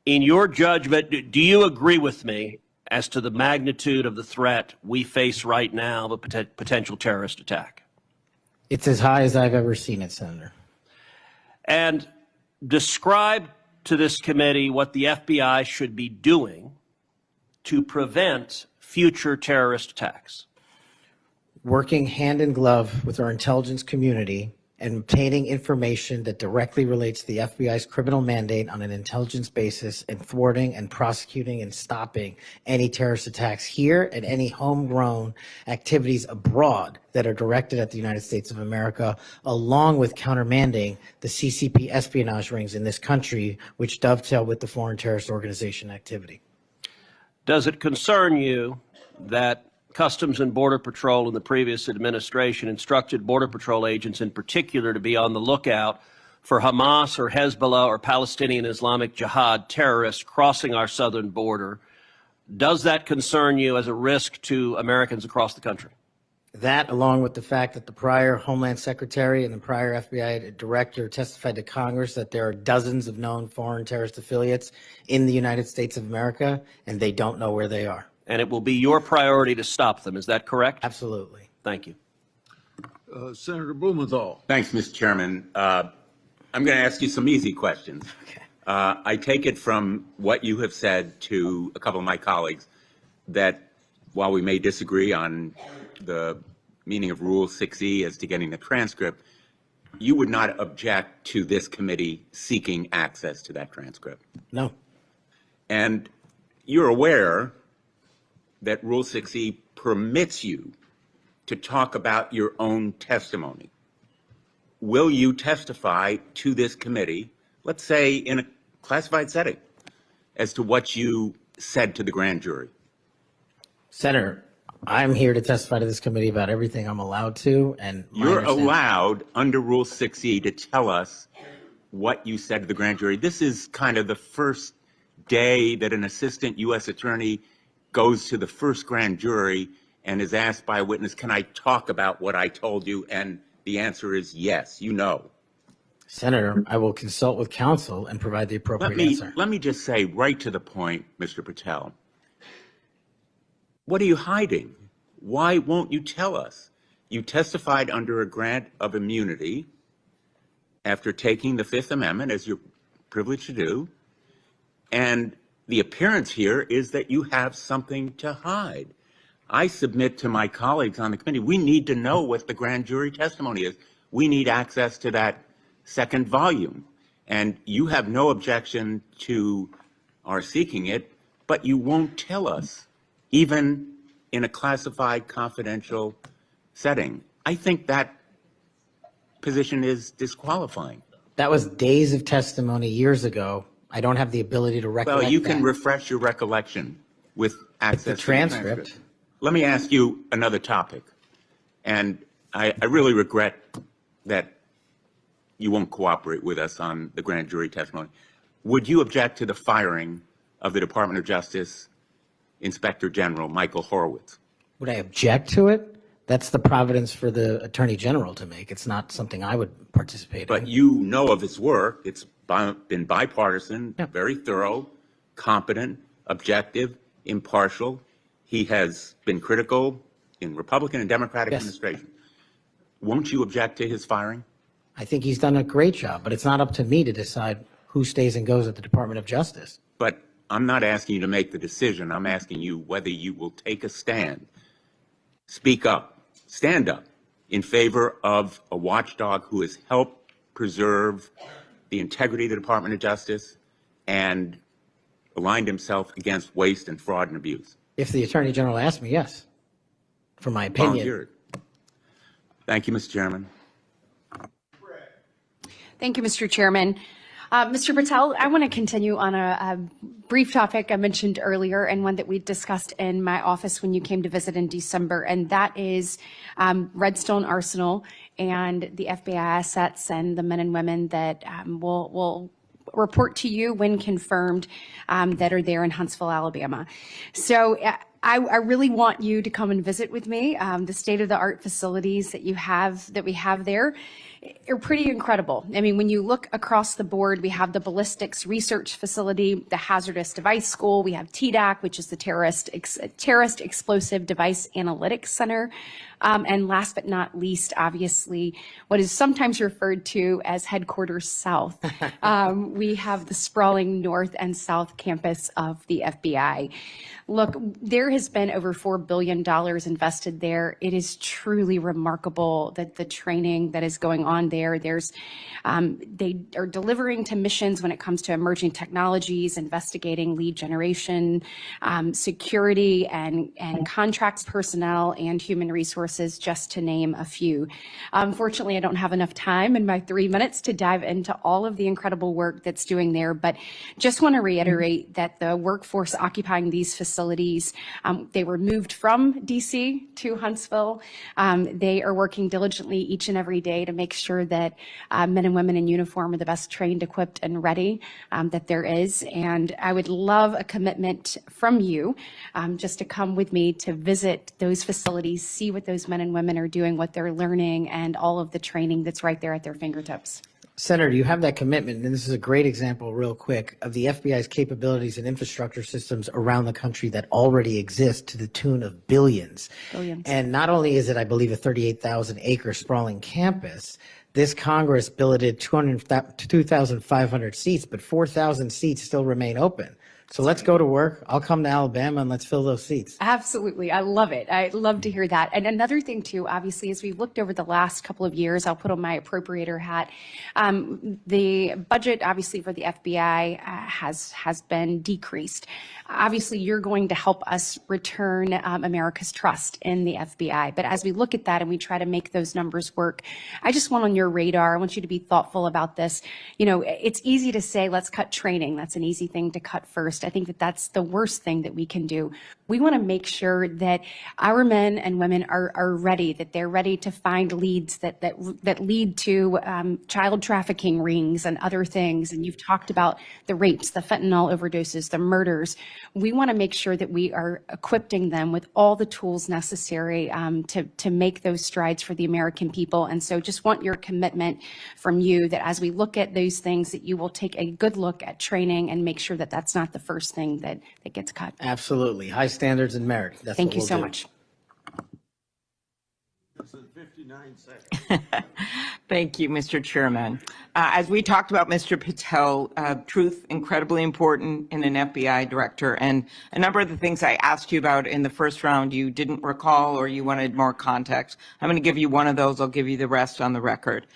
In your judgment, do you agree with me as to the magnitude of the threat we face right now of a potential terrorist attack? It's as high as I've ever seen it, Senator. And describe to this committee what the FBI should be doing to prevent future terrorist attacks. Working hand in glove with our intelligence community and obtaining information that directly relates to the FBI's criminal mandate on an intelligence basis, and thwarting and prosecuting and stopping any terrorist attacks here and any homegrown activities abroad that are directed at the United States of America, along with countermanding the CCP espionage rings in this country, which dovetail with the foreign terrorist organization activity. Does it concern you that Customs and Border Patrol in the previous administration instructed Border Patrol agents in particular to be on the lookout for Hamas or Hezbollah or Palestinian Islamic Jihad terrorists crossing our southern border? Does that concern you as a risk to Americans across the country? That, along with the fact that the prior Homeland Secretary and the prior FBI Director testified to Congress that there are dozens of known foreign terrorist affiliates in the United States of America, and they don't know where they are. And it will be your priority to stop them. Is that correct? Absolutely. Thank you. Senator Blumenthal. Thanks, Mr. Chairman. I'm going to ask you some easy questions. Okay. I take it from what you have said to a couple of my colleagues that while we may disagree on the meaning of Rule 6E as to getting the transcript, you would not object to this committee seeking access to that transcript. No. And you're aware that Rule 6E permits you to talk about your own testimony. Will you testify to this committee, let's say in a classified setting, as to what you said to the grand jury? Senator, I'm here to testify to this committee about everything I'm allowed to, and You're allowed under Rule 6E to tell us what you said to the grand jury. This is kind of the first day that an assistant U.S. attorney goes to the first grand jury and is asked by a witness, can I talk about what I told you? And the answer is yes, you know. Senator, I will consult with counsel and provide the appropriate answer. Let me just say right to the point, Mr. Patel. What are you hiding? Why won't you tell us? You testified under a grant of immunity after taking the Fifth Amendment, as you're privileged to do, and the appearance here is that you have something to hide. I submit to my colleagues on the committee, we need to know what the grand jury testimony is. We need access to that second volume. And you have no objection to our seeking it, but you won't tell us, even in a classified confidential setting. I think that position is disqualifying. That was days of testimony years ago. I don't have the ability to recollect Well, you can that. refresh your recollection with access The to transcript. Let me ask you another topic. And I really regret that you won't cooperate with us on the grand jury testimony. Would you object to the firing of the Department of Justice Inspector General Michael Horowitz? Would I object to it? That's the providence for the Attorney General to make. It's not something I would participate in. But you know of his work. It's been bipartisan, very thorough, competent, objective, impartial. He has been critical in Republican and Democratic administration. Won't you object to his firing? I think he's done a great job, but it's not up to me to decide who stays and goes at the Department of Justice. But I'm not asking you to make the decision. I'm asking you whether you will take a stand, speak up, stand up in favor of a watchdog who has helped preserve the integrity of the Department of Justice and aligned himself against waste and fraud and abuse. If the Attorney General asked me, yes, for my opinion. Volunteered. Thank you, Mr. Chairman. Thank you, Mr. Chairman. Mr. Patel, I want to continue on a brief topic I mentioned earlier and one that we discussed in my office when you came to visit in December, and that is Redstone Arsenal and the FBI assets and the men and women that will report to you when confirmed that are there in Huntsville, Alabama. So I really want you to come and visit with me. The state-of-the-art facilities that we have there are pretty incredible. I mean, when you look across the board, we have the ballistics research facility, the hazardous device school, we have TDAC, which is the terrorist explosive device analytics center. And last but not least, obviously, what is sometimes referred to as Headquarters South. We have the sprawling North and South campus of the FBI. Look, there has been over $4 billion invested there. It is truly remarkable that the training that is going on there. They are delivering to missions when it comes to emerging technologies, investigating lead generation, security and contracts personnel and human resources, just to name a few. Unfortunately, I don't have enough time in my 3 minutes to dive into all of the incredible work that's doing there, but just want to reiterate that the workforce occupying these facilities, they were moved from DC to Huntsville. They are working diligently each and every day to make sure that men and women in uniform are the best trained, equipped, and ready that there is. And I would love a commitment from you just to come with me to visit those facilities, see what those men and women are doing, what they're learning, and all of the training that's right there at their fingertips. Senator, you have that commitment, and this is a great example, real quick, of the FBI's capabilities and infrastructure systems around the country that already exist to the tune of billions. Billions. And not only is it, I believe, a 38,000-acre sprawling campus, this Congress billeted 2,500 seats, but 4,000 seats still remain open. So let's go to work. I'll come to Alabama and let's fill those seats. Absolutely. I love it. I love to hear that. And another thing too, obviously, as we've looked over the last couple of years, I'll put on my appropriator hat. The budget, obviously, for the FBI has been decreased. Obviously, you're going to help us return America's trust in the FBI. But as we look at that and we try to make those numbers work, I just want on your radar, I want you to be thoughtful about this. You know, it's easy to say, let's cut training. That's an easy thing to cut first. I think that that's the worst thing that we can do. We want to make sure that our men and women are ready, that they're ready to find leads that lead to child trafficking rings and other things. And you've talked about the rapes, the fentanyl overdoses, the murders. We want to make sure that we are equipping them with all the tools necessary to make those strides for the American people. And so just want your commitment from you that as we look at those things, that you will take a good look at training and make sure that that's not the first thing that gets cut. Absolutely. High standards and merit. That's Thank what you we'll so do. much. 59 seconds. Thank you, Mr. Chairman. As we talked about, Mr. Patel, truth, incredibly important in an FBI director. And a number of the things I asked you about in the first round, you didn't recall or you wanted more context. I'm going to give you one of those. I'll give you the rest on the record.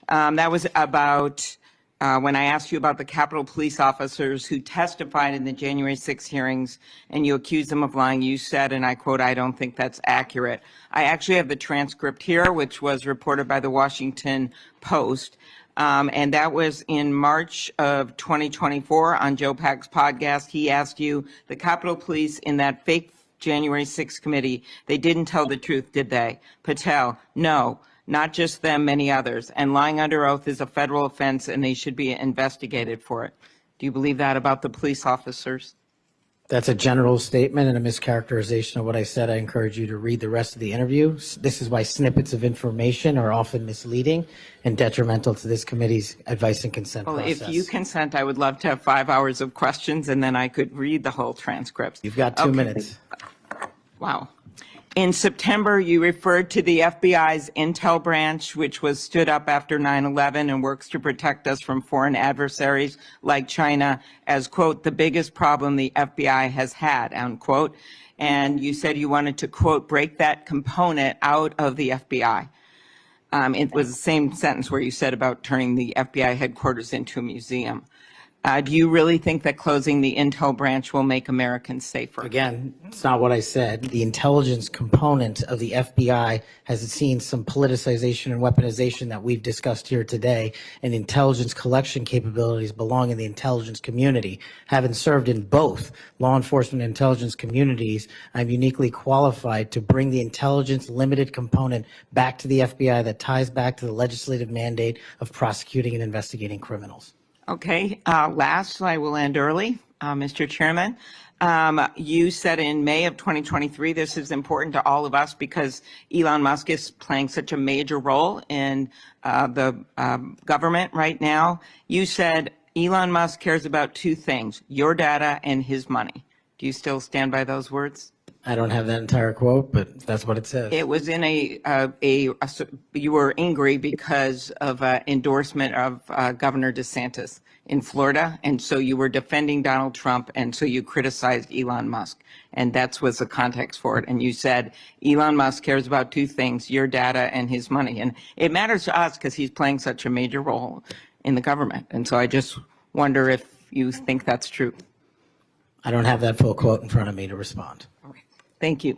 That was about when I asked you about the Capitol Police officers who testified in the January 6 hearings and you accused them of lying. You said, and I quote, "I don't think that's accurate." I actually have the transcript here, which was reported by the Washington Post. And that was in March of 2024 on Joe Pack's podcast. He asked you, the Capitol Police in that fake January 6 committee, they didn't tell the truth, did they? Patel, no. Not just them, many others. And lying under oath is a federal offense and they should be investigated for it. Do you believe that about the police officers? That's a general statement and a mischaracterization of what I said. I encourage you to read the rest of the interview. This is why snippets of information are often misleading and detrimental to this committee's advice and consent Well, process. if you consent, I would love to have 5 hours of questions and then I could read the whole transcript. You've got 2 minutes. Wow. In September, you referred to the FBI's Intel branch, which was stood up after 9/11 and works to protect us from foreign adversaries like China, as, quote, the biggest problem the FBI has had, unquote. And you said you wanted to, quote, break that component out of the FBI. It was the same sentence where you said about turning the FBI headquarters into a museum. Do you really think that closing the Intel branch will make Americans safer? Again, it's not what I said. The intelligence component of the FBI has seen some politicization and weaponization that we've discussed here today, and intelligence collection capabilities belong in the intelligence community. Having served in both law enforcement and intelligence communities, I'm uniquely qualified to bring the intelligence limited component back to the FBI that ties back to the legislative mandate of prosecuting and investigating criminals. Okay, last, I will end early, Mr. Chairman. You said in May of 2023, this is important to all of us because Elon Musk is playing such a major role in the government right now. You said Elon Musk cares about 2 things, your data and his money. Do you still stand by those words? I don't have that entire quote, but that's what it says. It was in you were angry because of endorsement of Governor DeSantis in Florida. And so you were defending Donald Trump. And so you criticized Elon Musk. And that was the context for it. And you said Elon Musk cares about two things, your data and his money. And it matters to us because he's playing such a major role in the government. And so I just wonder if you think that's true. I don't have that full quote in front of me to respond. Thank you.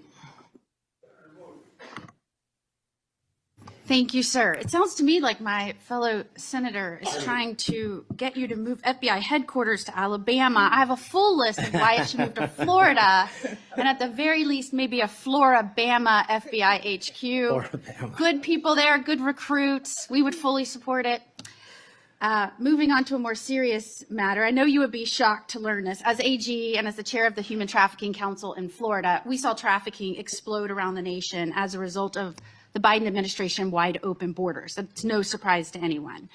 Thank you, sir. It sounds to me like my fellow senator is trying to get you to move FBI headquarters to Alabama. I have a full list of why it should move to Florida, and at the very least, maybe a Florabama FBI HQ. Florabama. Good people there, good recruits. We would fully support it. Moving on to a more serious matter, I know you would be shocked to learn this. As AG and as the chair of the Human Trafficking Council in Florida, we saw trafficking explode around the nation as a result of the Biden administration wide open borders. That's no surprise to anyone.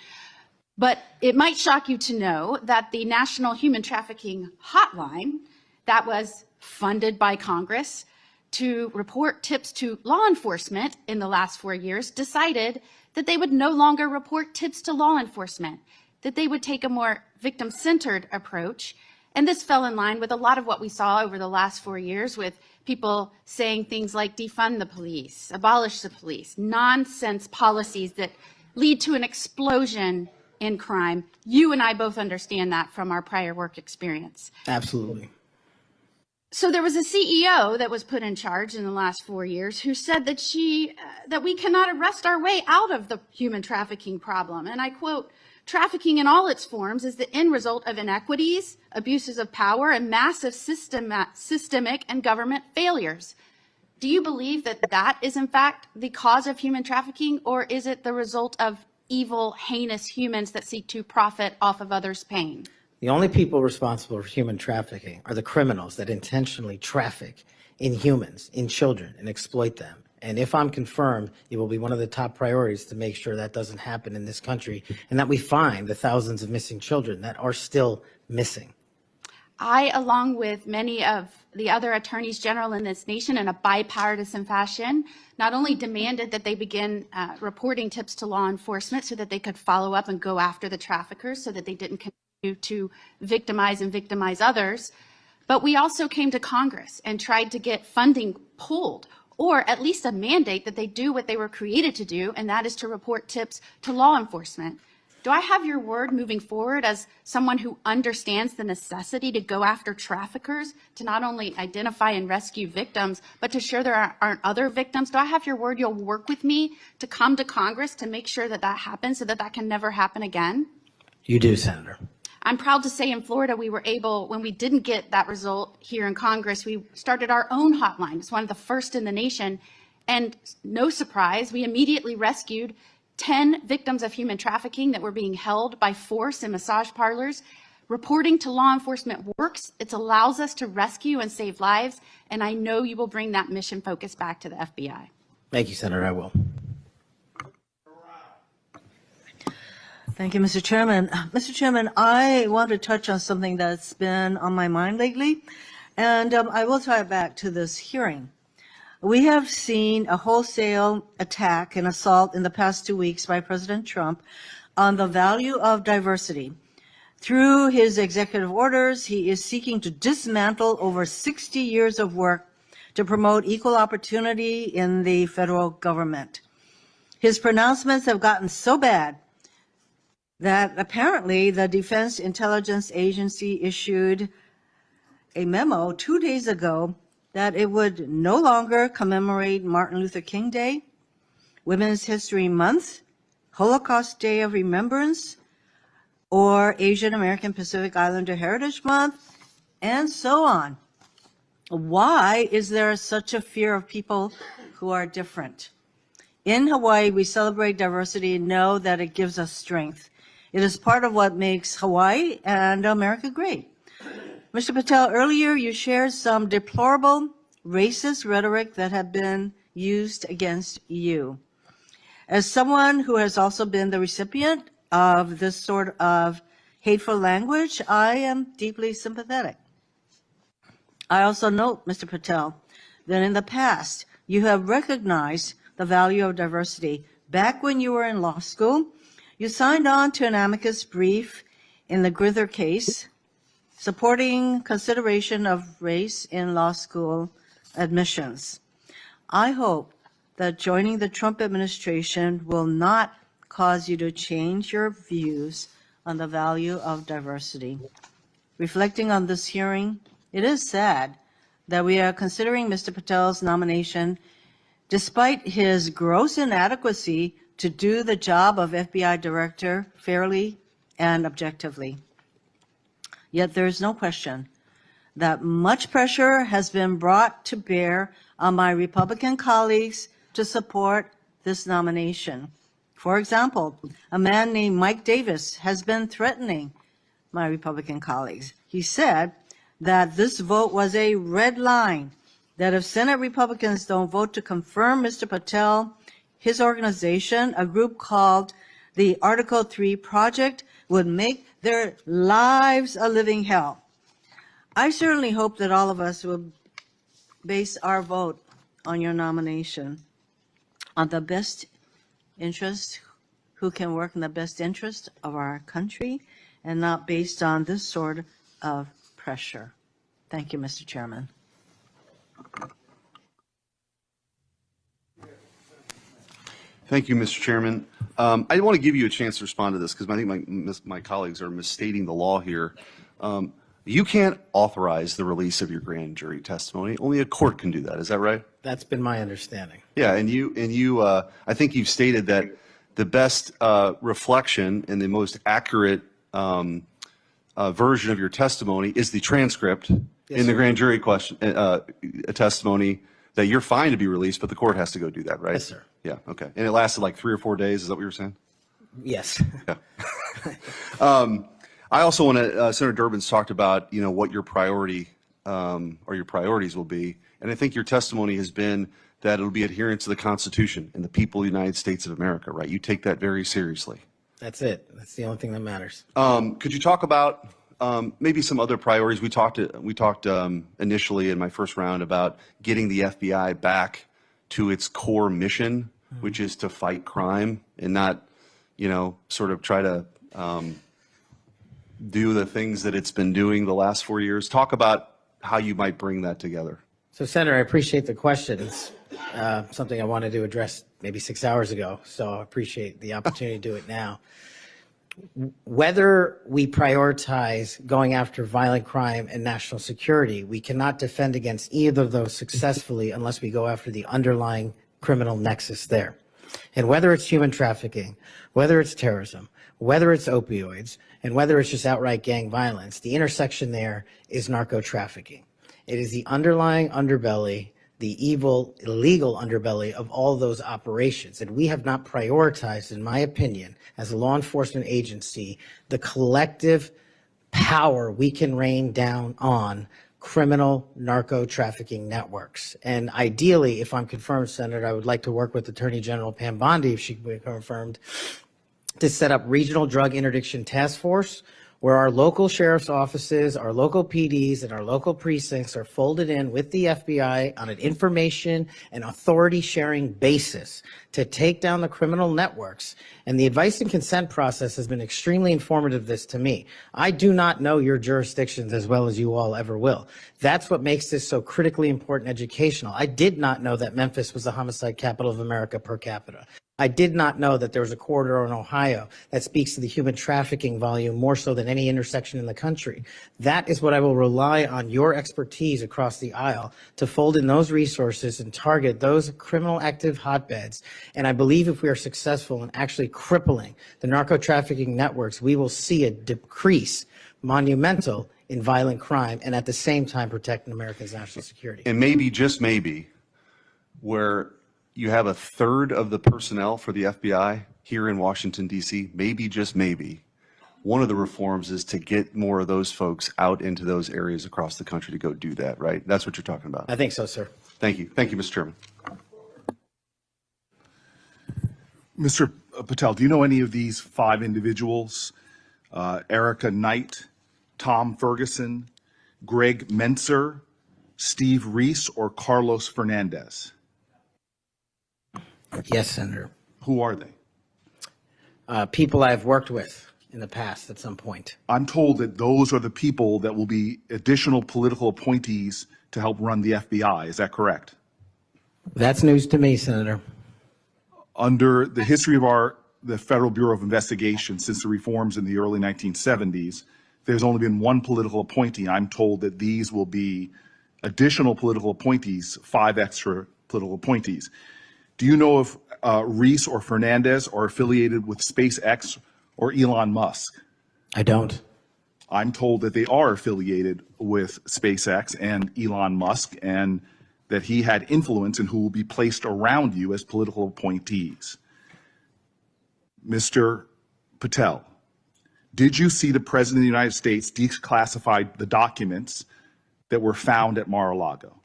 But it might shock you to know that the National Human Trafficking Hotline that was funded by Congress to report tips to law enforcement in the last 4 years decided that they would no longer report tips to law enforcement, that they would take a more victim-centered approach. And this fell in line with a lot of what we saw over the last 4 years with people saying things like defund the police, abolish the police, nonsense policies that lead to an explosion in crime. You and I both understand that from our prior work experience. Absolutely. So there was a CEO that was put in charge in the last 4 years who said that that we cannot arrest our way out of the human trafficking problem. And I quote, "Trafficking in all its forms is the end result of inequities, abuses of power, and massive systemic and government failures." Do you believe that that is in fact the cause of human trafficking, or is it the result of evil, heinous humans that seek to profit off of others' pain? The only people responsible for human trafficking are the criminals that intentionally traffic in humans, in children, and exploit them. And if I'm confirmed, it will be one of the top priorities to make sure that doesn't happen in this country and that we find the thousands of missing children that are still missing. I, along with many of the other attorneys general in this nation in a bipartisan fashion, not only demanded that they begin reporting tips to law enforcement so that they could follow up and go after the traffickers so that they didn't continue to victimize others, but we also came to Congress and tried to get funding pulled, or at least a mandate that they do what they were created to do, and that is to report tips to law enforcement. Do I have your word moving forward as someone who understands the necessity to go after traffickers, to not only identify and rescue victims, but to ensure there aren't other victims? Do I have your word you'll work with me to come to Congress to make sure that that happens so that that can never happen again? You do, Senator. I'm proud to say in Florida, we were able, when we didn't get that result here in Congress, we started our own hotline. It's one of the first in the nation. And no surprise, we immediately rescued 10 victims of human trafficking that were being held by force in massage parlors. Reporting to law enforcement works. It allows us to rescue and save lives. And I know you will bring that mission focus back to the FBI. Thank you, Senator. I will. Thank you, Mr. Chairman. Mr. Chairman, I want to touch on something that's been on my mind lately, and I will tie it back to this hearing. We have seen a wholesale attack and assault in the past 2 weeks by President Trump on the value of diversity. Through his executive orders, he is seeking to dismantle over 60 years of work to promote equal opportunity in the federal government. His pronouncements have gotten so bad that apparently the Defense Intelligence Agency issued a memo 2 days ago that it would no longer commemorate Martin Luther King Day, Women's History Month, Holocaust Day of Remembrance, or Asian American Pacific Islander Heritage Month, and so on. Why is there such a fear of people who are different? In Hawaii, we celebrate diversity and know that it gives us strength. It is part of what makes Hawaii and America great. Mr. Patel, earlier you shared some deplorable racist rhetoric that had been used against you. As someone who has also been the recipient of this sort of hateful language, I am deeply sympathetic. I also note, Mr. Patel, that in the past you have recognized the value of diversity. Back when you were in law school, you signed on to an amicus brief in the Grither case, supporting consideration of race in law school admissions. I hope that joining the Trump administration will not cause you to change your views on the value of diversity. Reflecting on this hearing, it is sad that we are considering Mr. Patel's nomination despite his gross inadequacy to do the job of FBI director fairly and objectively. Yet there is no question that much pressure has been brought to bear on my Republican colleagues to support this nomination. For example, a man named Mike Davis has been threatening my Republican colleagues. He said that this vote was a red line, that if Senate Republicans don't vote to confirm Mr. Patel, his organization, a group called the Article 3 Project, would make their lives a living hell. I certainly hope that all of us will base our vote on your nomination on the best interest, who can work in the best interest of our country, and not based on this sort of pressure. Thank you, Mr. Chairman. Thank you, Mr. Chairman. I want to give you a chance to respond to this because I think my colleagues are misstating the law here. You can't authorize the release of your grand jury testimony. Only a court can do that. Is that right? That's been my understanding. Yeah, and you I think you've stated that the best reflection and the most accurate version of your testimony is the transcript in the grand jury testimony that you're fine to be released, but the court has to go do that, right? Yes, sir. Yeah, okay. And it lasted like 3 or 4 days. Is that what you were saying? Yes. Yeah. I also want to, Senator Durbin's talked about, what your priority or your priorities will be. And I think your testimony has been that it'll be adherence to the Constitution and the people of the United States of America, right? You take that very seriously. That's it. That's the only thing that matters. Could you talk about maybe some other priorities? We talked initially in my first round about getting the FBI back to its core mission, which is to fight crime and not, sort of try to do the things that it's been doing the last 4 years. Talk about how you might bring that together. So, Senator, I appreciate the question. It's something I wanted to address maybe 6 hours ago, so I appreciate the opportunity to do it now. Whether we prioritize going after violent crime and national security, we cannot defend against either of those successfully unless we go after the underlying criminal nexus there. And whether it's human trafficking, whether it's terrorism, whether it's opioids, and whether it's just outright gang violence, the intersection there is narco trafficking. It is the underlying underbelly, the evil, illegal underbelly of all those operations. And we have not prioritized, in my opinion, as a law enforcement agency, the collective power we can rain down on criminal narco trafficking networks. And ideally, if I'm confirmed, Senator, I would like to work with Attorney General Pam Bondi, if she can be confirmed, to set up regional drug interdiction task force where our local sheriff's offices, our local PDs, and our local precincts are folded in with the FBI on an information and authority sharing basis to take down the criminal networks. And the advice and consent process has been extremely informative to me. I do not know your jurisdictions as well as you all ever will. That's what makes this so critically important educational. I did not know that Memphis was the homicide capital of America per capita. I did not know that there was a corridor in Ohio that speaks to the human trafficking volume more so than any intersection in the country. That is what I will rely on your expertise across the aisle to fold in those resources and target those criminal active hotbeds. And I believe if we are successful in actually crippling the narco trafficking networks, we will see a decrease monumental in violent crime and at the same time protecting Americans' national security. And maybe, just maybe, where you have a third of the personnel for the FBI here in Washington, D.C., maybe, just maybe, one of the reforms is to get more of those folks out into those areas across the country to go do that, right? That's what you're talking about. I think so, sir. Thank you. Thank you, Mr. Chairman. Mr. Patel, do you know any of these 5 individuals? Erica Knight, Tom Ferguson, Greg Menser, Steve Reese or Carlos Fernandez? Yes, Senator. Who are they? People I've worked with in the past at some point. I'm told that those are the people that will be additional political appointees to help run the FBI. Is that correct? That's news to me, Senator. Under the history of the Federal Bureau of Investigation since the reforms in the early 1970s, there's only been one political appointee. I'm told that these will be additional political appointees, 5 extra political appointees. Do you know if Reese or Fernandez are affiliated with SpaceX or Elon Musk? I don't. I'm told that they are affiliated with SpaceX and Elon Musk, and that he had influence in who will be placed around you as political appointees. Mr. Patel, did you see the President of the United States declassify the documents that were found at Mar-a-Lago?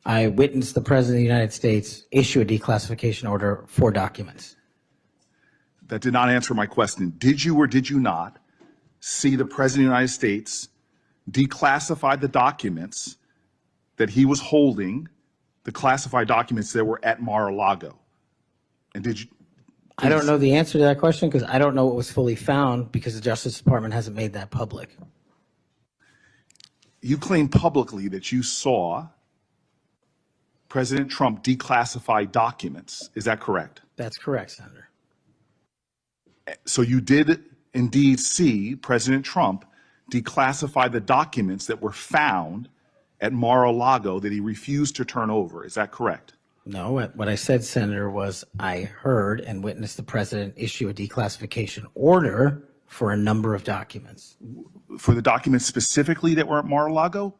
I witnessed the President of the United States issue a declassification order for documents. That did not answer my question. Did you or did you not see the President of the United States declassify the documents that he was holding, the classified documents that were at Mar-a-Lago? And did you? I don't know the answer to that question because I don't know what was fully found because the Justice Department hasn't made that public. You claim publicly that you saw President Trump declassify documents. Is that correct? That's correct, Senator. So you did indeed see President Trump declassify the documents that were found at Mar-a-Lago that he refused to turn over. Is that correct? No, what I said, Senator, was I heard and witnessed the President issue a declassification order for a number of documents. For the documents specifically that were at Mar-a-Lago?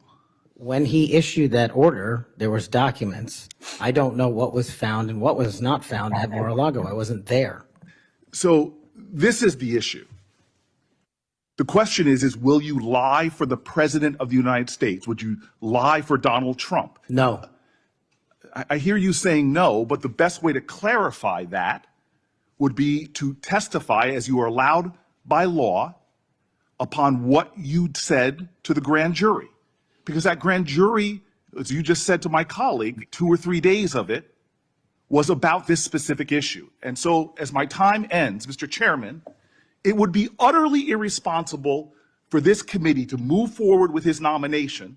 When he issued that order, there was documents. I don't know what was found and what was not found at Mar-a-Lago. I wasn't there. So this is the issue. The question is will you lie for the President of the United States? Would you lie for Donald Trump? No. I hear you saying no, but the best way to clarify that would be to testify, as you are allowed by law, upon what you said to the grand jury. Because that grand jury, as you just said to my colleague, 2 or 3 days of it was about this specific issue. And so as my time ends, Mr. Chairman, it would be utterly irresponsible for this committee to move forward with his nomination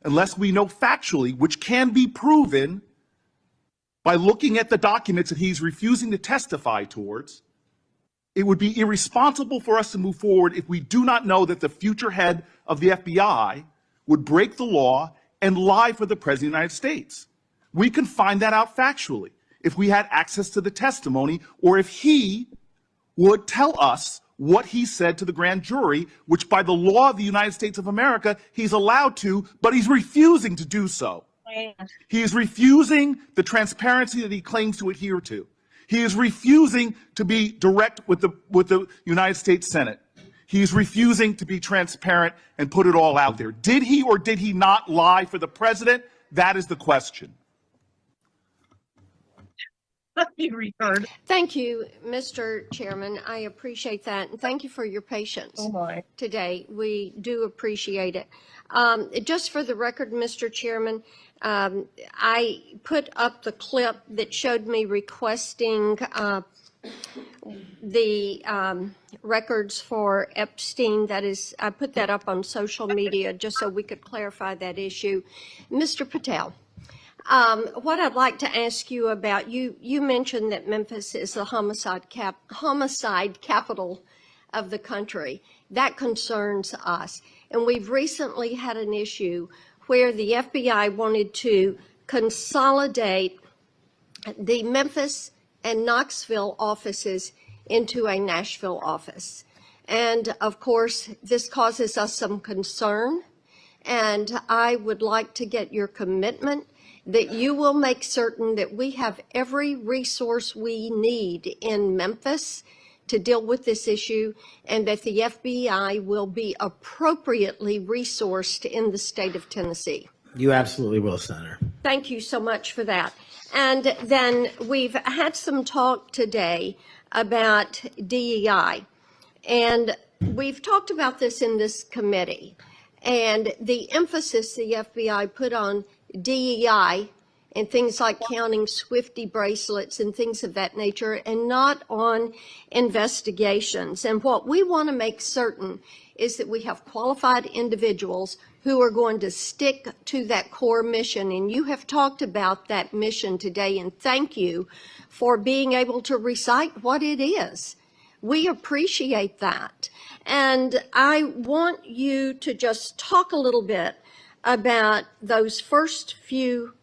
unless we know factually, which can be proven by looking at the documents that he's refusing to testify towards. It would be irresponsible for us to move forward if we do not know that the future head of the FBI would break the law and lie for the President of the United States. We can find that out factually if we had access to the testimony or if he would tell us what he said to the grand jury, which by the law of the United States of America, he's allowed to, but he's refusing to do so. He is refusing the transparency that he claims to adhere to. He is refusing to be direct with the United States Senate. He is refusing to be transparent and put it all out there. Did he or did he not lie for the president? That is the question. Thank you, Mr. Chairman. I appreciate that. And thank you for your patience today. We do appreciate it. Just for the record, Mr. Chairman, I put up the clip that showed me requesting the records for Epstein. That is, I put that up on social media just so we could clarify that issue. Mr. Patel, what I'd like to ask you about, you mentioned that Memphis is the homicide capital of the country. That concerns us. And we've recently had an issue where the FBI wanted to consolidate the Memphis and Knoxville offices into a Nashville office. And of course, this causes us some concern. And I would like to get your commitment that you will make certain that we have every resource we need in Memphis to deal with this issue, and that the FBI will be appropriately resourced in the state of Tennessee. You absolutely will, Senator. Thank you so much for that. And then we've had some talk today about DEI, and we've talked about this in this committee. and the emphasis the FBI put on DEI and things like counting Swifty bracelets and things of that nature, and not on investigations. And what we want to make certain is that we have qualified individuals who are going to stick to that core mission. And you have talked about that mission today, and thank you for being able to recite what it is. We appreciate that. And I want you to just talk a little bit about those first few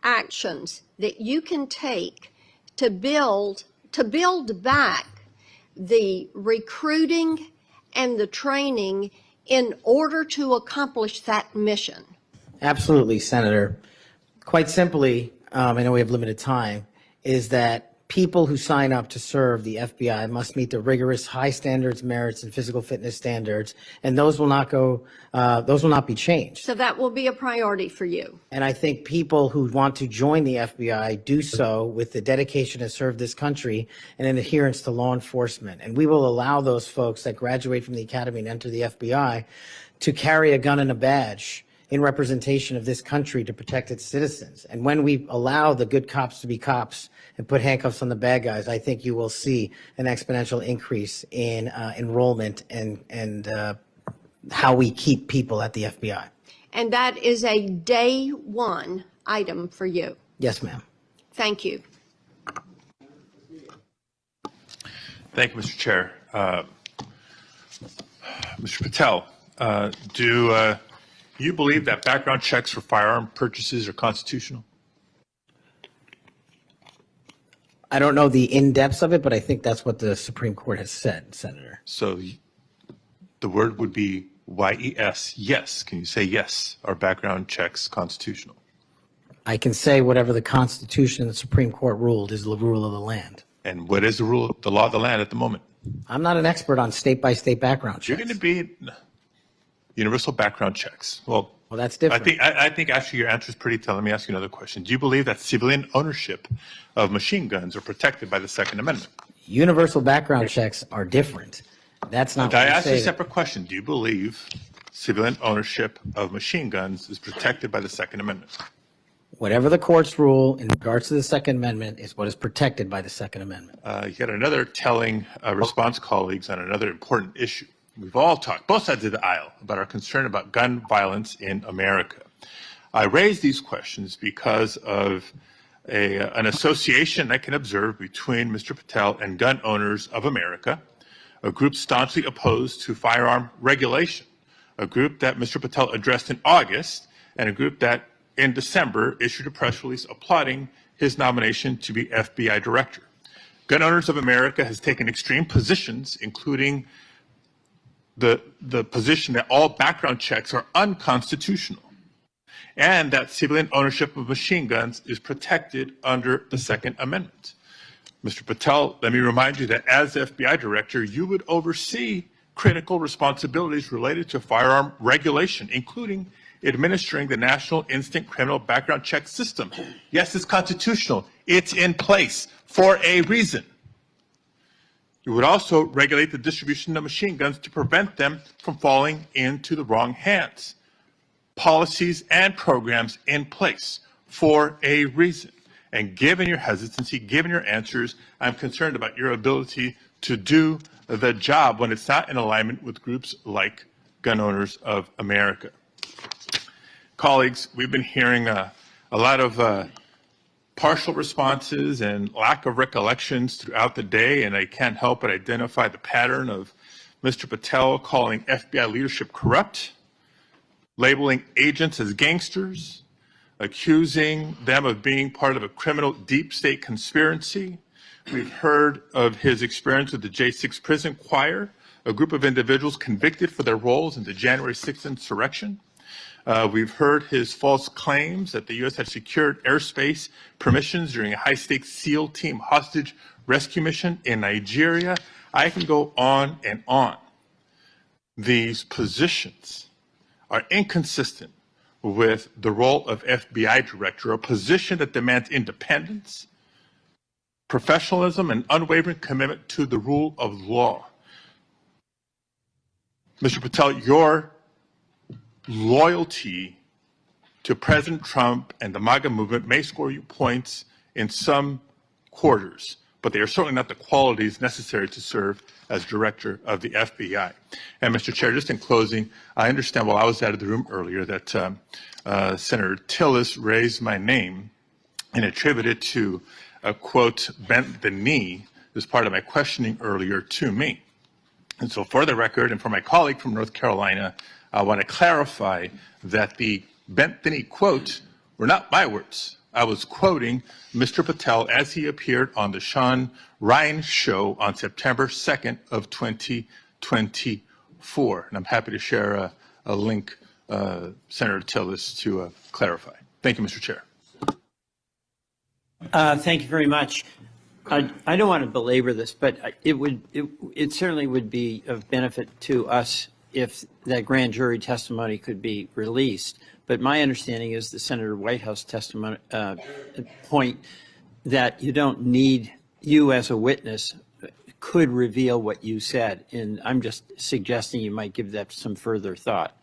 actions that you can take to build back the recruiting and the training in order to accomplish that mission. Absolutely, Senator. Quite simply, I know we have limited time, is that people who sign up to serve the FBI must meet the rigorous high standards, merits, and physical fitness standards, and those will not be changed. So that will be a priority for you. And I think people who want to join the FBI do so with the dedication to serve this country and an adherence to law enforcement. And we will allow those folks that graduate from the academy and enter the FBI to carry a gun and a badge in representation of this country to protect its citizens. And when we allow the good cops to be cops and put handcuffs on the bad guys, I think you will see an exponential increase in enrollment and how we keep people at the FBI. And that is a day one item for you. Yes, ma'am. Thank you. Thank you, Mr. Chair. Mr. Patel, do you believe that background checks for firearm purchases are constitutional? I don't know the in-depths of it, but I think that's what the Supreme Court has said, Senator. So the word would be YES, yes. Can you say yes? Are background checks constitutional? I can say whatever the Constitution and the Supreme Court ruled is the rule of the land. And what is the rule, the law of the land at the moment? I'm not an expert on state-by-state background checks. You're going to be universal background checks. Well, that's different. I think actually your answer is pretty telling. Let me ask you another question. Do you believe that civilian ownership of machine guns are protected by the Second Amendment? Universal background checks are different. That's not. I asked you a separate question. Do you believe civilian ownership of machine guns is protected by the Second Amendment? Whatever the courts rule in regards to the Second Amendment is what is protected by the Second Amendment. You got another telling response, colleagues, on another important issue. We've all talked, both sides of the aisle, about our concern about gun violence in America. I raise these questions because of an association I can observe between Mr. Patel and Gun Owners of America, a group staunchly opposed to firearm regulation, a group that Mr. Patel addressed in August, and a group that in December issued a press release applauding his nomination to be FBI director. Gun Owners of America has taken extreme positions, including the position that all background checks are unconstitutional and that civilian ownership of machine guns is protected under the Second Amendment. Mr. Patel, let me remind you that as FBI director, you would oversee critical responsibilities related to firearm regulation, including administering the National Instant Criminal Background Check System. Yes, it's constitutional. It's in place for a reason. You would also regulate the distribution of machine guns to prevent them from falling into the wrong hands. Policies and programs in place for a reason. And given your hesitancy, given your answers, I'm concerned about your ability to do the job when it's not in alignment with groups like Gun Owners of America. Colleagues, we've been hearing a lot of partial responses and lack of recollections throughout the day, and I can't help but identify the pattern of Mr. Patel calling FBI leadership corrupt, labeling agents as gangsters, accusing them of being part of a criminal deep state conspiracy. We've heard of his experience with the J6 prison choir, a group of individuals convicted for their roles in the January 6th insurrection. We've heard his false claims that the U.S. had secured airspace permissions during a high-stakes SEAL team hostage rescue mission in Nigeria. I can go on and on. These positions are inconsistent with the role of FBI director, a position that demands independence, professionalism, and unwavering commitment to the rule of law. Mr. Patel, your loyalty to President Trump and the MAGA movement may score you points in some quarters, but they are certainly not the qualities necessary to serve as director of the FBI. And Mr. Chair, just in closing, I understand while I was out of the room earlier that Senator Tillis raised my name and attributed to a quote, bent the knee as part of my questioning earlier to me. And so for the record and for my colleague from North Carolina, I want to clarify that the bent the knee quote were not my words. I was quoting Mr. Patel as he appeared on the Sean Ryan show on September 2nd of 2024. And I'm happy to share a link, Senator Tillis, to clarify. Thank you, Mr. Chair. Thank you very much. I don't want to belabor this, but it certainly would be of benefit to us if that grand jury testimony could be released. But my understanding is the Senator Whitehouse testimony point that you don't need you as a witness could reveal what you said, and I'm just suggesting you might give that some further thought.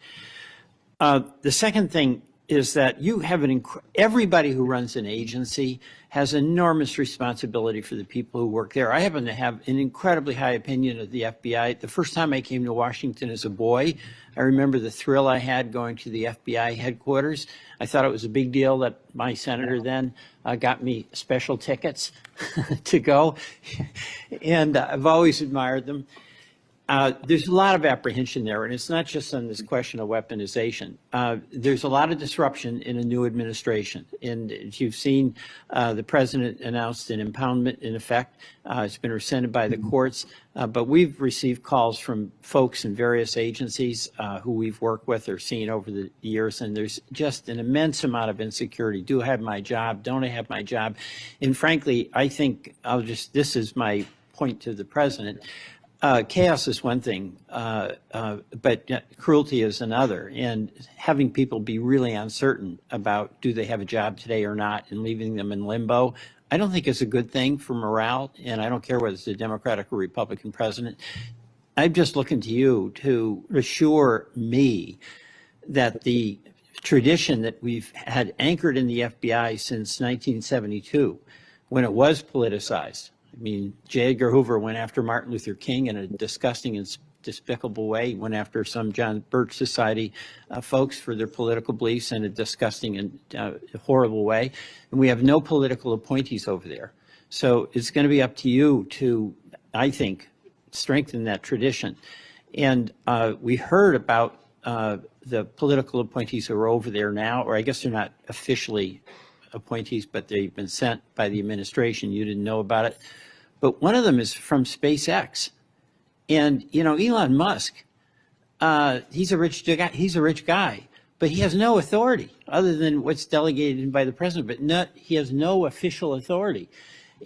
The second thing is that you have everybody who runs an agency has enormous responsibility for the people who work there. I happen to have an incredibly high opinion of the FBI. The first time I came to Washington as a boy, I remember the thrill I had going to the FBI headquarters. I thought it was a big deal that my senator then got me special tickets to go, and I've always admired them. There's a lot of apprehension there, and it's not just on this question of weaponization. There's a lot of disruption in a new administration, and as you've seen, the president announced an impoundment in effect. It's been rescinded by the courts, but we've received calls from folks in various agencies who we've worked with or seen over the years, and there's just an immense amount of insecurity. Do I have my job? Don't I have my job? And frankly, I think this is my point to the president. Chaos is one thing, but cruelty is another. And having people be really uncertain about do they have a job today or not and leaving them in limbo, I don't think is a good thing for morale. And I don't care whether it's a Democratic or Republican president. I'm just looking to you to assure me that the tradition that we've had anchored in the FBI since 1972, when it was politicized, I mean, J. Edgar Hoover went after Martin Luther King in a disgusting and despicable way. He went after some John Birch Society folks for their political beliefs in a disgusting and horrible way. And we have no political appointees over there. So it's going to be up to you to, I think, strengthen that tradition. And we heard about the political appointees who are over there now, or I guess they're not officially appointees, but they've been sent by the administration. You didn't know about it. But one of them is from SpaceX. And, you know, Elon Musk, he's a rich guy, but he has no authority other than what's delegated by the president, but he has no official authority.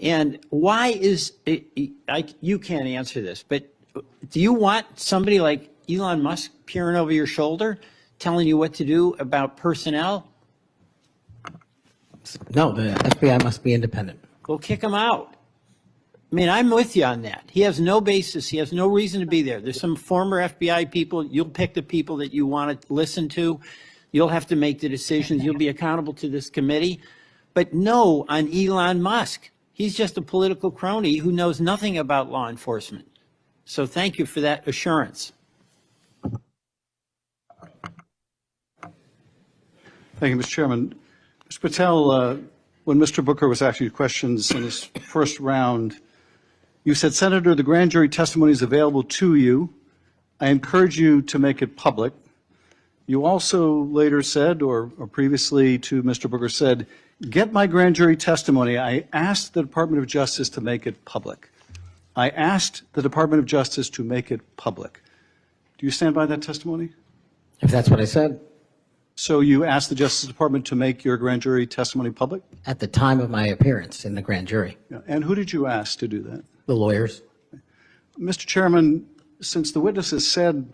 And why is it, you can't answer this, but do you want somebody like Elon Musk peering over your shoulder, telling you what to do about personnel? No, the FBI must be independent. Go kick him out. I mean, I'm with you on that. He has no basis. He has no reason to be there. There's some former FBI people. You'll pick the people that you want to listen to. You'll have to make the decisions. You'll be accountable to this committee. But no on Elon Musk. He's just a political crony who knows nothing about law enforcement. So thank you for that assurance. Thank you, Mr. Chairman. Mr. Patel, when Mr. Booker was asking you questions in his first round, you said, Senator, the grand jury testimony is available to you. I encourage you to make it public. You also later said, or previously to Mr. Booker said, get my grand jury testimony. I asked the Department of Justice to make it public. I asked the Department of Justice to make it public. Do you stand by that testimony? If that's what I said. So you asked the Justice Department to make your grand jury testimony public? At the time of my appearance in the grand jury. Yeah. And who did you ask to do that? The lawyers. Mr. Chairman, since the witness has said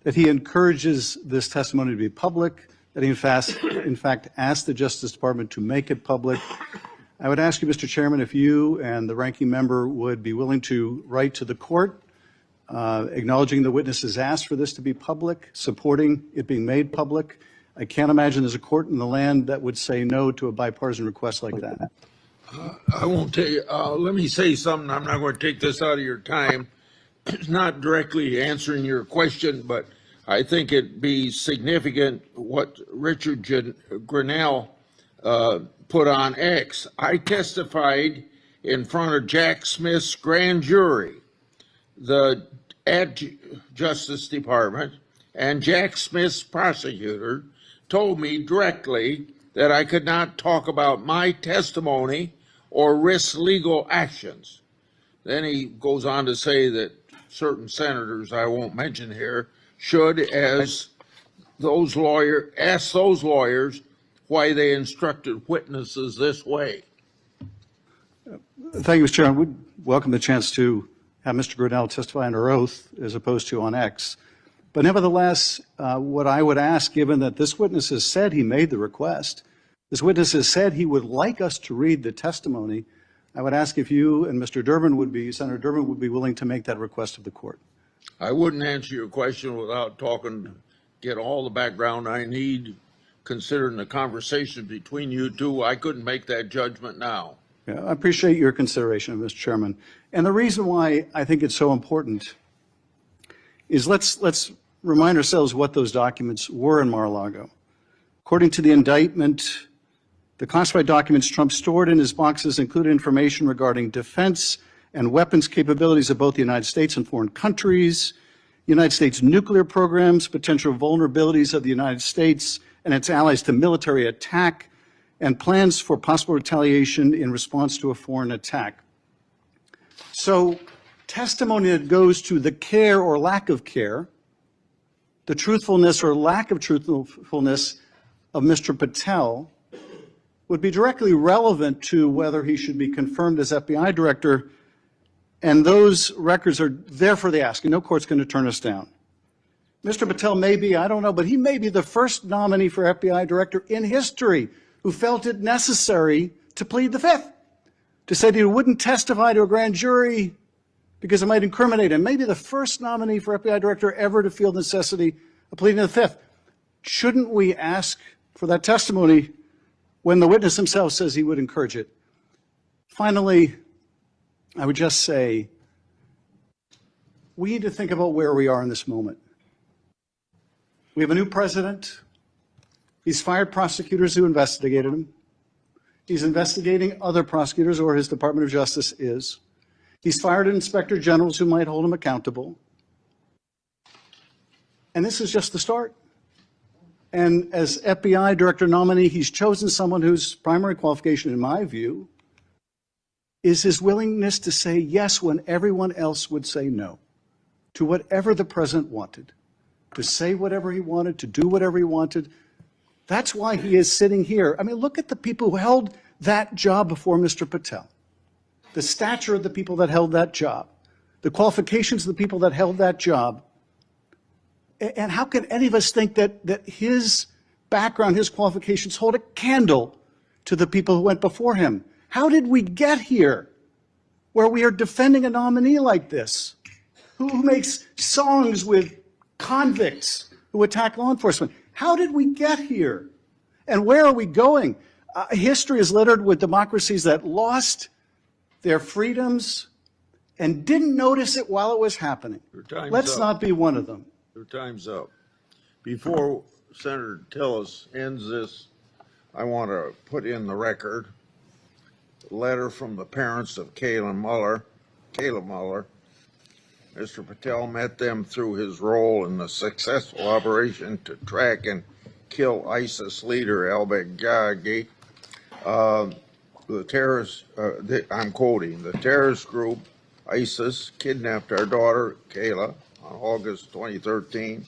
that he encourages this testimony to be public, that he in fact asked the Justice Department to make it public, I would ask you, Mr. Chairman, if you and the ranking member would be willing to write to the court acknowledging the witness has asked for this to be public, supporting it being made public. I can't imagine there's a court in the land that would say no to a bipartisan request like that. I won't tell you, let me say something. I'm not going to take this out of your time. It's not directly answering your question, but I think it'd be significant what Richard Grinnell put on X. I testified in front of Jack Smith's grand jury, at Justice Department, and Jack Smith's prosecutor told me directly that I could not talk about my testimony or risk legal actions. Then he goes on to say that certain senators, I won't mention here, should, as those lawyers, ask those lawyers why they instructed witnesses this way. Thank you, Mr. Chairman. We'd welcome the chance to have Mr. Grinnell testify under oath as opposed to on X. But nevertheless, what I would ask, given that this witness has said he made the request, this witness has said he would like us to read the testimony, I would ask if you and Mr. Durbin would be, Senator Durbin would be willing to make that request of the court. I wouldn't answer your question without get all the background I need, considering the conversation between you two. I couldn't make that judgment now. Yeah, I appreciate your consideration, Mr. Chairman. And the reason why I think it's so important is let's remind ourselves what those documents were in Mar-a-Lago. According to the indictment, the classified documents Trump stored in his boxes included information regarding defense and weapons capabilities of both the United States and foreign countries, United States nuclear programs, potential vulnerabilities of the United States and its allies to military attack, and plans for possible retaliation in response to a foreign attack. So testimony that goes to the care or lack of care, the truthfulness or lack of truthfulness of Mr. Patel would be directly relevant to whether he should be confirmed as FBI director, and those records are there for the asking. No court's going to turn us down. Mr. Patel may be, I don't know, but he may be the first nominee for FBI director in history who felt it necessary to plead the fifth, to say that he wouldn't testify to a grand jury because it might incriminate him. Maybe the first nominee for FBI director ever to feel the necessity of pleading the fifth. Shouldn't we ask for that testimony when the witness himself says he would encourage it? Finally, I would just say we need to think about where we are in this moment. We have a new president. He's fired prosecutors who investigated him. He's investigating other prosecutors, or his Department of Justice is. He's fired inspector generals who might hold him accountable. And this is just the start. And as FBI director nominee, he's chosen someone whose primary qualification, in my view, is his willingness to say yes when everyone else would say no to whatever the president wanted, to say whatever he wanted, to do whatever he wanted. That's why he is sitting here. I mean, look at the people who held that job before Mr. Patel, the stature of the people that held that job, the qualifications of the people that held that job. And how can any of us think that his background, his qualifications hold a candle to the people who went before him? How did we get here where we are defending a nominee like this, who makes songs with convicts who attack law enforcement? How did we get here? And where are we going? History is littered with democracies that lost their freedoms and didn't notice it while it was happening. Let's not be one of them. Your time's up. Before Senator Tillis ends this, I want to put in the record a letter from the parents of Kayla Mueller. Mr. Patel met them through his role in the successful operation to track and kill ISIS leader al-Baghdadi. The terrorist, I'm quoting, the terrorist group ISIS kidnapped our daughter Kayla on August 2013.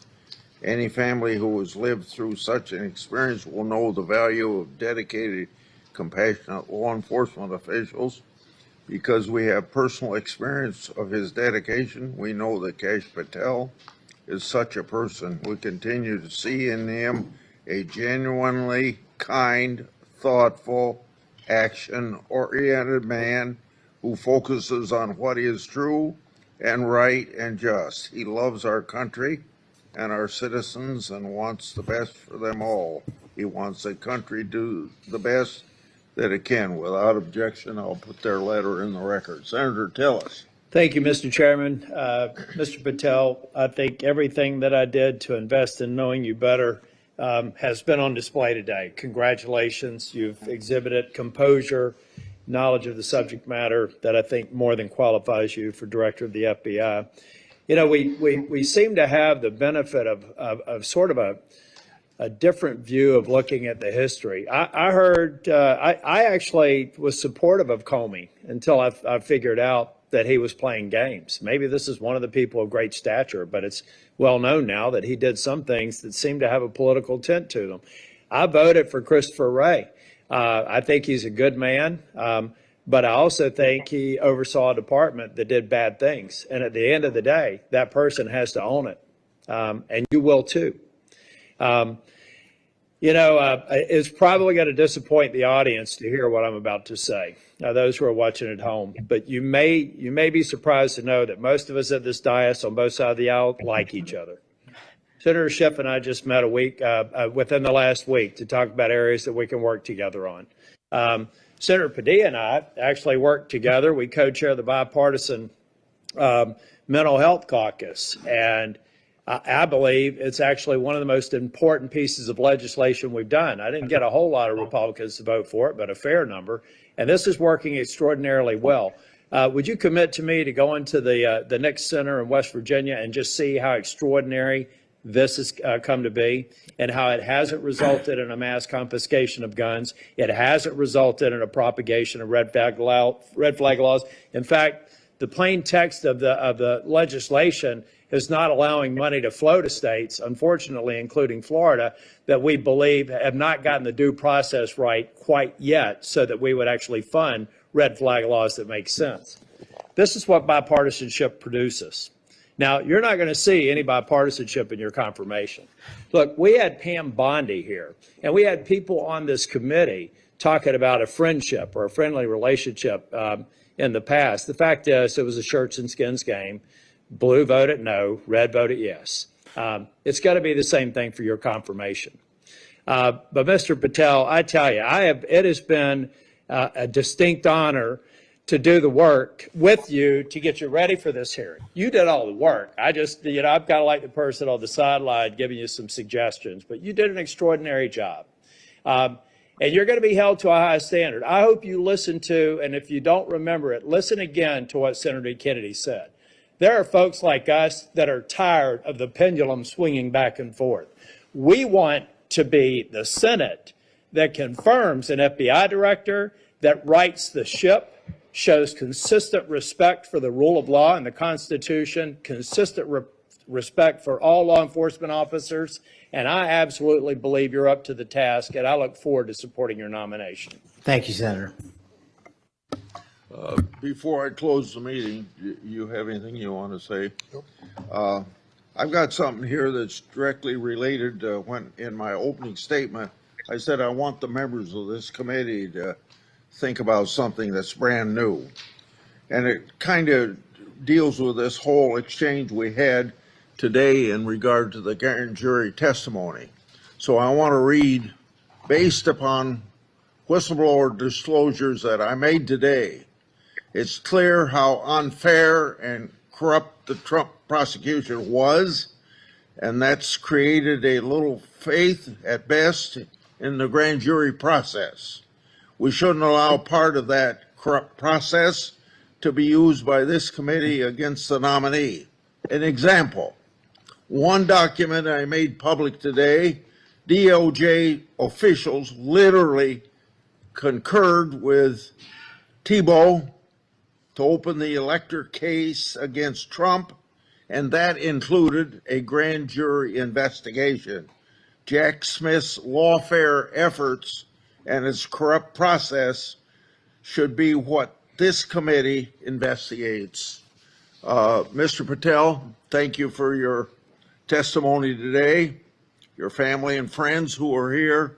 Any family who has lived through such an experience will know the value of dedicated, compassionate law enforcement officials. Because we have personal experience of his dedication, we know that Kash Patel is such a person. We continue to see in him a genuinely kind, thoughtful, action-oriented man who focuses on what is true and right and just. He loves our country and our citizens and wants the best for them all. He wants the country to do the best that it can. Without objection, I'll put their letter in the record. Senator Tillis. Thank you, Mr. Chairman. Mr. Patel, I think everything that I did to invest in knowing you better has been on display today. Congratulations. You've exhibited composure, knowledge of the subject matter that I think more than qualifies you for director of the FBI. You know, we seem to have the benefit of sort of a different view of looking at the history. I heard, I actually was supportive of Comey until I figured out that he was playing games. Maybe this is one of the people of great stature, but it's well known now that he did some things that seem to have a political tint to them. I voted for Christopher Wray. I think he's a good man, but I also think he oversaw a department that did bad things. And at the end of the day, that person has to own it, and you will too. It's probably going to disappoint the audience to hear what I'm about to say, those who are watching at home. But you may be surprised to know that most of us at this dais on both sides of the aisle like each other. Senator Schiff and I just met within the last week to talk about areas that we can work together on. Senator Padilla and I actually worked together. We co-chair the bipartisan mental health caucus, and I believe it's actually one of the most important pieces of legislation we've done. I didn't get a whole lot of Republicans to vote for it, but a fair number. And this is working extraordinarily well. Would you commit to me to go into the Nick Center in West Virginia and just see how extraordinary this has come to be and how it hasn't resulted in a mass confiscation of guns? It hasn't resulted in a propagation of red flag laws. In fact, the plain text of the legislation is not allowing money to flow to states, unfortunately, including Florida, that we believe have not gotten the due process right quite yet so that we would actually fund red flag laws that make sense. This is what bipartisanship produces. Now, you're not going to see any bipartisanship in your confirmation. Look, we had Pam Bondi here, and we had people on this committee talking about a friendship or a friendly relationship in the past. The fact is, it was a shirts and skins game. Blue voted no, red voted yes. It's got to be the same thing for your confirmation. But Mr. Patel, I tell you, it has been a distinct honor to do the work with you to get you ready for this hearing. You did all the work. I've got to like the person on the sideline giving you some suggestions, but you did an extraordinary job. And you're going to be held to a high standard. I hope you listen to, and if you don't remember it, listen again to what Senator Kennedy said. There are folks like us that are tired of the pendulum swinging back and forth. We want to be the Senate that confirms an FBI director, that rights the ship, shows consistent respect for the rule of law and the Constitution, consistent respect for all law enforcement officers, and I absolutely believe you're up to the task, and I look forward to supporting your nomination. Thank you, Senator. Before I close the meeting, you have anything you want to say? Nope. I've got something here that's directly related when in my opening statement, I said I want the members of this committee to think about something that's brand new. And it kind of deals with this whole exchange we had today in regard to the grand jury testimony. So I want to read, based upon whistleblower disclosures that I made today, it's clear how unfair and corrupt the Trump prosecution was, and that's created a little faith at best in the grand jury process. We shouldn't allow part of that corrupt process to be used by this committee against the nominee. An example, one document I made public today, DOJ officials literally concurred with Thibault to open the elector case against Trump, and that included a grand jury investigation. Jack Smith's lawfare efforts and its corrupt process should be what this committee investigates. Mr. Patel, thank you for your testimony today. Your family and friends who are here,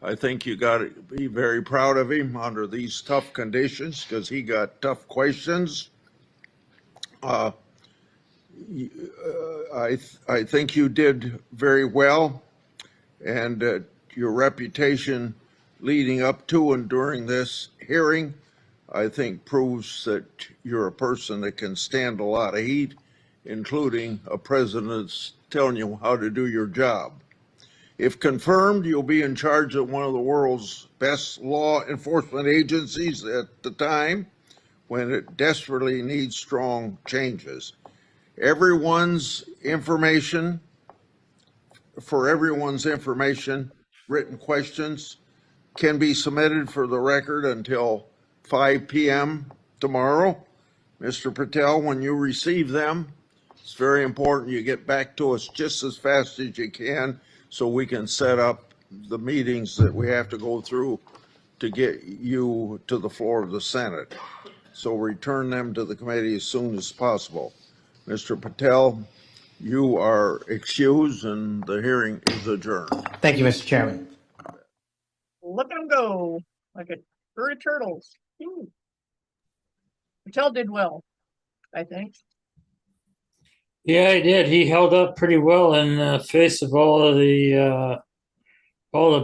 I think you got to be very proud of him under these tough conditions because he got tough questions. I think you did very well, and your reputation leading up to and during this hearing, I think proves that you're a person that can stand a lot of heat, including a president's telling you how to do your job. If confirmed, you'll be in charge of one of the world's best law enforcement agencies at the time when it desperately needs strong changes. Everyone's information, written questions can be submitted for the record until 5 p.m. tomorrow. Mr. Patel, when you receive them, it's very important you get back to us just as fast as you can so we can set up the meetings that we have to go through to get you to the floor of the Senate. So return them to the committee as soon as possible. Mr. Patel, you are excused and the hearing is adjourned. Thank you, Mr. Chairman. Look at them go, like a herd of turtles. Patel did well, I think. Yeah, he did. He held up pretty well in the face of all the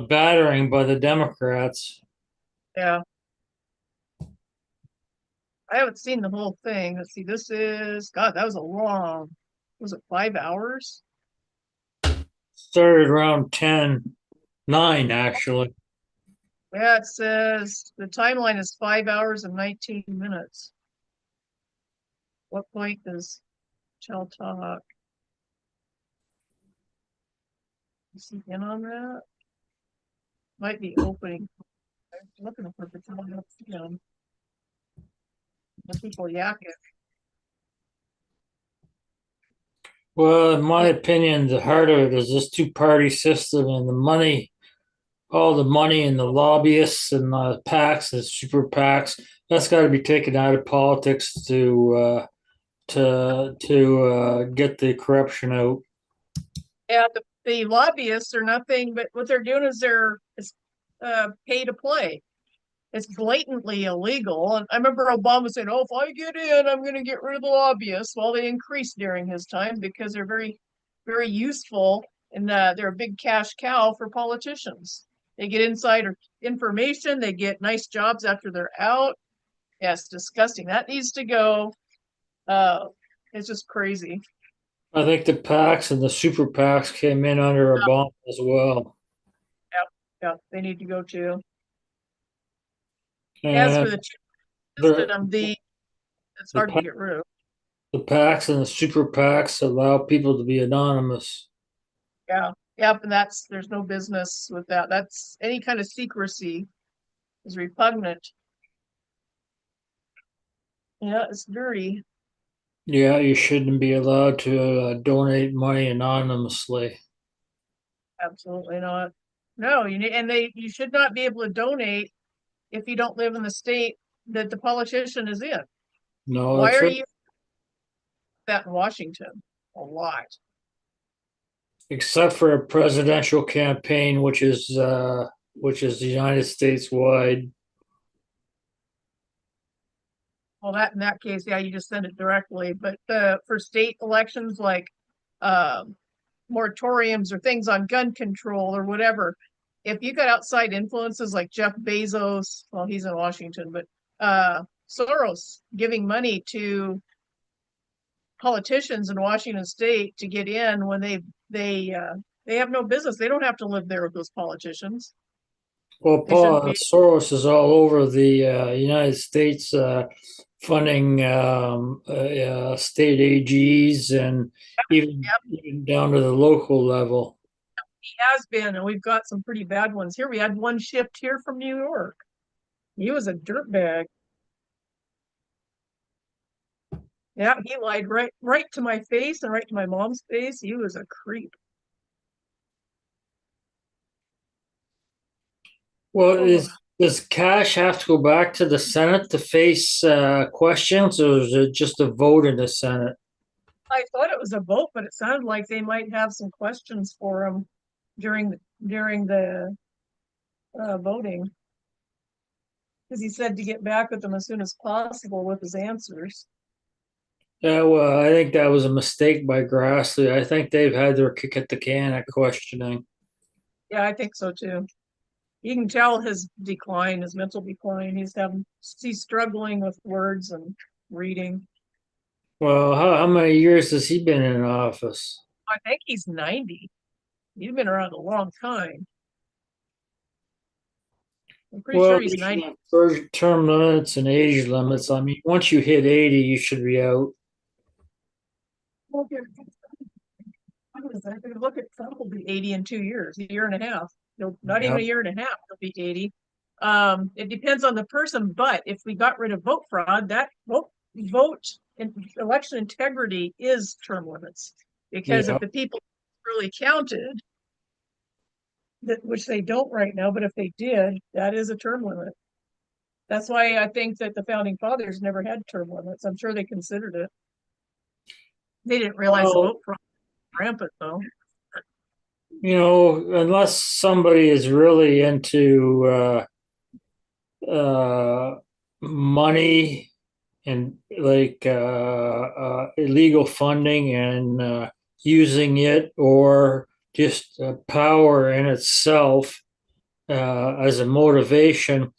battering by the Democrats. Yeah. I haven't seen the whole thing. Let's see, God, that was was it 5 hours? Started around 9 actually. Yeah, it says the timeline is 5 hours and 19 minutes. What point does Chell talk? Is he in on that? Might be opening. I'm looking for Patel. The people yakking. Well, in my opinion, the heart of it is this two-party system and the money, all the money and the lobbyists and the PACs and super PACs. That's got to be taken out of politics to get the corruption out. Yeah, the lobbyists are nothing but what they're doing is they're pay to play. It's blatantly illegal. And I remember Obama saying, "Oh, if I get in, I'm going to get rid of the lobbyists." Well, they increased during his time because they're very, very useful and they're a big cash cow for politicians. They get insider information. They get nice jobs after they're out. Yeah, it's disgusting. That needs to go. It's just crazy. I think the PACs and the super PACs came in under Obama as well. Yeah, they need to go too. As for the system, it's hard to get rid of. The PACs and the super PACs allow people to be anonymous. Yeah, and there's no business with that. That's any kind of secrecy is repugnant. Yeah, it's dirty. Yeah, you shouldn't be allowed to donate money anonymously. Absolutely not. No, you should not be able to donate if you don't live in the state that the politician is in. No, Why that's are right. you that in Washington? A lot. Except for a presidential campaign, which is the United States wide. Well, in that case, yeah, you just send it directly. But for state elections, like moratoriums or things on gun control or whatever, if you got outside influences like Jeff Bezos, well, he's in Washington, but Soros giving money to politicians in Washington State to get in when they have no business. They don't have to live there with those politicians. Well, Soros is all over the United States, funding state AGs and even down to the local level. He has been, and we've got some pretty bad ones here. We had one shipped here from New York. He was a dirtbag. Yeah, he lied right to my face and right to my mom's face. He was a creep. Well, does Cash have to go back to the Senate to face questions, or is it just a vote in the Senate? I thought it was a vote, but it sounded like they might have some questions for him during the voting, because he said to get back with them as soon as possible with his answers. Yeah, well, I think that was a mistake by Grassley. I think they've had their kick at the can at questioning. Yeah, I think so too. You can tell his decline, his mental decline. He's struggling with words and reading. Well, how many years has he been in office? I think he's 90. He's been around a long time. I'm pretty Well, sure he's 90. for term limits and age limits, I mean, once you hit 80, you should be out. Well, if you look at Trump, will be 80 in 2 years, a year and a half. Not even a year and a half, he'll be 80. It depends on the person, but if we got rid of vote fraud, that vote and election integrity is term limits. Because Yeah. if the people really counted, which they don't right now, but if they did, that is a term limit. That's why I think that the founding fathers never had term limits. I'm sure they considered it. They didn't realize the vote fraud was rampant though. You know, unless somebody is really into money and like illegal funding and using it, or just power in itself as a motivation.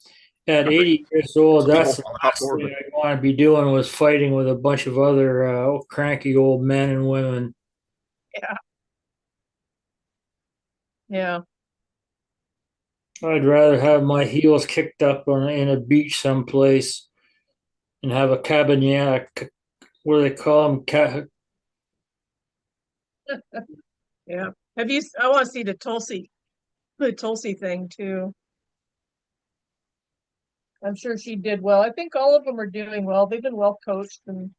At 80 years old, that's the last thing I want to be doing was fighting with a bunch of other cranky old men and women. Yeah. Yeah. I'd rather have my heels kicked up in a beach someplace and have a cabernet. What do they call them? Yeah. I want to see the Tulsi thing too. I'm sure she did well. I think all of them are doing well. They've been well coached, and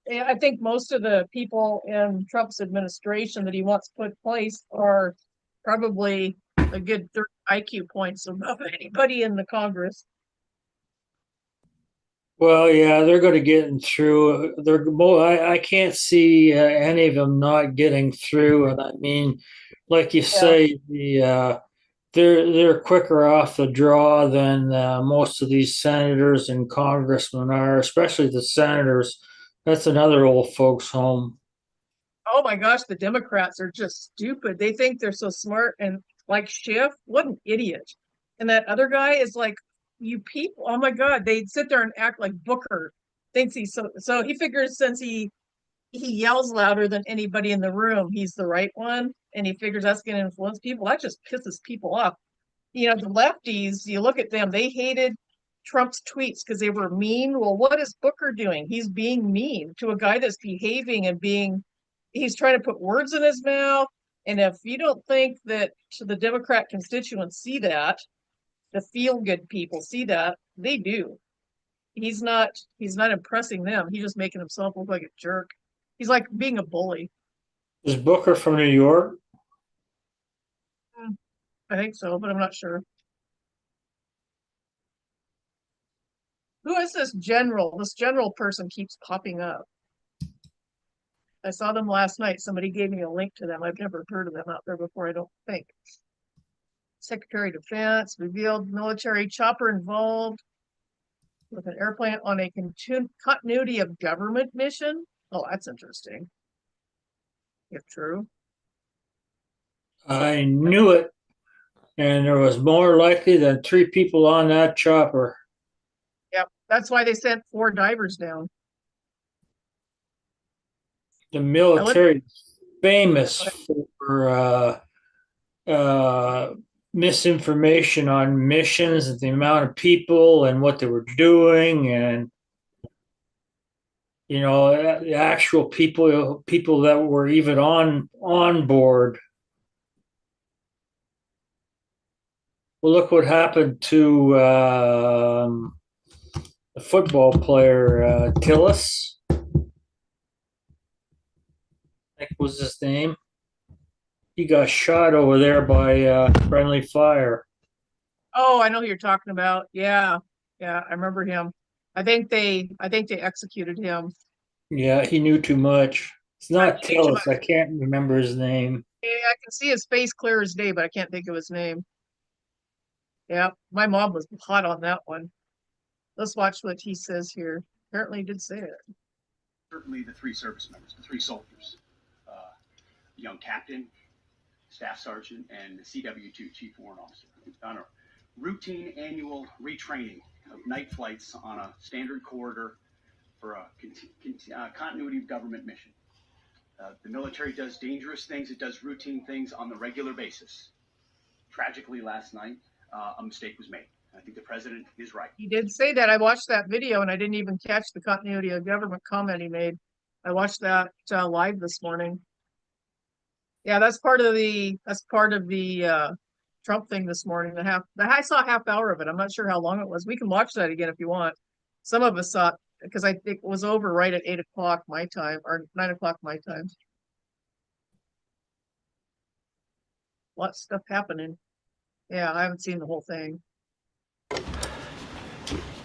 I think most of the people in Trump's administration that he wants put in place are probably a good 30 IQ points above anybody in the Congress. Well, yeah, they're going to get through. I can't see any of them not getting through. And I mean, like you say, they're quicker off the draw than most of these senators and congressmen are, especially the senators. That's another old folks' home. Oh my gosh, the Democrats are just stupid. They think they're so smart, and like Schiff, what an idiot. And that other guy is like, you people, oh my God, they sit there and act like Booker thinks he's so he figures since he yells louder than anybody in the room, he's the right one, and he figures that's going to influence people. That just pisses people off. You know, the lefties, you look at them, they hated Trump's tweets because they were mean. Well, what is Booker doing? He's being mean to a guy that's behaving and he's trying to put words in his mouth. And if you don't think that the Democrat constituents see that, the feel-good people see that, they do. He's not impressing them. He's just making himself look like a jerk. He's like being a bully. Is Booker from New York? I think so, but I'm not sure. Who is this general? This general person keeps popping up. I saw them last night. Somebody gave me a link to them. I've never heard of them out there before, I don't think. Secretary of Defense revealed military chopper involved with an airplane on a continuity of government mission. Oh, that's interesting. If true. I knew it. And there was more likely than 3 people on that chopper. Yep. That's why they sent 4 divers down. The military is famous for misinformation on missions and the amount of people and what they were doing, and you know, the actual people that were even on board. Well, look what happened to the football player Tillis. I think was his name. He got shot over there by friendly fire. Oh, I know who you're talking about. Yeah. Yeah, I remember him. I think they executed him. Yeah, he knew too much. It's not Tillis. I can't remember his name. Yeah, I can see his face clear as day, but I can't think of his name. Yeah, my mom was hot on that one. Let's watch what he says here. Apparently he did say it. certainly the three service members, the three soldiers, the young captain, staff sergeant, and the CW2 chief warrant officer. We've done a routine annual retraining of night flights on a standard corridor for a continuity of government mission. The military does dangerous things. It does routine things on the regular basis. Tragically, last night, a mistake was made. I think the president is right. He did say that. I watched that video and I didn't even catch the continuity of government comment he made. I watched that live this morning. Yeah, that's part of the Trump thing this morning. I saw a half hour of it. I'm not sure how long it was. We can watch that again if you want. Some of us saw it because I think it was over right at 8 o'clock my time or 9 o'clock my time. Lots of stuff happening. Yeah, I haven't seen the whole thing.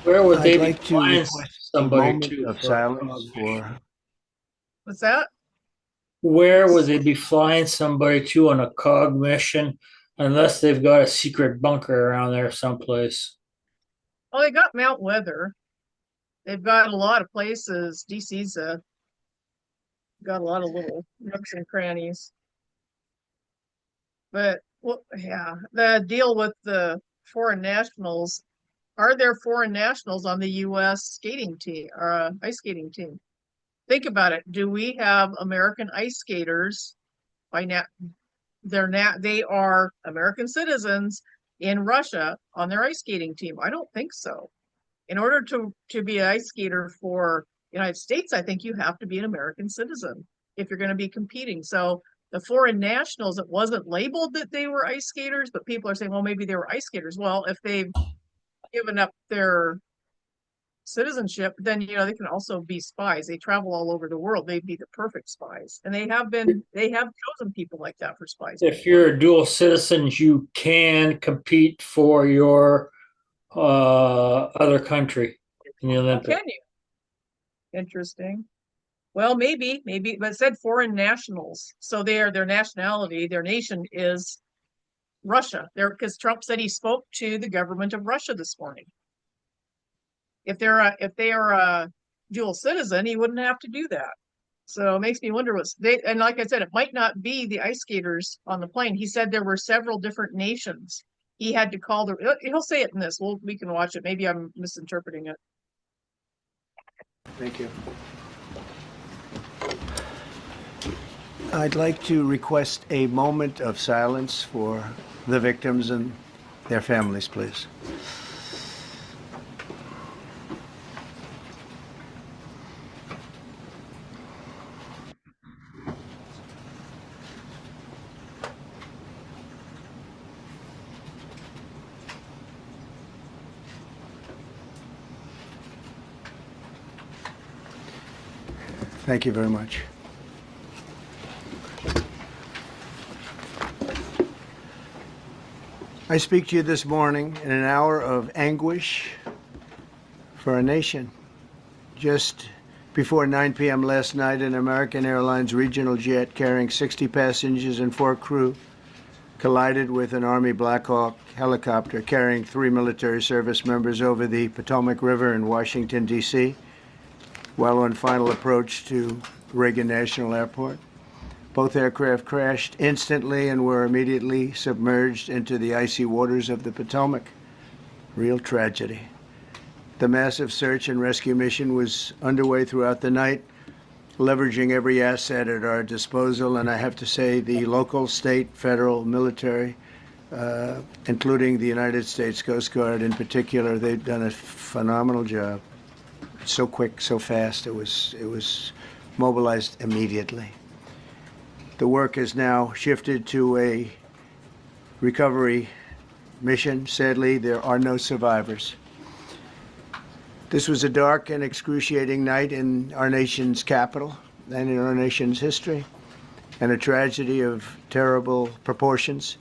Where would they I'd be like to flying request a somebody moment to? of silence for What's that? Where would they be flying somebody to on a COG mission unless they've got a secret bunker around there someplace? Well, they got Mount Weather. They've got a lot of places. DC's got a lot of little nooks and crannies. But well, yeah, the deal with the foreign nationals. Are there foreign nationals on the U.S. skating team or ice skating team? Think about it. Do we have American ice skaters? They are American citizens in Russia on their ice skating team. I don't think so. In order to be an ice skater for the United States, I think you have to be an American citizen if you're going to be competing. So the foreign nationals, it wasn't labeled that they were ice skaters, but people are saying, well, maybe they were ice skaters. Well, if they've given up their citizenship, then they can also be spies. They travel all over the world. They'd be the perfect spies, and they have chosen people like that for spies. If you're a dual citizen, you can compete for your other country in the Olympics. Can you? Interesting. Well, maybe, but it said foreign nationals, so their nationality, their nation is Russia. Because Trump said he spoke to the government of Russia this morning. If they are a dual citizen, he wouldn't have to do that. So it makes me wonder and like I said, it might not be the ice skaters on the plane. He said there were several different nations. He had to call he'll say it in this. We can watch it. Maybe I'm misinterpreting it. Thank you. I'd like to request a moment of silence for the victims and their families, please. Thank you very much. I speak to you this morning in an hour of anguish for our nation. Just before 9 p.m. last night, an American Airlines regional jet carrying 60 passengers and 4 crew collided with an Army Black Hawk helicopter carrying 3 military service members over the Potomac River in Washington, D.C., while on final approach to Reagan National Airport. Both aircraft crashed instantly and were immediately submerged into the icy waters of the Potomac. Real tragedy. The massive search and rescue mission was underway throughout the night, leveraging every asset at our disposal, and I have to say the local, state, federal, military, including the United States Coast Guard in particular, they've done a phenomenal job. So quick, so fast, it was mobilized immediately. The work has now shifted to a recovery mission. Sadly, there are no survivors. This was a dark and excruciating night in our nation's capital and in our nation's history, and a tragedy of terrible proportions.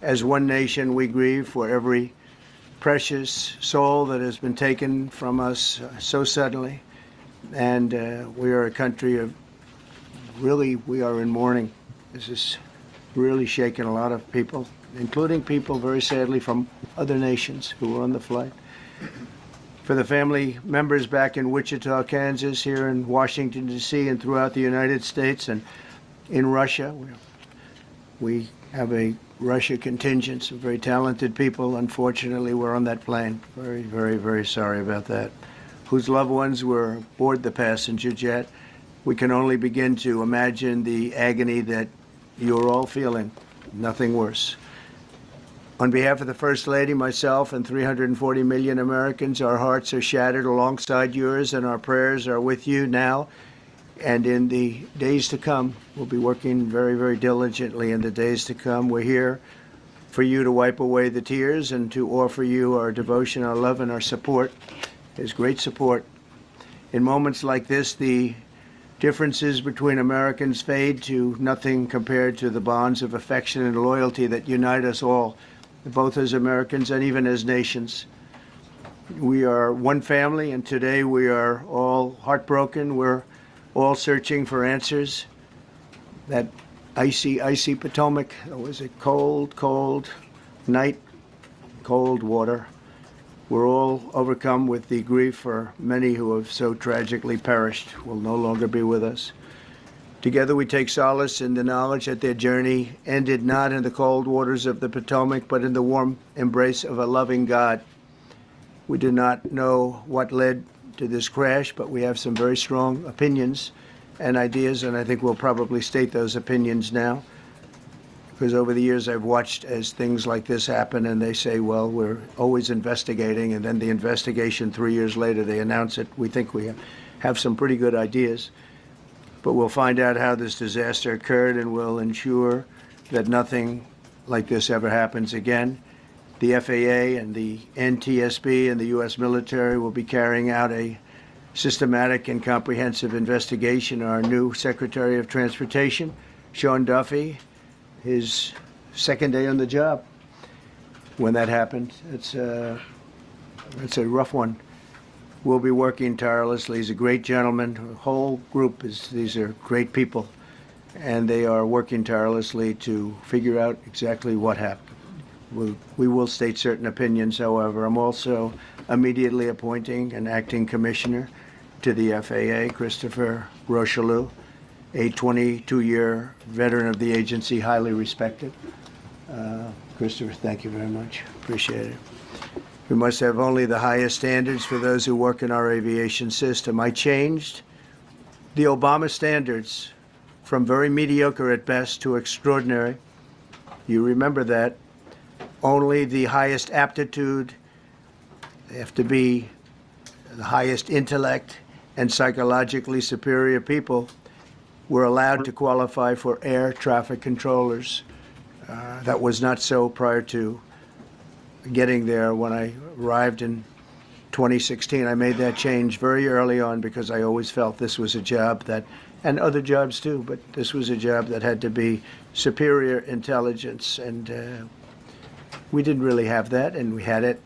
As one nation, we grieve for every precious soul that has been taken from us so suddenly, and we are a country of we are in mourning. This has really shaken a lot of people, including people, very sadly, from other nations who were on the flight. For the family members back in Wichita, Kansas, here in Washington, D.C., and throughout the United States and in Russia, we have a Russia contingent, some very talented people. Unfortunately, were on that plane. Very, very, very sorry about that. Whose loved ones were aboard the passenger jet. We can only begin to imagine the agony that you're all feeling. Nothing worse. On behalf of the First Lady, myself, and 340 million Americans, our hearts are shattered alongside yours, and our prayers are with you now and in the days to come. We'll be working very, very diligently in the days to come. We're here for you to wipe away the tears and to offer you our devotion, our love, and our support. There's great support. In moments like this, the differences between Americans fade to nothing compared to the bonds of affection and loyalty that unite us all, both as Americans and even as nations. We are one family, and today we are all heartbroken. We're all searching for answers. That icy, icy Potomac, it was a cold, cold night, cold water. We're all overcome with the grief for many who have so tragically perished, will no longer be with us. Together we take solace in the knowledge that their journey ended not in the cold waters of the Potomac, but in the warm embrace of a loving God. We do not know what led to this crash, but we have some very strong opinions and ideas, and I think we'll probably state those opinions now. Because over the years I've watched as things like this happen, and they say, well, we're always investigating, and then the investigation 3 years later, they announce it. We think we have some pretty good ideas. But we'll find out how this disaster occurred, and we'll ensure that nothing like this ever happens again. The FAA and the NTSB and the U.S. military will be carrying out a systematic and comprehensive investigation. Our new Secretary of Transportation, Sean Duffy, his second day on the job when that happened. It's a rough one. We'll be working tirelessly. He's a great gentleman. The whole group these are great people, and they are working tirelessly to figure out exactly what happened. We will state certain opinions, however. I'm also immediately appointing an acting commissioner to the FAA, Christopher Rocheleau, a 22-year veteran of the agency, highly respected. Christopher, thank you very much. Appreciate it. We must have only the highest standards for those who work in our aviation system. I changed the Obama standards from very mediocre at best to extraordinary. You remember that. Only the highest aptitude, they have to be the highest intellect and psychologically superior people were allowed to qualify for air traffic controllers. That was not so prior to getting there. When I arrived in 2016, I made that change very early on because I always felt this was a job that, and other jobs too, but this was a job that had to be superior intelligence, and we didn't really have that, and we had it.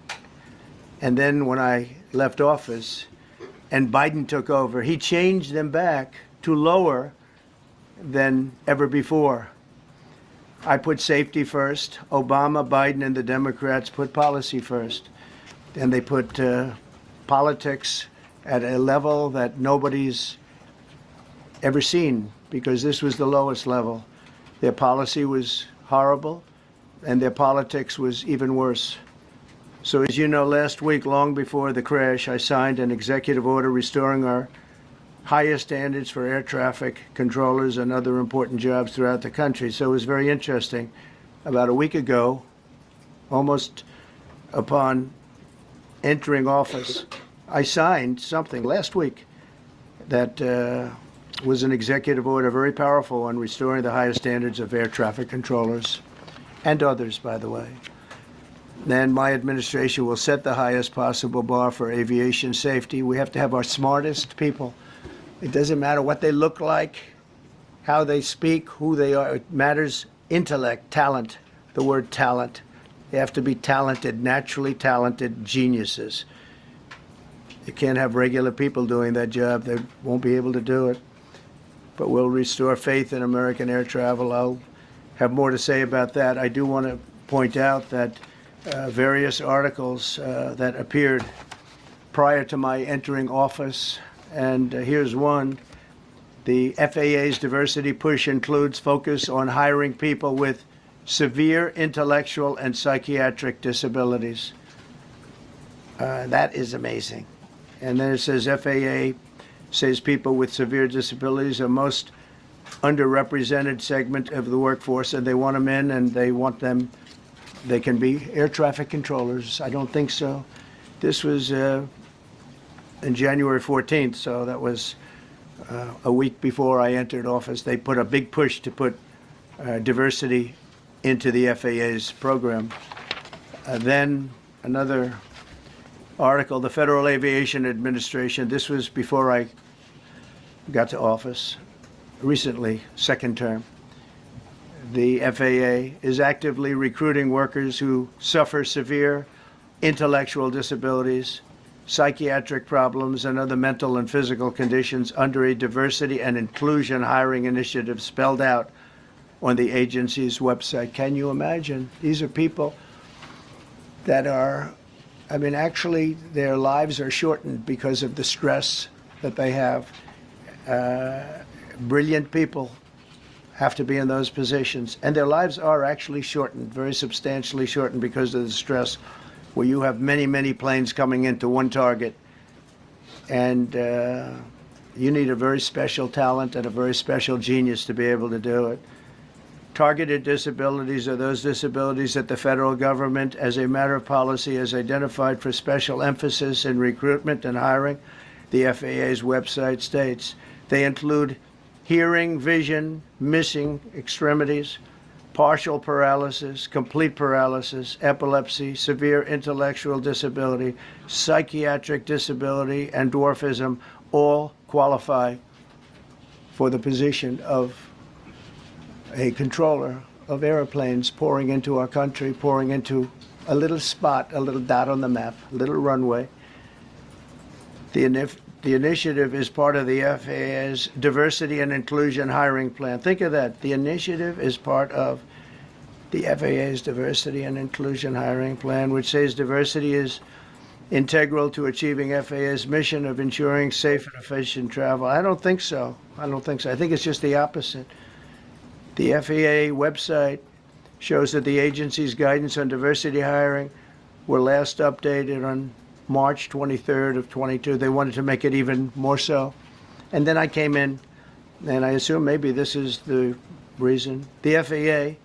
And then when I left office and Biden took over, he changed them back to lower than ever before. I put safety first. Obama, Biden, and the Democrats put policy first. And they put politics at a level that nobody's ever seen, because this was the lowest level. Their policy was horrible, and their politics was even worse. So as you know, last week, long before the crash, I signed an executive order restoring our highest standards for air traffic controllers and other important jobs throughout the country. So it was very interesting. About a week ago, almost upon entering office, I signed something last week that was an executive order, very powerful, on restoring the highest standards of air traffic controllers and others, by the way. Then my administration will set the highest possible bar for aviation safety. We have to have our smartest people. It doesn't matter what they look like, how they speak, who they are. It matters intellect, talent, the word talent. They have to be talented, naturally talented geniuses. You can't have regular people doing that job. They won't be able to do it. But we'll restore faith in American air travel. I'll have more to say about that. I do want to point out that various articles that appeared prior to my entering office, and here's one. The FAA's diversity push includes focus on hiring people with severe intellectual and psychiatric disabilities. That is amazing. And then it says FAA says people with severe disabilities are most underrepresented segment of the workforce, and they want them in, and they can be air traffic controllers. I don't think so. This was in January 14th, so that was a week before I entered office. They put a big push to put diversity into the FAA's program. Then another article, the Federal Aviation Administration, this was before I got to office, recently, second term. The FAA is actively recruiting workers who suffer severe intellectual disabilities, psychiatric problems, and other mental and physical conditions under a diversity and inclusion hiring initiative spelled out on the agency's website. Can you imagine? These are people that are, I mean, actually, their lives are shortened because of the stress that they have. Brilliant people have to be in those positions, and their lives are actually shortened, very substantially shortened because of the stress, where you have many, many planes coming into one target, and you need a very special talent and a very special genius to be able to do it. Targeted disabilities are those disabilities that the federal government, as a matter of policy, has identified for special emphasis in recruitment and hiring. The FAA's website states they include hearing, vision, missing extremities, partial paralysis, complete paralysis, epilepsy, severe intellectual disability, psychiatric disability, and dwarfism all qualify for the position of a controller of airplanes pouring into our country, pouring into a little spot, a little dot on the map, a little runway. The initiative is part of the FAA's Diversity and Inclusion Hiring Plan. Think of that. The initiative is part of the FAA's Diversity and Inclusion Hiring Plan, which says diversity is integral to achieving FAA's mission of ensuring safe and efficient travel. I don't think so. I think it's just the opposite. The FAA website shows that the agency's guidance on diversity hiring were last updated on March 23rd of 22. They wanted to make it even more so. And then I came in, and I assume maybe this is the reason. The FAA,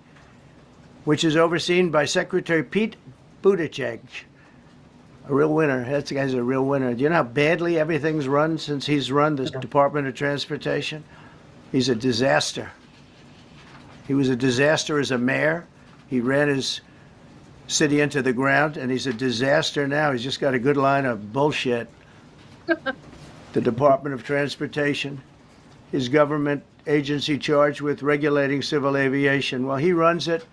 which is overseen by Secretary Pete Buttigieg, a real winner. That guy's a real winner. Do you know how badly everything's run since he's run the Department of Transportation? He's a disaster. He was a disaster as a mayor. He ran his city into the ground, and he's a disaster now. He's just got a good line of bullshit. The Department of Transportation, his government agency charged with regulating civil aviation. Well, he runs it,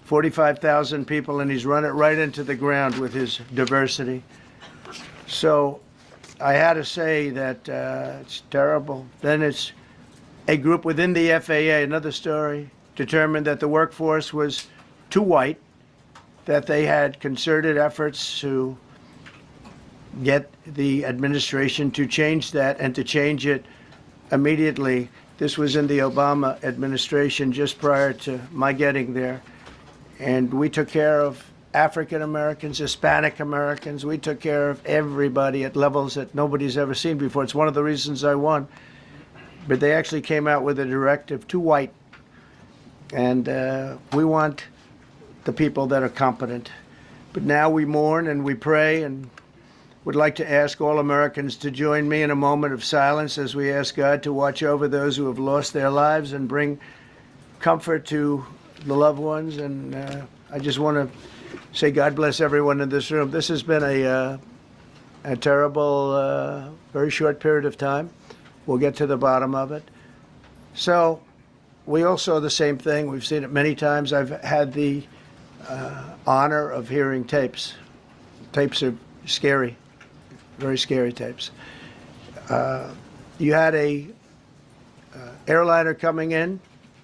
45,000 people, and he's run it right into the ground with his diversity. So I had to say that it's terrible. Then it's a group within the FAA, another story, determined that the workforce was too white, that they had concerted efforts to get the administration to change that and to change it immediately. This was in the Obama administration just prior to my getting there. And we took care of African Americans, Hispanic Americans. We took care of everybody at levels that nobody's ever seen before. It's one of the reasons I won. But they actually came out with a directive, too white. And we want the people that are competent. But now we mourn and we pray and would like to ask all Americans to join me in a moment of silence as we ask God to watch over those who have lost their lives and bring comfort to the loved ones. And I just want to say God bless everyone in this room. This has been a terrible, very short period of time. We'll get to the bottom of it. So we all saw the same thing. We've seen it many times. I've had the honor of hearing tapes. Tapes are scary, very scary tapes. You had a airliner coming in,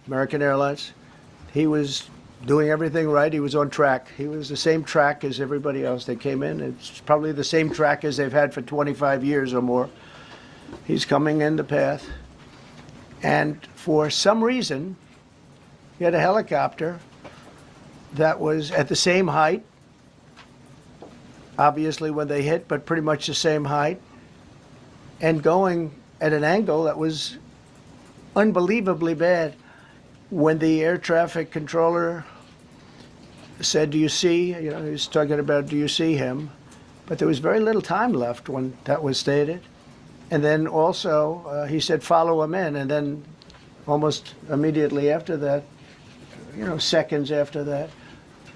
American Airlines. He was doing everything right. He was on track. He was the same track as everybody else. They came in. It's probably the same track as they've had for 25 years or more. He's coming in the path. And for some reason, he had a helicopter that was at the same height, obviously when they hit, but pretty much the same height, and going at an angle that was unbelievably bad. When the air traffic controller said, "Do you see?" He was talking about, "Do you see him?" But there was very little time left when that was stated. And then also he said, "Follow him in." And then almost immediately after that, seconds after that,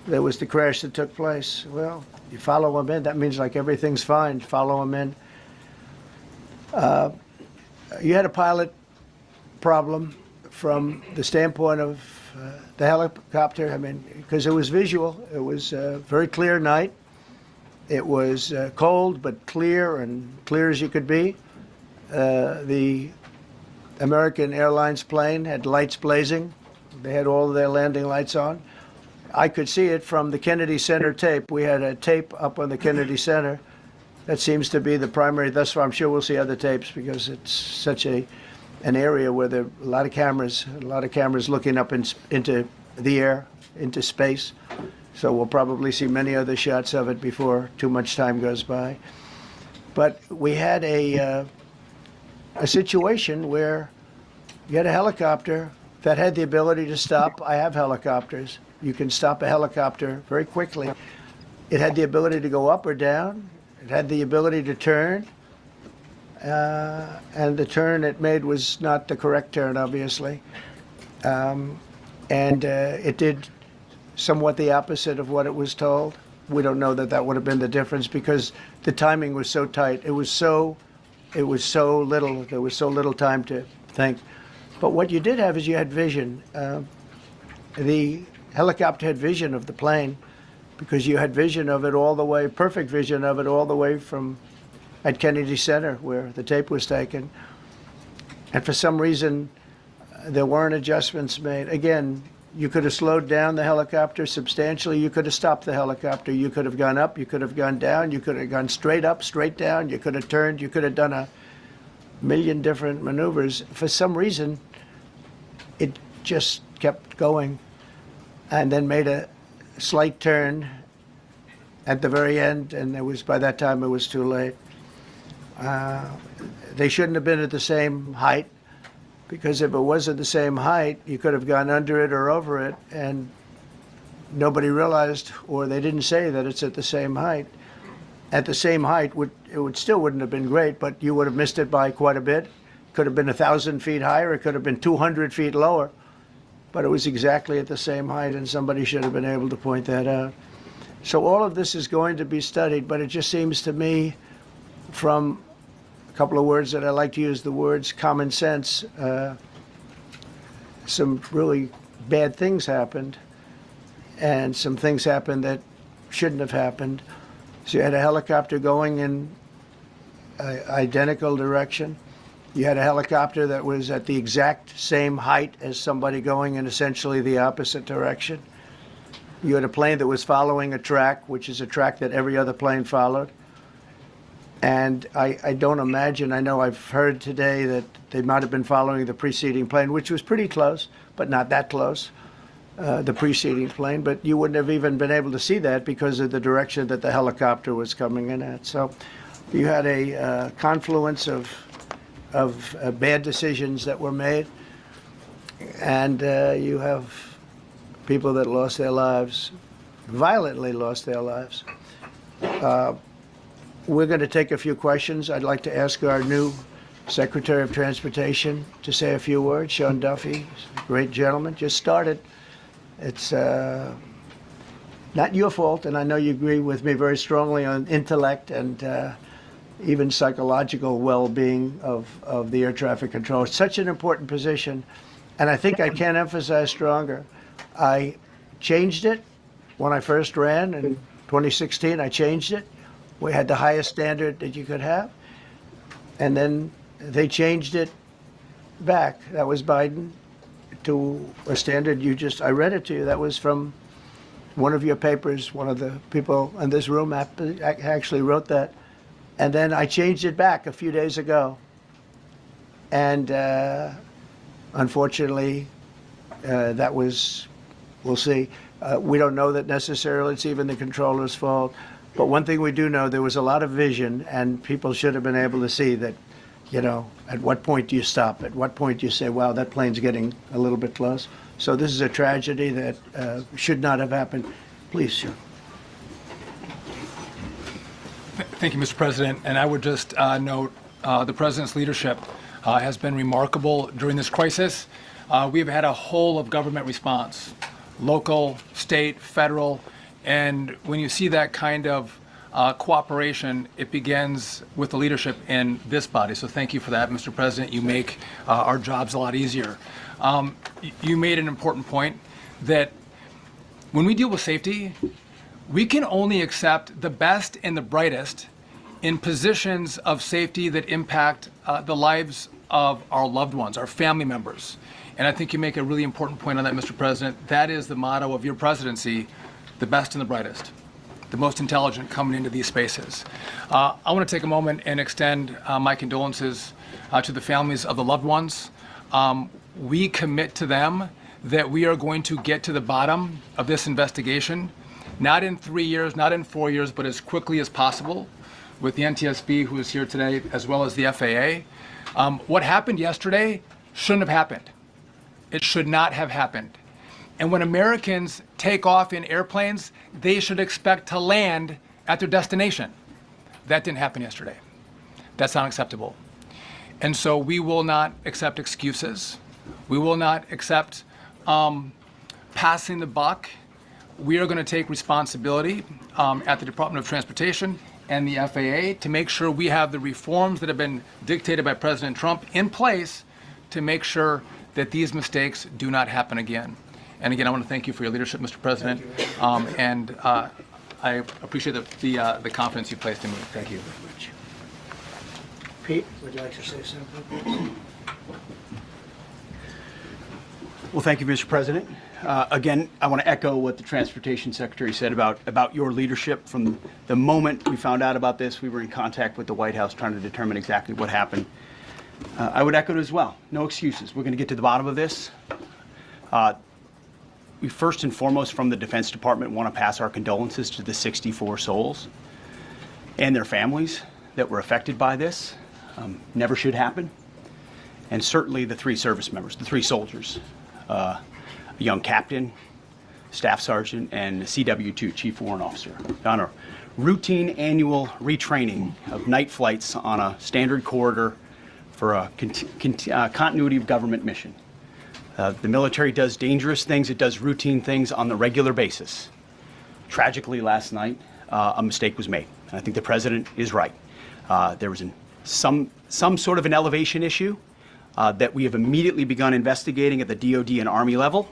there was the crash that took place. Well, you follow him in, that means like everything's fine. Follow him in. You had a pilot problem from the standpoint of the helicopter. I mean, because it was visual. It was a very clear night. It was cold but clear, and clear as you could be. The American Airlines plane had lights blazing. They had all of their landing lights on. I could see it from the Kennedy Center tape. We had a tape up on the Kennedy Center. That seems to be the primary. Thus far, I'm sure we'll see other tapes because it's such an area where there are a lot of cameras looking up into the air, into space. So we'll probably see many other shots of it before too much time goes by. But we had a situation where you had a helicopter that had the ability to stop. I have helicopters. You can stop a helicopter very quickly. It had the ability to go up or down. It had the ability to turn. And the turn it made was not the correct turn, obviously. It did somewhat the opposite of what it was told. We don't know that would have been the difference because the timing was so tight. It was so little. There was so little time to think. But what you did have is you had vision. The helicopter had vision of the plane because you had vision of it all the way, perfect vision of it all the way from at Kennedy Center where the tape was taken. And for some reason, there weren't adjustments made. Again, you could have slowed down the helicopter substantially. You could have stopped the helicopter. You could have gone up. You could have gone down. You could have gone straight up, straight down. You could have turned. You could have done a million different maneuvers. For some reason, it just kept going and then made a slight turn at the very end, and by that time it was too late. They shouldn't have been at the same height, because if it was at the same height, you could have gone under it or over it, and nobody realized, or they didn't say that it's at the same height. At the same height, it still wouldn't have been great, but you would have missed it by quite a bit. Could have been 1,000 feet higher. It could have been 200 feet lower. But it was exactly at the same height, and somebody should have been able to point that out. So all of this is going to be studied, but it just seems to me, from a couple of words that I like to use, the words common sense, some really bad things happened, and some things happened that shouldn't have happened. So you had a helicopter going in an identical direction. You had a helicopter that was at the exact same height as somebody going in essentially the opposite direction. You had a plane that was following a track, which is a track that every other plane followed. And I don't imagine, I know I've heard today that they might have been following the preceding plane, which was pretty close, but not that close, the preceding plane. But you wouldn't have even been able to see that because of the direction that the helicopter was coming in at. So you had a confluence of bad decisions that were made, and you have people that lost their lives, violently lost their lives. We're going to take a few questions. I'd like to ask our new Secretary of Transportation to say a few words. Sean Duffy, great gentleman, just started. It's not your fault, and I know you agree with me very strongly on intellect and even psychological well-being of the air traffic control. It's such an important position, and I think I can't emphasize stronger. I changed it when I first ran in 2016. I changed it. We had the highest standard that you could have, and then they changed it back. That was Biden. to a standard I read it to you. That was from one of your papers. One of the people in this room actually wrote that. And then I changed it back a few days ago. And unfortunately, that was, we'll see. We don't know that necessarily it's even the controller's fault. But one thing we do know, there was a lot of vision, and people should have been able to see that, at what point do you stop? At what point do you say, wow, that plane's getting a little bit close? So this is a tragedy that should not have happened. Please, sir. Thank you, Mr. President. And I would just note the President's leadership has been remarkable during this crisis. We've had a whole of government response, local, state, federal, and when you see that kind of cooperation, it begins with the leadership in this body. So thank you for that, Mr. President. You make our jobs a lot easier. You made an important point that when we deal with safety, we can only accept the best and the brightest in positions of safety that impact the lives of our loved ones, our family members. And I think you make a really important point on that, Mr. President. That is the motto of your presidency, the best and the brightest, the most intelligent coming into these spaces. I want to take a moment and extend my condolences to the families of the loved ones. We commit to them that we are going to get to the bottom of this investigation, not in 3 years, not in 4 years, but as quickly as possible with the NTSB, who is here today, as well as the FAA. What happened yesterday shouldn't have happened. It should not have happened. And when Americans take off in airplanes, they should expect to land at their destination. That didn't happen yesterday. That's not acceptable. And so we will not accept excuses. We will not accept passing the buck. We are going to take responsibility at the Department of Transportation and the FAA to make sure we have the reforms that have been dictated by President Trump in place to make sure that these mistakes do not happen again. And again, I want to thank you for your leadership, Mr. President, and I appreciate the confidence you placed in me. Thank you very much. Pete, would you like to say something? Well, thank you, Mr. President. Again, I want to echo what the Transportation Secretary said about your leadership. From the moment we found out about this, we were in contact with the White House trying to determine exactly what happened. I would echo it as well. No excuses. We're going to get to the bottom of this. We first and foremost, from the Defense Department, want to pass our condolences to the 64 souls and their families that were affected by this. Never should happen. And certainly the 3 service members, the 3 soldiers, a young captain, staff sergeant, and CW2, Chief Warrant Officer, on a routine annual retraining of night flights on a standard corridor for a continuity of government mission. The military does dangerous things. It does routine things on the regular basis. Tragically, last night, a mistake was made. And I think the president is right. There was some sort of an elevation issue that we have immediately begun investigating at the DOD and Army level.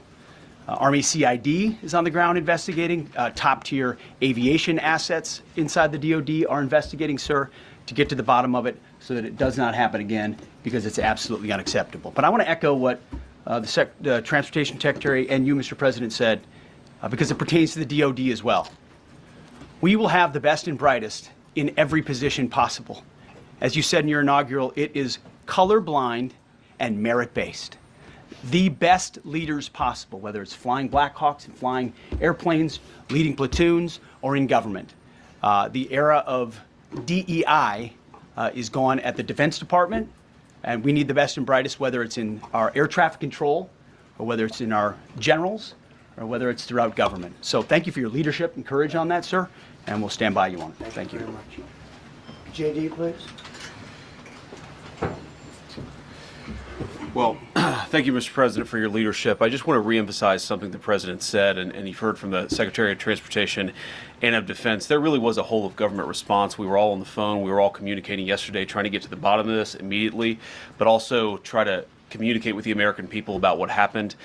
Army CID is on the ground investigating. Top-tier aviation assets inside the DOD are investigating, sir, to get to the bottom of it so that it does not happen again, because it's absolutely unacceptable. But I want to echo what the Transportation Secretary and you, Mr. President, said, because it pertains to the DOD as well. We will have the best and brightest in every position possible. As you said in your inaugural, it is colorblind and merit-based. The best leaders possible, whether it's flying Black Hawks and flying airplanes, leading platoons, or in government. The era of DEI is gone at the Defense Department, and we need the best and brightest, whether it's in our air traffic control, or whether it's in our generals, or whether it's throughout government. So thank you for your leadership and courage on that, sir, and we'll stand by you on it. Thank you. Very much. JD, please. Well, thank you, Mr. President, for your leadership. I just want to reemphasize something the President said, and you've heard from the Secretary of Transportation and of Defense. There really was a whole of government response. We were all on the phone. We were all communicating yesterday, trying to get to the bottom of this immediately, but also try to communicate with the American people about what happened.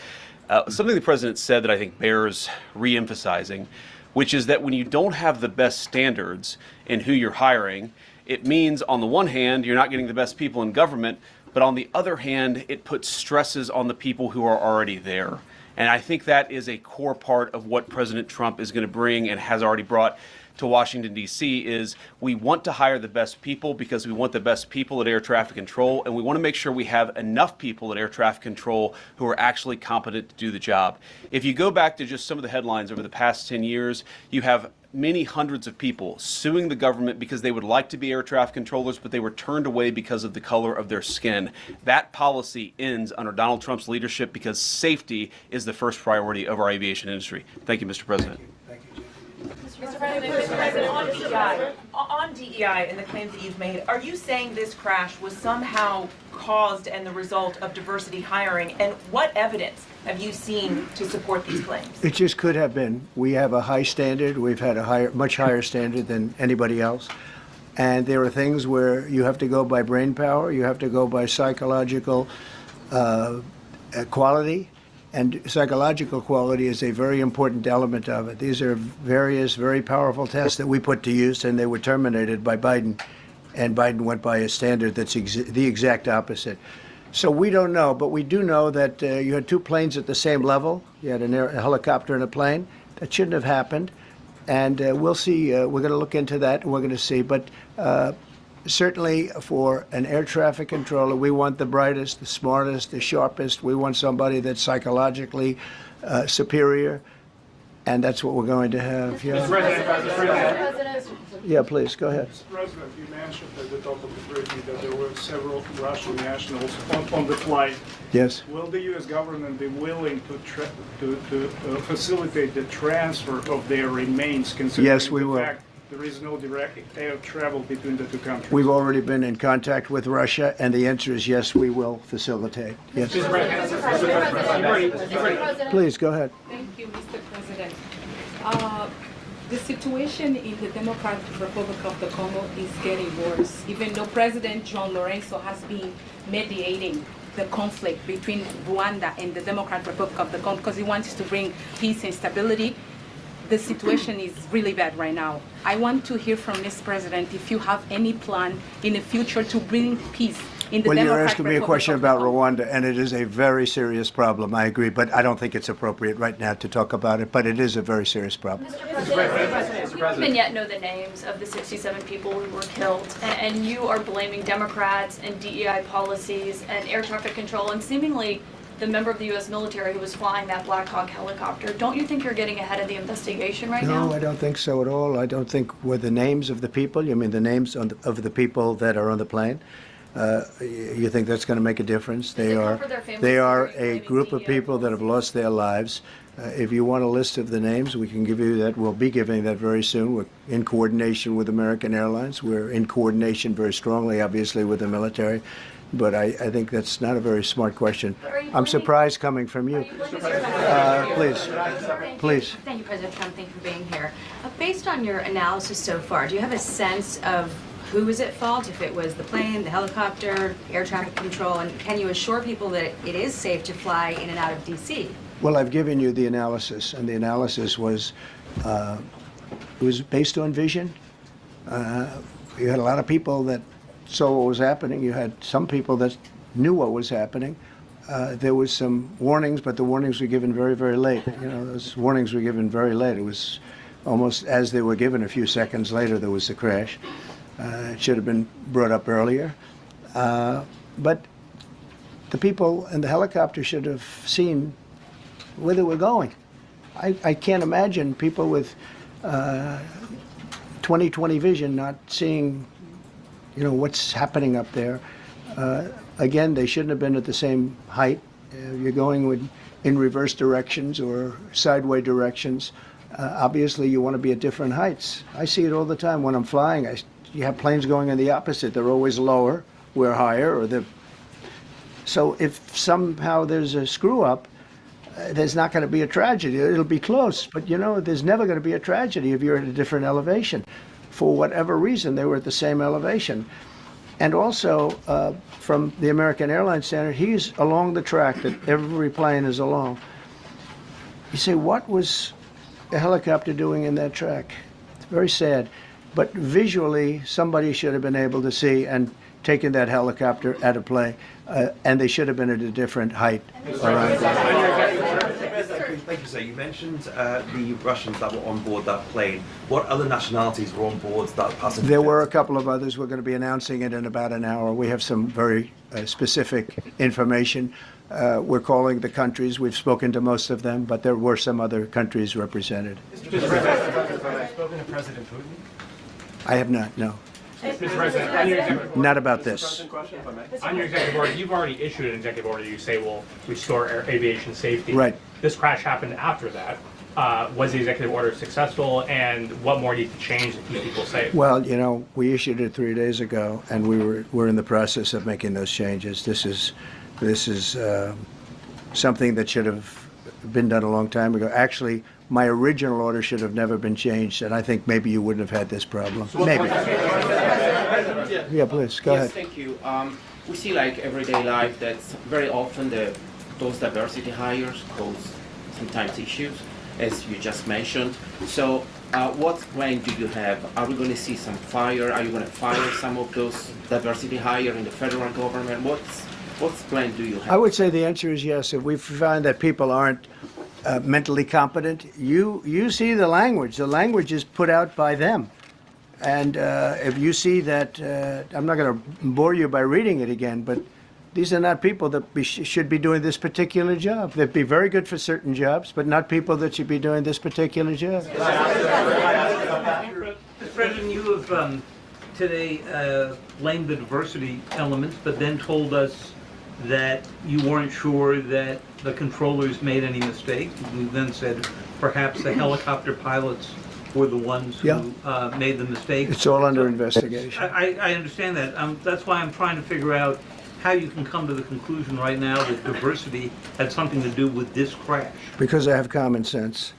Something the President said that I think bears reemphasizing, which is that when you don't have the best standards in who you're hiring, it means, on the one hand, you're not getting the best people in government, But on the other hand, it puts stresses on the people who are already there. And I think that is a core part of what President Trump is going to bring and has already brought to Washington, D.C. is we want to hire the best people because we want the best people at air traffic control, and we want to make sure we have enough people at air traffic control who are actually competent to do the job. If you go back to just some of the headlines over the past 10 years, you have many hundreds of people suing the government because they would like to be air traffic controllers, but they were turned away because of the color of their skin. That policy ends under Donald Trump's leadership because safety is the first priority of our aviation industry. Thank you, Mr. President. Mr. President, on DEI and the claims that you've made, are you saying this crash was somehow caused and the result of diversity hiring? And what evidence have you seen to support these claims? It just could have been. We have a high standard. We've had a much higher standard than anybody else. And there are things where you have to go by brain power, you have to go by psychological quality. And psychological quality is a very important element of it. These are various very powerful tests that we put to use, and they were terminated by Biden. And Biden went by a standard that's the exact opposite. So we don't know, but we do know that you had two planes at the same level. You had a helicopter and a plane. That shouldn't have happened. And we'll see. We're going to look into that, and we're going to see. But certainly for an air traffic controller, we want the brightest, the smartest, the sharpest. We want somebody that's psychologically superior, and that's what we're going to have. Yeah, yeah, please, go ahead. Mr. President, you mentioned at the top of the briefing that there were several Russian nationals on the flight. Yes. Will the U.S. government be willing to facilitate the transfer of their remains, considering Yes, we the will. fact there is no direct air travel between the two countries? We've already been in contact with Russia, and the answer is yes, we will facilitate. Yes. Please, go ahead. Thank you, Mr. President. The situation in the Democratic Republic of the Congo is getting worse, even though President John Lorenzo has been mediating the conflict between Rwanda and the Democratic Republic of the Congo because he wants to bring peace and stability. The situation is really bad right now. I want to hear from Ms. President if you have any plan in the future to bring peace in the Well, Democratic you're asking me a Republic question of the about Congo. Rwanda, and it is a very serious problem. I agree, but I don't think it's appropriate right now to talk about it, but it is a very serious problem. We don't even yet know the names of the 67 people who were killed, and you are blaming Democrats and DEI policies and air traffic control and seemingly the member of the U.S. military who was flying that Black Hawk helicopter. Don't you think you're getting ahead of the investigation right now? No, I don't think so at all. I don't think with the names of the people, you mean the names of the people that are on the plane? You think that's going to make a difference? They are a group of people that have lost their lives. If you want a list of the names, we can give you that. We'll be giving that very soon. We're in coordination with American Airlines. We're in coordination very strongly, obviously, with the military. But I think that's not a very smart question. I'm surprised coming from you. Please. Thank you, President Trump. Thank you for being here. Based on your analysis so far, do you have a sense of who was at fault, if it was the plane, the helicopter, air traffic control, and can you assure people that it is safe to fly in and out of D.C.? Well, I've given you the analysis, and the analysis was it was based on vision. You had a lot of people that saw what was happening. You had some people that knew what was happening. There was some warnings, but the warnings were given very, very late. You know, those warnings were given very late. It was almost as they were given. A few seconds later, there was the crash. It should have been brought up earlier. But the people in the helicopter should have seen where they were going. I can't imagine people with 20/20 vision not seeing, you know, what's happening up there. Again, they shouldn't have been at the same height. You're going in reverse directions or sideway directions. Obviously, you want to be at different heights. I see it all the time when I'm flying. You have planes going in the opposite. They're always lower. We're higher. So if somehow there's a screw up, there's not going to be a tragedy. It'll be close. But, you know, there's never going to be a tragedy if you're at a different elevation. For whatever reason, they were at the same elevation. And also, from the American Airlines standard, he's along the track that every plane is along. You say, what was the helicopter doing in that track? It's very sad. but visually, somebody should have been able to see and taken that helicopter out of play, and they should have been at a different height. All right. Thank you, sir. You mentioned the Russians that were on board that plane. What other nationalities were on board that passenger? There were a couple of others. We're going to be announcing it in about an hour. We have some very specific information. We're calling the countries. We've spoken to most of them, but there were some other countries represented. Mr. President, have you spoken to President Putin? I have not, no. Mr. President, on your executive Not about this. on your executive order, you've already issued an executive order. You say will restore aviation safety. Right. This crash happened after that. Was the executive order successful, and what more needs to change to keep people safe? Well, you know, we issued it 3 days ago, and we're in the process of making those changes. This is something that should have been done a long time ago. Actually, my original order should have never been changed, and I think maybe you wouldn't have had this problem. Maybe. Yeah, please, go ahead. Yes, thank you. We see like everyday life that very often those diversity hires cause sometimes issues, as you just mentioned. So what plan do you have? Are we going to see some fire? Are you going to fire some of those diversity hires in the federal government? What plan do you have? I would say the answer is yes. If we find that people aren't mentally competent, you see the language. The language is put out by them. And if you see that, I'm not going to bore you by reading it again, but these are not people that should be doing this particular job. They'd be very good for certain jobs, but not people that should be doing this particular job. Mr. President, you have today blamed the diversity elements, but then told us that you weren't sure that the controllers made any mistake. You then said perhaps the helicopter pilots were the ones who made the mistake. It's all under investigation. I understand that. That's why I'm trying to figure out how you can come to the conclusion right now that diversity had something to do with this crash. Because I have common sense,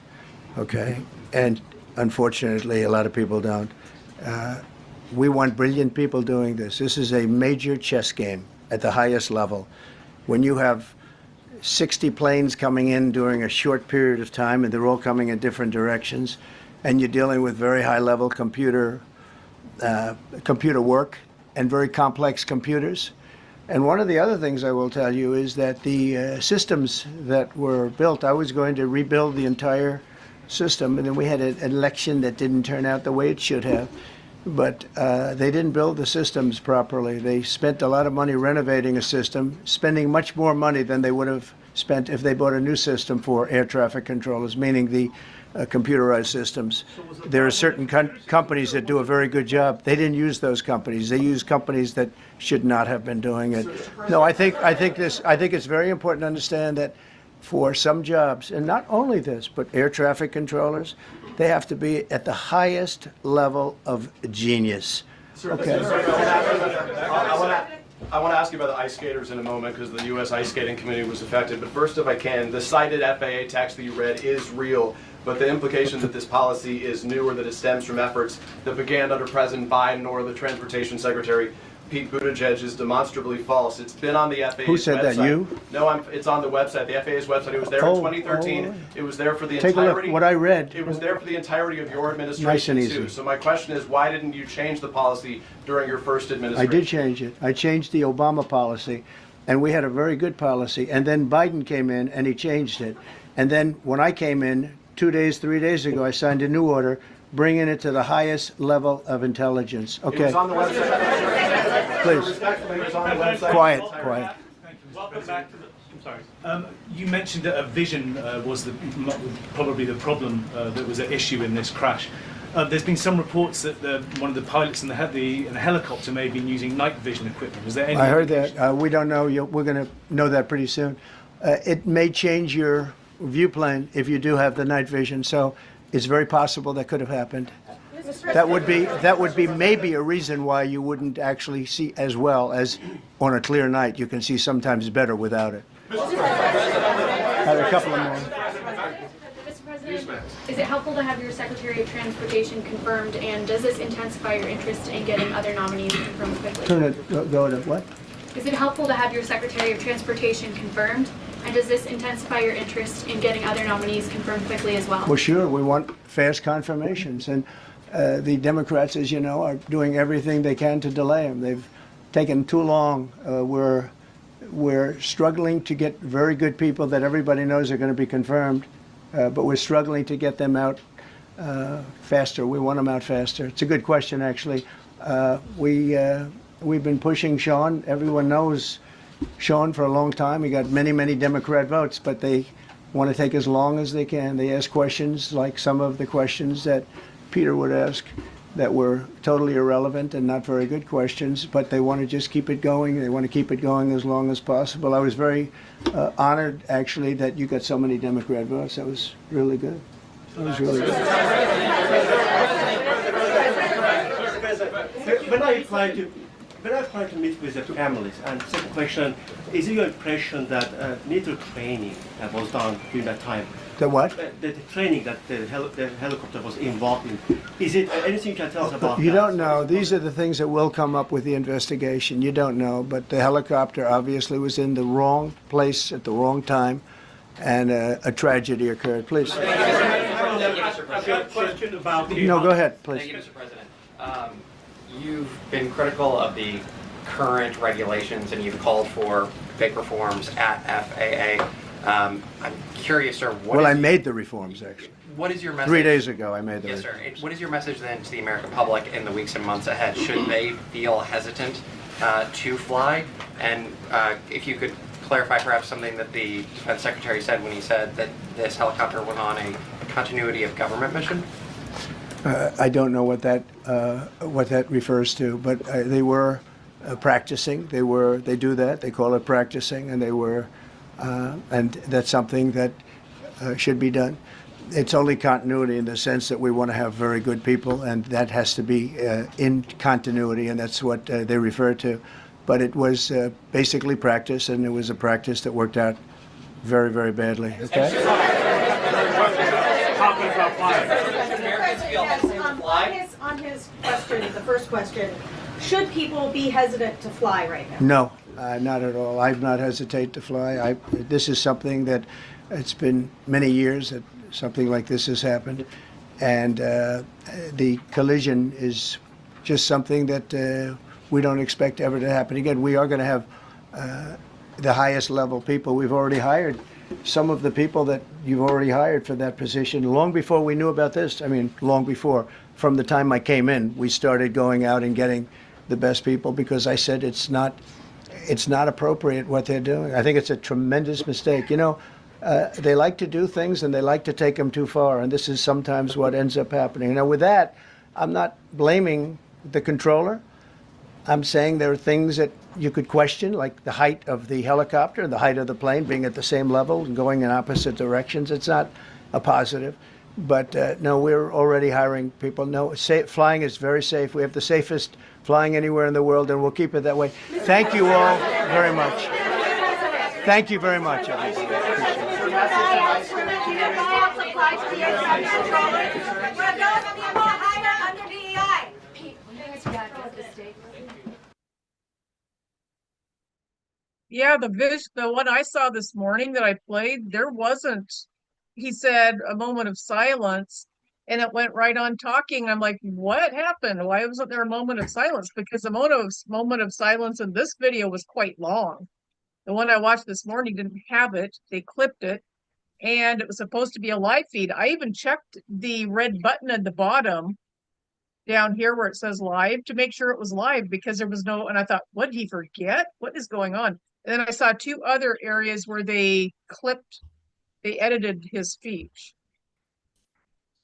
okay? And unfortunately, a lot of people don't. We want brilliant people doing this. This is a major chess game at the highest level. When you have 60 planes coming in during a short period of time, and they're all coming in different directions, and you're dealing with very high-level computer work and very complex computers. And one of the other things I will tell you is that the systems that were built, I was going to rebuild the entire system, and then we had an election that didn't turn out the way it should have. But they didn't build the systems properly. They spent a lot of money renovating a system, spending much more money than they would have spent if they bought a new system for air traffic controllers, meaning the computerized systems. There are certain companies that do a very good job. They didn't use those companies. They used companies that should not have been doing it. No, I think it's very important to understand that for some jobs, and not only this, but air traffic controllers, they have to be at the highest level of genius. Okay. I want to ask you about the ice skaters in a moment because the U.S. Ice Skating Committee was affected. But first, if I can, the cited FAA text that you read is real. But the implication that this policy is new or that it stems from efforts that began under President Biden or the Transportation Secretary Pete Buttigieg is demonstrably false. It's been on the FAA's website. Who said that, you? No, it's on the website, the FAA's website. It was there in 2013. It was there for the Take entirety. a look. What I read. It was there for the entirety of your administration, Nice and easy. too. So my question is, why didn't you change the policy during your first I administration? did change it. I changed the Obama policy, and we had a very good policy. And then Biden came in, and he changed it. And then when I came in 3 days ago, I signed a new order, bringing it to the highest level of intelligence. Okay. It was on the website. Please. Respectfully, it was on the website. Quiet. Welcome back to the. I'm sorry. You mentioned that a vision was probably the problem that was at issue in this crash. There's been some reports that one of the pilots in the helicopter may have been using night vision equipment. Was there any? I heard that. We don't know. We're going to know that pretty soon. It may change your view plane if you do have the night vision. So it's very possible that could have happened. That would be maybe a reason why you wouldn't actually see as well as on a clear night. You can see sometimes better without it. Have a couple of more. Mr. President, is it helpful to have your Secretary of Transportation confirmed, and does this intensify your interest in getting other nominees confirmed quickly? Go to what? Is it helpful to have your Secretary of Transportation confirmed, and does this intensify your interest in getting other nominees confirmed quickly as well? Well, sure. We want fast confirmations. And the Democrats, as you know, are doing everything they can to delay him. They've taken too long. We're struggling to get very good people that everybody knows are going to be confirmed, but we're struggling to get them out faster. We want them out faster. It's a good question, actually. We've been pushing Sean. Everyone knows Sean for a long time. He got many, many Democrat votes, but they want to take as long as they can. They ask questions like some of the questions that Peter would ask that were totally irrelevant and not very good questions, but they want to just keep it going. They want to keep it going as long as possible. I was very honored, actually, that you got so many Democrat votes. That was really good. That was really good. When I try to meet with the families, and second question, is it your impression that military training that was done during that time? The what? The training that the helicopter was involved in. Is it anything you can tell us about You that? don't know. These are the things that will come up with the investigation. You don't know, but the helicopter obviously was in the wrong place at the wrong time, and a tragedy occurred. Please. Question about No, go ahead, please. Thank you, Mr. President. You've been critical of the current regulations and you've called for big reforms at FAA. I'm curious, sir, Well, I made the reforms, actually. what is your message? 3 days ago, I made the Yes, reforms. sir. What is your message then to the American public in the weeks and months ahead? Should they feel hesitant to fly? And if you could clarify perhaps something that the Defense Secretary said when he said that this helicopter was on a continuity of government mission? I don't know what that refers to, but they were practicing. They do that. They call it practicing, and they were, and that's something that should be done. It's only continuity in the sense that we want to have very good people, and that has to be in continuity, and that's what they refer to. But it was basically practice, and it was a practice that worked out very, very badly. Okay. On his question, the first question, should people be hesitant to fly right now? No, not at all. I've not hesitate to fly. This is something that it's been many years that something like this has happened, and the collision is just something that we don't expect ever to happen again. We are going to have the highest level people. We've already hired some of the people that you've already hired for that position long before we knew about this. I mean, long before. From the time I came in, we started going out and getting the best people because I said it's not appropriate what they're doing. I think it's a tremendous mistake. You know, they like to do things and they like to take them too far, and this is sometimes what ends up happening. Now, with that, I'm not blaming the controller. I'm saying there are things that you could question, like the height of the helicopter, the height of the plane being at the same level and going in opposite directions. It's not a positive. But no, we're already hiring people. No, flying is very safe. We have the safest flying anywhere in the world, and we'll keep it that way. Thank you all very much. Thank you very much, everybody. Yeah, the one I saw this morning that I played, there wasn't, he said a moment of silence and it went right on talking. I'm like, what happened? Why wasn't there a moment of silence? Because the moment of silence in this video was quite long. The one I watched this morning didn't have it. They clipped it and it was supposed to be a live feed. I even checked the red button at the bottom down here where it says live to make sure it was live because there was no, and I thought, what did he forget? What is going on? And then I saw two other areas where they edited his speech.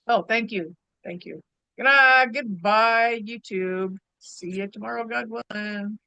Oh, thank you. Thank you. Goodbye, YouTube. See you tomorrow, God willing.